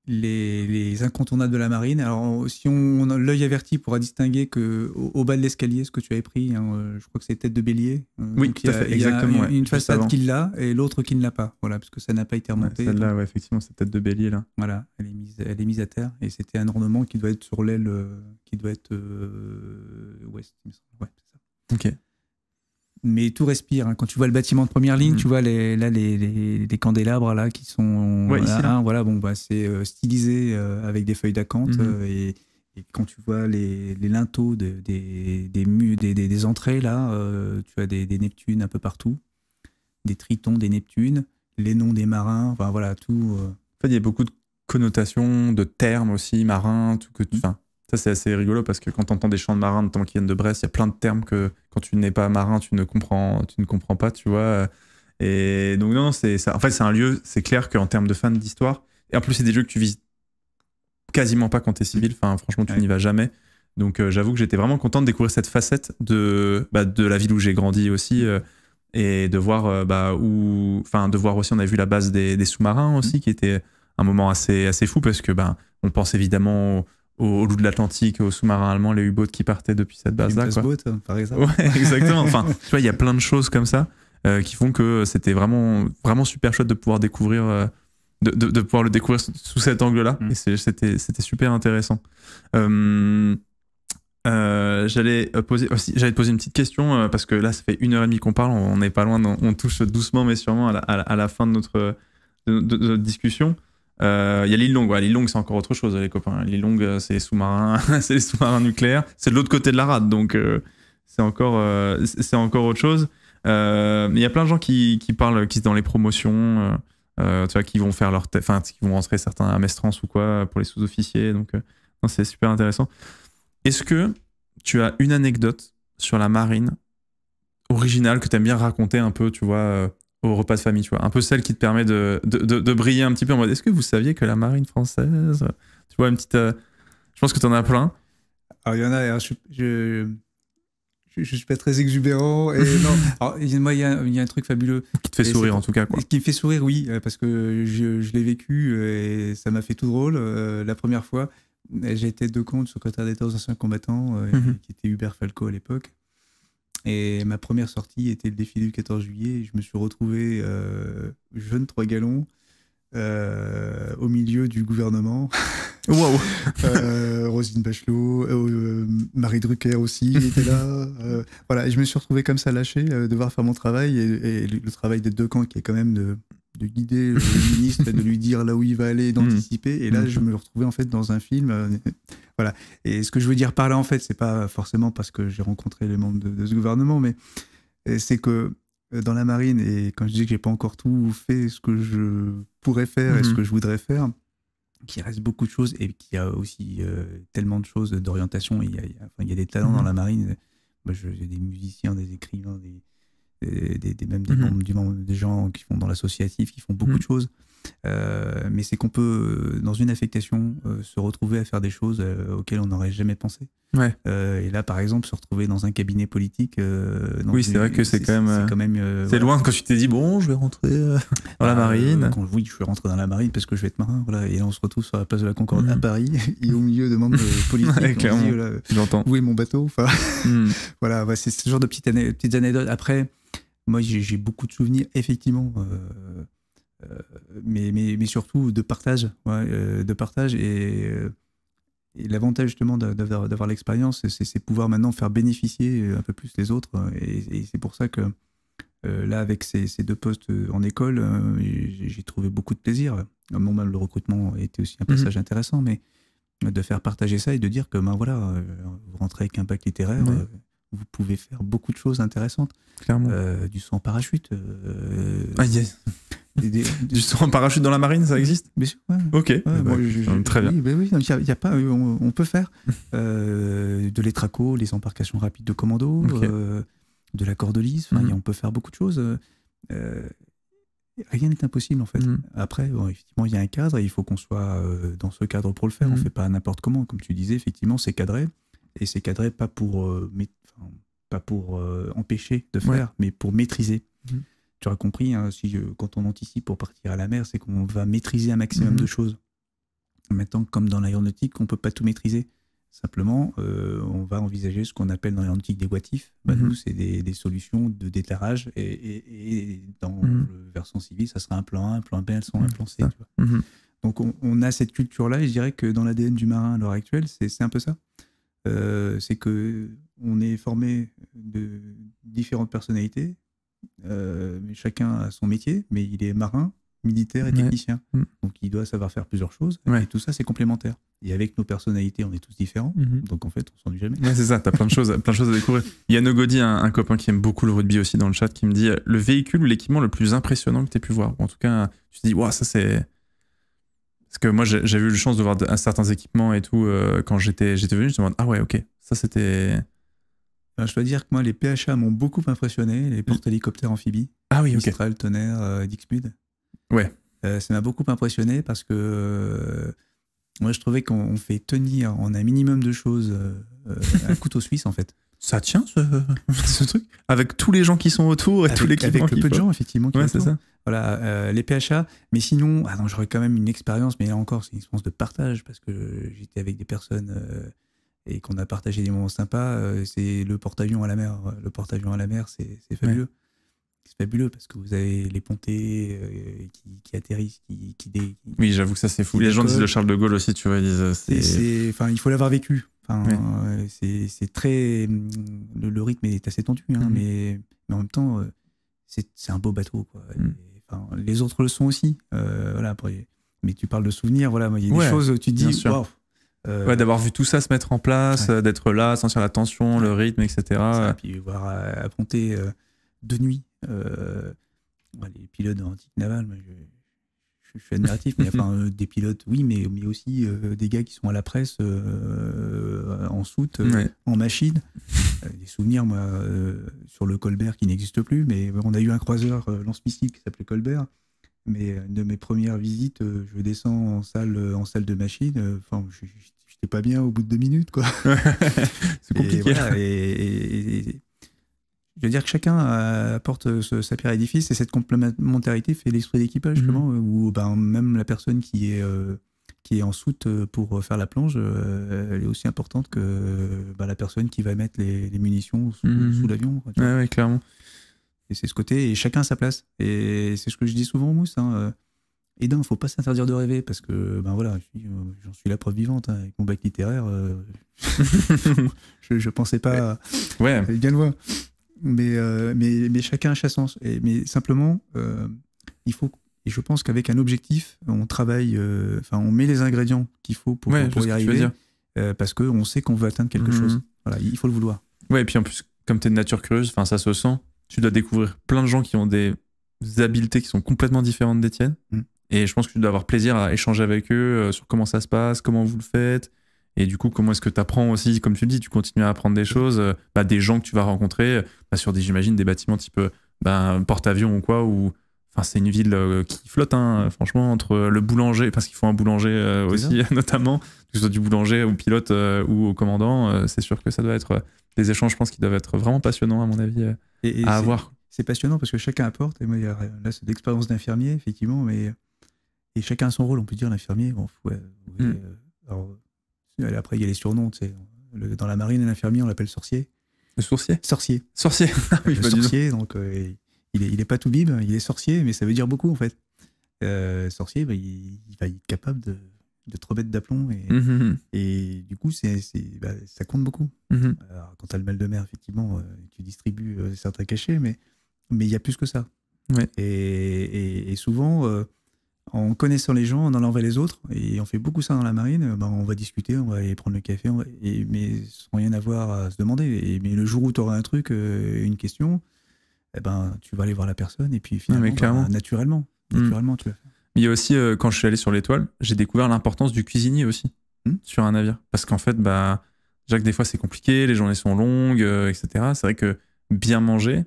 les incontournables de la marine. Alors, si on a l'œil averti pourra distinguer qu'au bas de l'escalier, ce que tu avais pris, je crois que c'est tête de bélier. Oui, tout à fait, exactement. Il y a une façade qui l'a et l'autre qui ne l'a pas. Voilà, parce que ça n'a pas été remonté. Celle-là, effectivement, c'est tête de bélier, là. Voilà, elle est mise à terre. Et c'était un ornement qui doit être sur l'aile, qui doit être ouest, il me semble. Ouais, c'est ça. Ok. Mais tout respire. Quand tu vois le bâtiment de première ligne, tu vois les candélabres là qui sont c'est stylisé avec des feuilles d'acanthe et quand tu vois les linteaux des entrées là, tu as des Neptunes un peu partout, des Tritons, des Neptunes, les noms des marins, enfin voilà tout. En fait, il y a beaucoup de connotations, de termes aussi marins, tout que tu. Ça, c'est assez rigolo parce que quand tu entends des chants de marins, notamment qui viennent de Brest, il y a plein de termes que quand tu n'es pas marin, tu ne comprends pas, tu vois. Et donc, non, c'est ça. En fait, c'est un lieu, c'est clair qu'en termes de fans d'histoire, et en plus, c'est des lieux que tu visites quasiment pas quand tu es civil. Enfin, franchement, tu n'y vas jamais. Donc, j'avoue que j'étais vraiment content de découvrir cette facette de la ville où j'ai grandi aussi. Et de voir de voir aussi, on a vu la base des sous-marins aussi, qui était un moment assez fou parce que on pense évidemment au loup de l'Atlantique, aux sous-marins allemands, les U-boats qui partaient depuis cette base-là. Par exemple. Ouais, exactement. Enfin, tu vois, il y a plein de choses comme ça qui font que c'était vraiment, vraiment super chouette de pouvoir découvrir, de pouvoir le découvrir sous cet angle-là. Et c'était super intéressant. J'allais te poser une petite question parce que là, ça fait 1h30 qu'on parle. On n'est pas loin, on touche doucement mais sûrement à la fin de notre discussion. Il y a l'île Longue. L'île Longue, c'est encore autre chose, les copains. L'île Longue, c'est les sous-marins, c'est les sous-marins nucléaires. C'est de l'autre côté de la rade, donc c'est encore autre chose. Il y a plein de gens qui parlent, qui sont dans les promotions, tu vois, qui vont faire qui vont rentrer certains à Mestrance ou quoi pour les sous-officiers. Donc, non, c'est super intéressant. Est-ce que tu as une anecdote sur la marine originale que tu aimes bien raconter un peu, tu vois, au repas de famille, tu vois, un peu celle qui te permet de briller un petit peu en mode est-ce que vous saviez que la marine française, tu vois, une petite je pense que tu en as plein. Alors il y en a, alors, je suis pas très exubérant et non. Alors, moi il y a un truc fabuleux qui te fait sourire en tout cas, quoi. Qui me fait sourire, oui, parce que je l'ai vécu et ça m'a fait tout drôle. La première fois, j'ai été de compte secrétaire d'État aux anciens combattants, qui était Hubert Falco à l'époque. Et ma première sortie était le défilé du 14 juillet. Et je me suis retrouvé jeune 3 gallons au milieu du gouvernement. Waouh. Roselyne Bachelot, Marie Drucker aussi était là. Voilà, et je me suis retrouvé comme ça lâché, devoir faire mon travail et le travail des deux camps qui est quand même de guider le ministre et de lui dire là où il va aller, d'anticiper. Et là, je me retrouvais en fait dans un film. Voilà. Et ce que je veux dire par là, en fait, c'est pas forcément parce que j'ai rencontré les membres de ce gouvernement, mais c'est que dans la marine, et quand je dis que j'ai pas encore tout fait ce que je pourrais faire et ce que je voudrais faire, qu'il reste beaucoup de choses et qu'il y a aussi tellement de choses d'orientation. Il y a des talents dans la marine. J'ai des musiciens, des écrivains, des gens qui font dans l'associatif, qui font beaucoup de choses. Mais c'est qu'on peut, dans une affectation, se retrouver à faire des choses auxquelles on n'aurait jamais pensé. Ouais. Et là, par exemple, se retrouver dans un cabinet politique. Oui, c'est vrai que c'est quand même. C'est loin quand tu t'es dit, bon, je vais rentrer dans la marine. Oui, je vais rentrer dans la marine parce que je vais être marin. Voilà. Et là, on se retrouve sur la place de la Concorde à Paris, et au milieu de membres politiques. Ouais, clairement. J'entends. Où est mon bateau? Enfin, voilà, c'est ce genre de petites anecdotes. Après, moi, j'ai beaucoup de souvenirs, effectivement. Mais surtout de partage, et l'avantage justement d'avoir l'expérience, c'est pouvoir maintenant faire bénéficier un peu plus les autres, et c'est pour ça que là avec ces 2 postes en école, j'ai trouvé beaucoup de plaisir. Même le recrutement était aussi un passage intéressant, mais de faire partager ça et de dire que voilà, vous rentrez avec un bac littéraire, vous pouvez faire beaucoup de choses intéressantes. Clairement. Du saut en parachute. Yes. Du saut en parachute dans la marine, ça existe? Bien sûr. Ouais. Ok. Très bien. Oui, y a pas, on peut faire de l'étraco, les embarcations rapides de commando. de la corde lisse. On peut faire beaucoup de choses. Rien n'est impossible, en fait. Après, effectivement, il y a un cadre et il faut qu'on soit dans ce cadre pour le faire. On ne fait pas n'importe comment. Comme tu disais, effectivement, c'est cadré. Et c'est cadré pas pour, empêcher de faire, mais pour maîtriser. Tu auras compris, hein, quand on anticipe pour partir à la mer, c'est qu'on va maîtriser un maximum de choses. Maintenant, comme dans l'aéronautique, on ne peut pas tout maîtriser. Simplement, on va envisager ce qu'on appelle dans l'aéronautique des what if. Nous, c'est des solutions de déclarage. Et dans le versant civil, ça sera un plan A, un plan B, un plan C. Tu vois. Donc, on a cette culture-là. Et je dirais que dans l'ADN du marin à l'heure actuelle, c'est un peu ça. C'est qu'on est formé de différentes personnalités. Mais chacun a son métier, mais il est marin, militaire et technicien. Donc, il doit savoir faire plusieurs choses. Et tout ça, c'est complémentaire. Et avec nos personnalités, on est tous différents. Donc, en fait, on s'ennuie jamais. C'est ça, tu as plein de choses à découvrir. Il y a Nogodi, un copain qui aime beaucoup le rugby aussi dans le chat, qui me dit le véhicule ou l'équipement le plus impressionnant que tu aies pu voir. En tout cas, tu te dis, wow, ça c'est... Parce que moi, j'ai eu la chance de voir certains équipements et tout. Quand j'étais venu, je me demande, ah ouais, ok, ça c'était... Je dois dire que moi, les PHA m'ont beaucoup impressionné, les porte-hélicoptères amphibies. Ah oui, ok. Mistral, Tonnerre, Dixmude. Ouais. Ça m'a beaucoup impressionné parce que moi, je trouvais qu'on fait tenir en un minimum de choses un couteau suisse, en fait. Ça tient, ce truc? Avec tous les gens qui sont autour et tous les Avec le peu de gens, effectivement, qui sont autour. C'est ça. Voilà, les PHA. Mais sinon, j'aurais quand même une expérience, mais là encore, c'est une expérience de partage parce que j'étais avec des personnes... et qu'on a partagé des moments sympas, c'est le porte-avions à la mer. Le porte-avions à la mer, c'est fabuleux. Ouais. C'est fabuleux parce que vous avez les pontées qui atterrissent, Oui, j'avoue que ça, c'est fou. Les gens disent le Charles de Gaulle aussi, tu vois, ils disent... il faut l'avoir vécu. C'est très... Le rythme est assez tendu, hein, mais en même temps, c'est un beau bateau, quoi. Et, les autres le sont aussi. Voilà, après, mais tu parles de souvenirs, voilà, il y a des choses où tu te dis... d'avoir vu tout ça se mettre en place, d'être là, sentir la tension, le rythme, etc. Ça, puis voir à Ponté de nuit. Les pilotes antiques navales, je suis admiratif, mais enfin, des pilotes, oui, mais aussi des gars qui sont à la presse en soute, en machine. Des souvenirs, moi, sur le Colbert qui n'existe plus, mais on a eu un croiseur lance-missile qui s'appelait Colbert. Mais de mes premières visites, je descends en salle de machine. J'étais pas bien au bout de 2 minutes, quoi. C'est compliqué. Et je veux dire que chacun apporte sa pierre à l'édifice et cette complémentarité fait l'esprit d'équipage, justement, où même la personne qui est en soute pour faire la plonge, elle est aussi importante que la personne qui va mettre les munitions sous l'avion. Ouais, clairement. Et c'est ce côté, et chacun à sa place. Et c'est ce que je dis souvent, Mousse. Et il ne faut pas s'interdire de rêver, parce que, voilà, j'en suis la preuve vivante. Avec mon bac littéraire, je ne pensais pas bien le voir. Mais chacun a sa sens. Mais simplement, il faut... Et je pense qu'avec un objectif, on travaille... on met les ingrédients qu'il faut pour y arriver, parce qu'on sait qu'on veut atteindre quelque chose. Voilà, il faut le vouloir. Ouais, et puis en plus, comme tu es de nature curieuse, ça se sent. Tu dois découvrir plein de gens qui ont des habiletés qui sont complètement différentes des tiennes. Et je pense que tu dois avoir plaisir à échanger avec eux sur comment ça se passe, comment vous le faites. Et du coup, comment est-ce que tu apprends aussi, comme tu le dis, tu continues à apprendre des choses, des gens que tu vas rencontrer sur j'imagine, des bâtiments type porte-avions ou quoi, où c'est une ville qui flotte, franchement, entre le boulanger, parce qu'il faut un boulanger aussi, notamment, que ce soit du boulanger au pilote ou au commandant, c'est sûr que ça doit être des échanges, je pense, qui doivent être vraiment passionnants, à mon avis, à avoir. C'est passionnant parce que chacun apporte, et moi, là, c'est l'expérience d'infirmier, effectivement, et chacun a son rôle, on peut dire, l'infirmier, alors, après, il y a les surnoms, tu sais, dans la marine, l'infirmier, on l'appelle sorcier. Le sourcier? Sorcier. Sorcier. Oui, le sorcier, donc il est pas tout bib, il est sorcier, mais ça veut dire beaucoup en fait. Sorcier, il va être capable de te remettre d'aplomb et du coup, ça compte beaucoup. Alors, quand tu as le mal de mer, effectivement, tu distribues certains cachets, mais il y a plus que ça. Ouais. Et souvent, en connaissant les gens, en allant vers les autres, et on fait beaucoup ça dans la marine, on va discuter, on va aller prendre le café, mais sans rien avoir à se demander. Mais le jour où tu auras un truc, une question, tu vas aller voir la personne, et puis finalement, naturellement, tu vas faire. Il y a aussi, quand je suis allé sur l'Étoile, j'ai découvert l'importance du cuisinier aussi, sur un navire. Parce qu'en fait, déjà que des fois c'est compliqué, les journées sont longues, etc. C'est vrai que bien manger,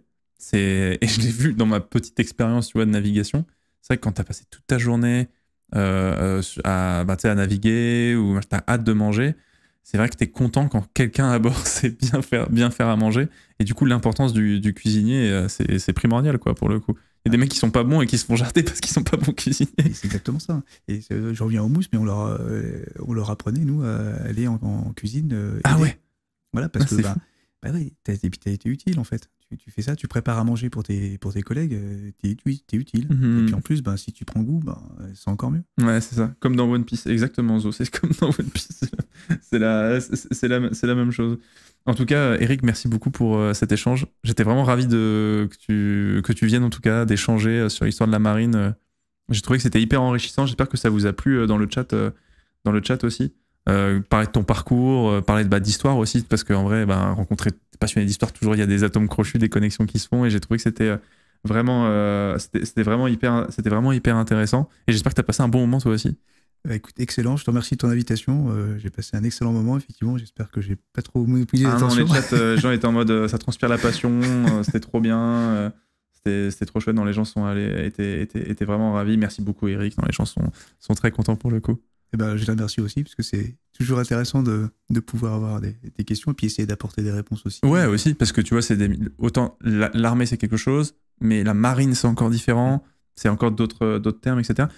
et je l'ai vu dans ma petite expérience, tu vois, de navigation, c'est vrai que quand tu as passé toute ta journée à naviguer ou tu as hâte de manger, c'est vrai que tu es content quand quelqu'un à bord sait bien faire à manger. Et du coup, l'importance du cuisinier, c'est primordial, quoi, pour le coup. Il y a des mecs qui sont pas bons et qui se font jarter parce qu'ils sont pas bons cuisiniers. C'est exactement ça. Et je reviens au mousse, mais on leur apprenait, nous, à aller en cuisine. Ah ouais. Voilà, parce que oui, t'as été utile, en fait. Tu fais ça, tu prépares à manger pour tes collègues, t'es utile. Et puis en plus, si tu prends goût, c'est encore mieux. Ouais, c'est ça. Comme dans One Piece, exactement, Zo. C'est comme dans One Piece. C'est la même chose. En tout cas, Eric, merci beaucoup pour cet échange. J'étais vraiment ravi que tu viennes, en tout cas, d'échanger sur l'histoire de la marine. J'ai trouvé que c'était hyper enrichissant. J'espère que ça vous a plu dans le chat aussi. Parler de ton parcours, parler d'histoire aussi, parce qu'en vrai, rencontrer des passionnés d'histoire, toujours il y a des atomes crochus, des connexions qui se font, et j'ai trouvé que c'était vraiment hyper intéressant. Et j'espère que tu as passé un bon moment toi aussi. Écoute, excellent, je te remercie de ton invitation. J'ai passé un excellent moment, effectivement. J'espère que j'ai pas trop monopolisé l'attention. Dans les chats, les gens étaient en mode ça transpire la passion, c'était trop bien. C'était trop chouette. Les gens étaient vraiment ravis. Merci beaucoup, Eric. Les gens sont très contents pour le coup. Je les remercie aussi, parce que c'est toujours intéressant de pouvoir avoir des questions et puis essayer d'apporter des réponses aussi. Ouais, aussi, parce que tu vois, autant l'armée, c'est quelque chose, mais la marine, c'est encore différent. C'est encore d'autres termes, etc.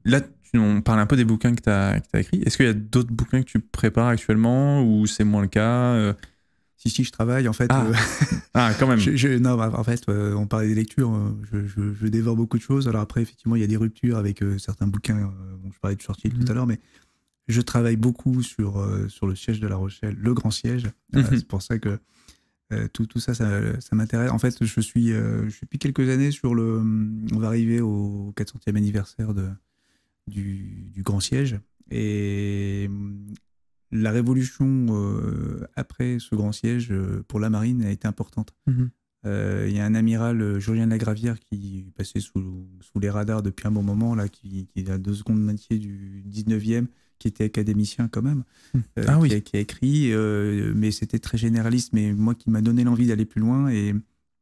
Là, on parle un peu des bouquins que tu as écrits. Est-ce qu'il y a d'autres bouquins que tu prépares actuellement ou c'est moins le cas Si, je travaille, en fait. Quand même. Non, en fait, on parlait des lectures. Je dévore beaucoup de choses. Alors après, effectivement, il y a des ruptures avec certains bouquins. Je parlais de Churchill tout à l'heure, mais je travaille beaucoup sur le siège de La Rochelle, le grand siège. C'est pour ça que tout ça m'intéresse. En fait, je suis depuis quelques années on va arriver au 400e anniversaire du grand siège. Et la révolution après ce grand siège pour la marine a été importante. Il y a un amiral, Julien Lagravière, qui passait sous les radars depuis un bon moment, là, qui est à 2 secondes métier du 19e, qui était académicien quand même, qui a écrit, mais c'était très généraliste, mais moi qui m'a donné l'envie d'aller plus loin. Et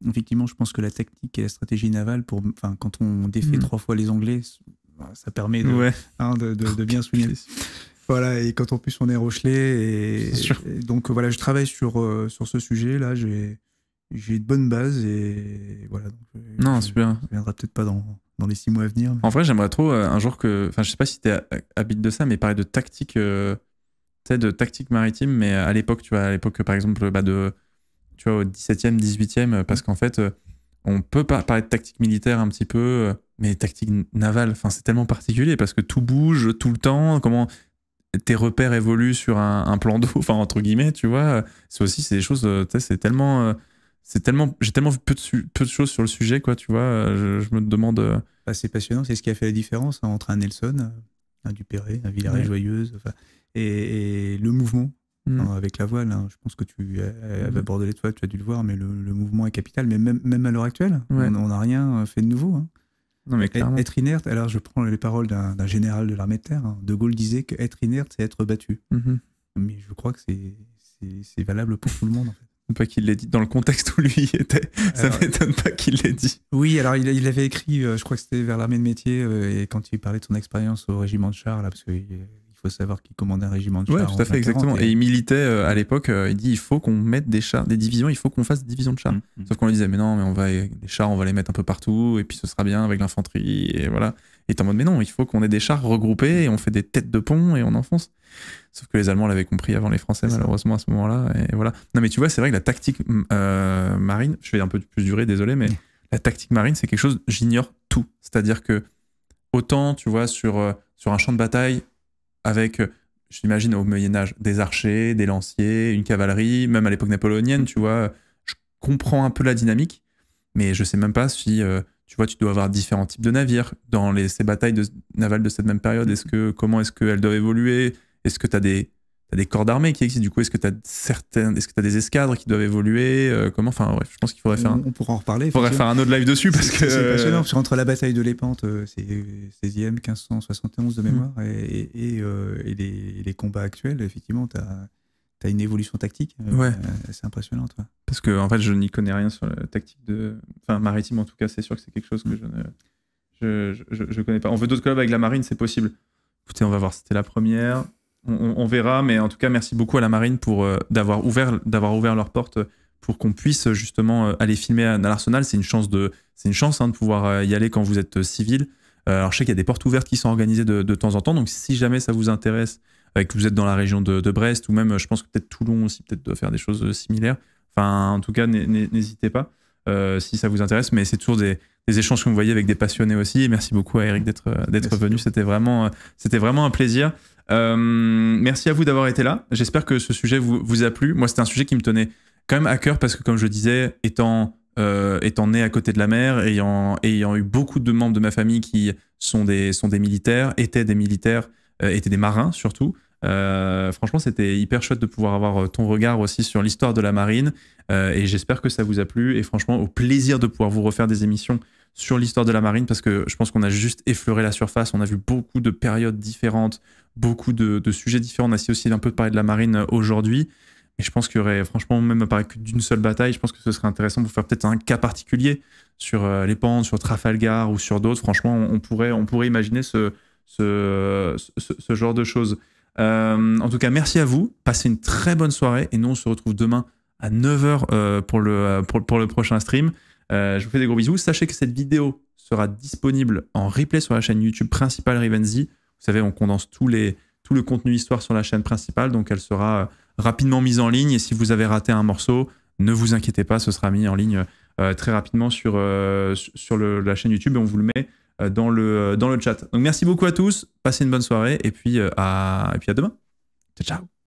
effectivement, je pense que la tactique et la stratégie navale, quand on défait 3 fois les Anglais, ça permet de bien souligner. Voilà, et quand en plus on est Rochelais, et donc voilà, je travaille sur ce sujet-là, j'ai de bonnes bases, et voilà. Donc, super. Ça ne viendra peut-être pas dans les 6 mois à venir. Mais... En vrai, j'aimerais trop un jour je sais pas si tu es habite de ça, mais parler de tactique, de tactique maritime, mais à l'époque, par exemple, tu vois, au 17e, 18e, parce qu'en fait, on peut parler de tactique militaire un petit peu, mais tactique navale, c'est tellement particulier parce que tout bouge tout le temps, comment tes repères évoluent sur un plan d'eau, entre guillemets, tu vois. C'est des choses, j'ai tellement vu peu de choses sur le sujet, quoi, tu vois. Je me demande. C'est passionnant, c'est ce qui a fait la différence entre un Nelson, un Duperré, un Villeret-Joyeuse, et le mouvement. Avec la voile, je pense que tu avais abordé l'étoile, tu as dû le voir, mais le mouvement est capital, mais même à l'heure actuelle, on n'a rien fait de nouveau. Non, mais être inerte, alors je prends les paroles d'un général de l'armée de terre, De Gaulle disait que être inerte, c'est être battu. Mais je crois que c'est valable pour tout le monde, en fait. Pas qu'il l'ait dit dans le contexte où lui était, ça m'étonne pas qu'il l'ait dit. Oui, alors il avait écrit, je crois que c'était vers l'armée de métier, et quand il parlait de son expérience au régiment de chars, là, parce que faut savoir qu'il commandait un régiment de chars. Ouais, tout à fait, exactement. Et il militait à l'époque, il dit il faut qu'on mette des chars, des divisions, il faut qu'on fasse des divisions de chars. Sauf qu'on lui disait mais non, mais les chars, on va les mettre un peu partout, et puis ce sera bien avec l'infanterie, et voilà. Et t'es en mode mais non, il faut qu'on ait des chars regroupés, et on fait des têtes de pont, et on enfonce. Sauf que les Allemands l'avaient compris avant les Français, malheureusement, à ce moment-là. Et voilà. Non, mais tu vois, c'est vrai que la tactique marine, je vais un peu plus durer, désolé, mais la tactique marine, c'est quelque chose, j'ignore tout. C'est-à-dire que autant, tu vois, sur un champ de bataille, avec, je l'imagine au Moyen-Âge, des archers, des lanciers, une cavalerie, même à l'époque napoléonienne, tu vois, je comprends un peu la dynamique, mais je sais même pas si, tu vois, tu dois avoir différents types de navires dans ces batailles navales de cette même période. Comment est-ce qu'elles doivent évoluer? Est-ce que tu as des corps d'armée qui existent? Du coup, est-ce que tu as des escadres qui doivent évoluer? Comment? Enfin, bref, je pense qu'il faudrait on pourra en reparler. Il faudrait faire un autre live dessus parce que c'est passionnant. Parce qu'entre la bataille de Lépante, c'est 16e, 1571 de mémoire, et les combats actuels, effectivement, tu as une évolution tactique. C'est impressionnant, toi. Parce que en fait, je n'y connais rien sur la tactique maritime. En tout cas, c'est sûr que c'est quelque chose que je connais pas. On veut d'autres collabs avec la marine, c'est possible. Écoutez, on va voir. C'était la première. On verra, mais en tout cas, merci beaucoup à la marine pour d'avoir ouvert leurs portes pour qu'on puisse justement aller filmer à l'Arsenal. C'est une chance de pouvoir y aller quand vous êtes civil. Alors, je sais qu'il y a des portes ouvertes qui sont organisées de temps en temps. Donc, si jamais ça vous intéresse, que vous êtes dans la région de Brest, ou même, je pense que peut-être Toulon aussi, peut-être doit faire des choses similaires. Enfin, en tout cas, n'hésitez pas si ça vous intéresse. Mais c'est toujours des échanges que vous voyez avec des passionnés aussi. Et merci beaucoup à Eric d'être venu. C'était vraiment un plaisir. Merci à vous d'avoir été là. J'espère que ce sujet vous a plu. Moi, c'était un sujet qui me tenait quand même à cœur parce que, comme je disais, étant né à côté de la mer, ayant eu beaucoup de membres de ma famille qui sont des militaires, étaient des marins surtout. Franchement, c'était hyper chouette de pouvoir avoir ton regard aussi sur l'histoire de la marine et j'espère que ça vous a plu et franchement, au plaisir de pouvoir vous refaire des émissions sur l'histoire de la marine parce que je pense qu'on a juste effleuré la surface, on a vu beaucoup de périodes différentes, beaucoup de sujets différents, on a aussi un peu parlé de la marine aujourd'hui. Et je pense qu'il y aurait, franchement, même à parler que d'une seule bataille, je pense que ce serait intéressant de vous faire peut-être un cas particulier sur les Pentes, sur Trafalgar ou sur d'autres. Franchement, on pourrait imaginer ce genre de choses. En tout cas, merci à vous. Passez une très bonne soirée. Et nous, on se retrouve demain à 9h pour le prochain stream. Je vous fais des gros bisous. Sachez que cette vidéo sera disponible en replay sur la chaîne YouTube principale Rivenzi. Vous savez, on condense tout le contenu histoire sur la chaîne principale. Donc, elle sera rapidement mise en ligne. Et si vous avez raté un morceau, ne vous inquiétez pas, ce sera mis en ligne très rapidement sur la chaîne YouTube et on vous le met dans le chat. Donc merci beaucoup à tous, passez une bonne soirée et puis à demain. Ciao, ciao.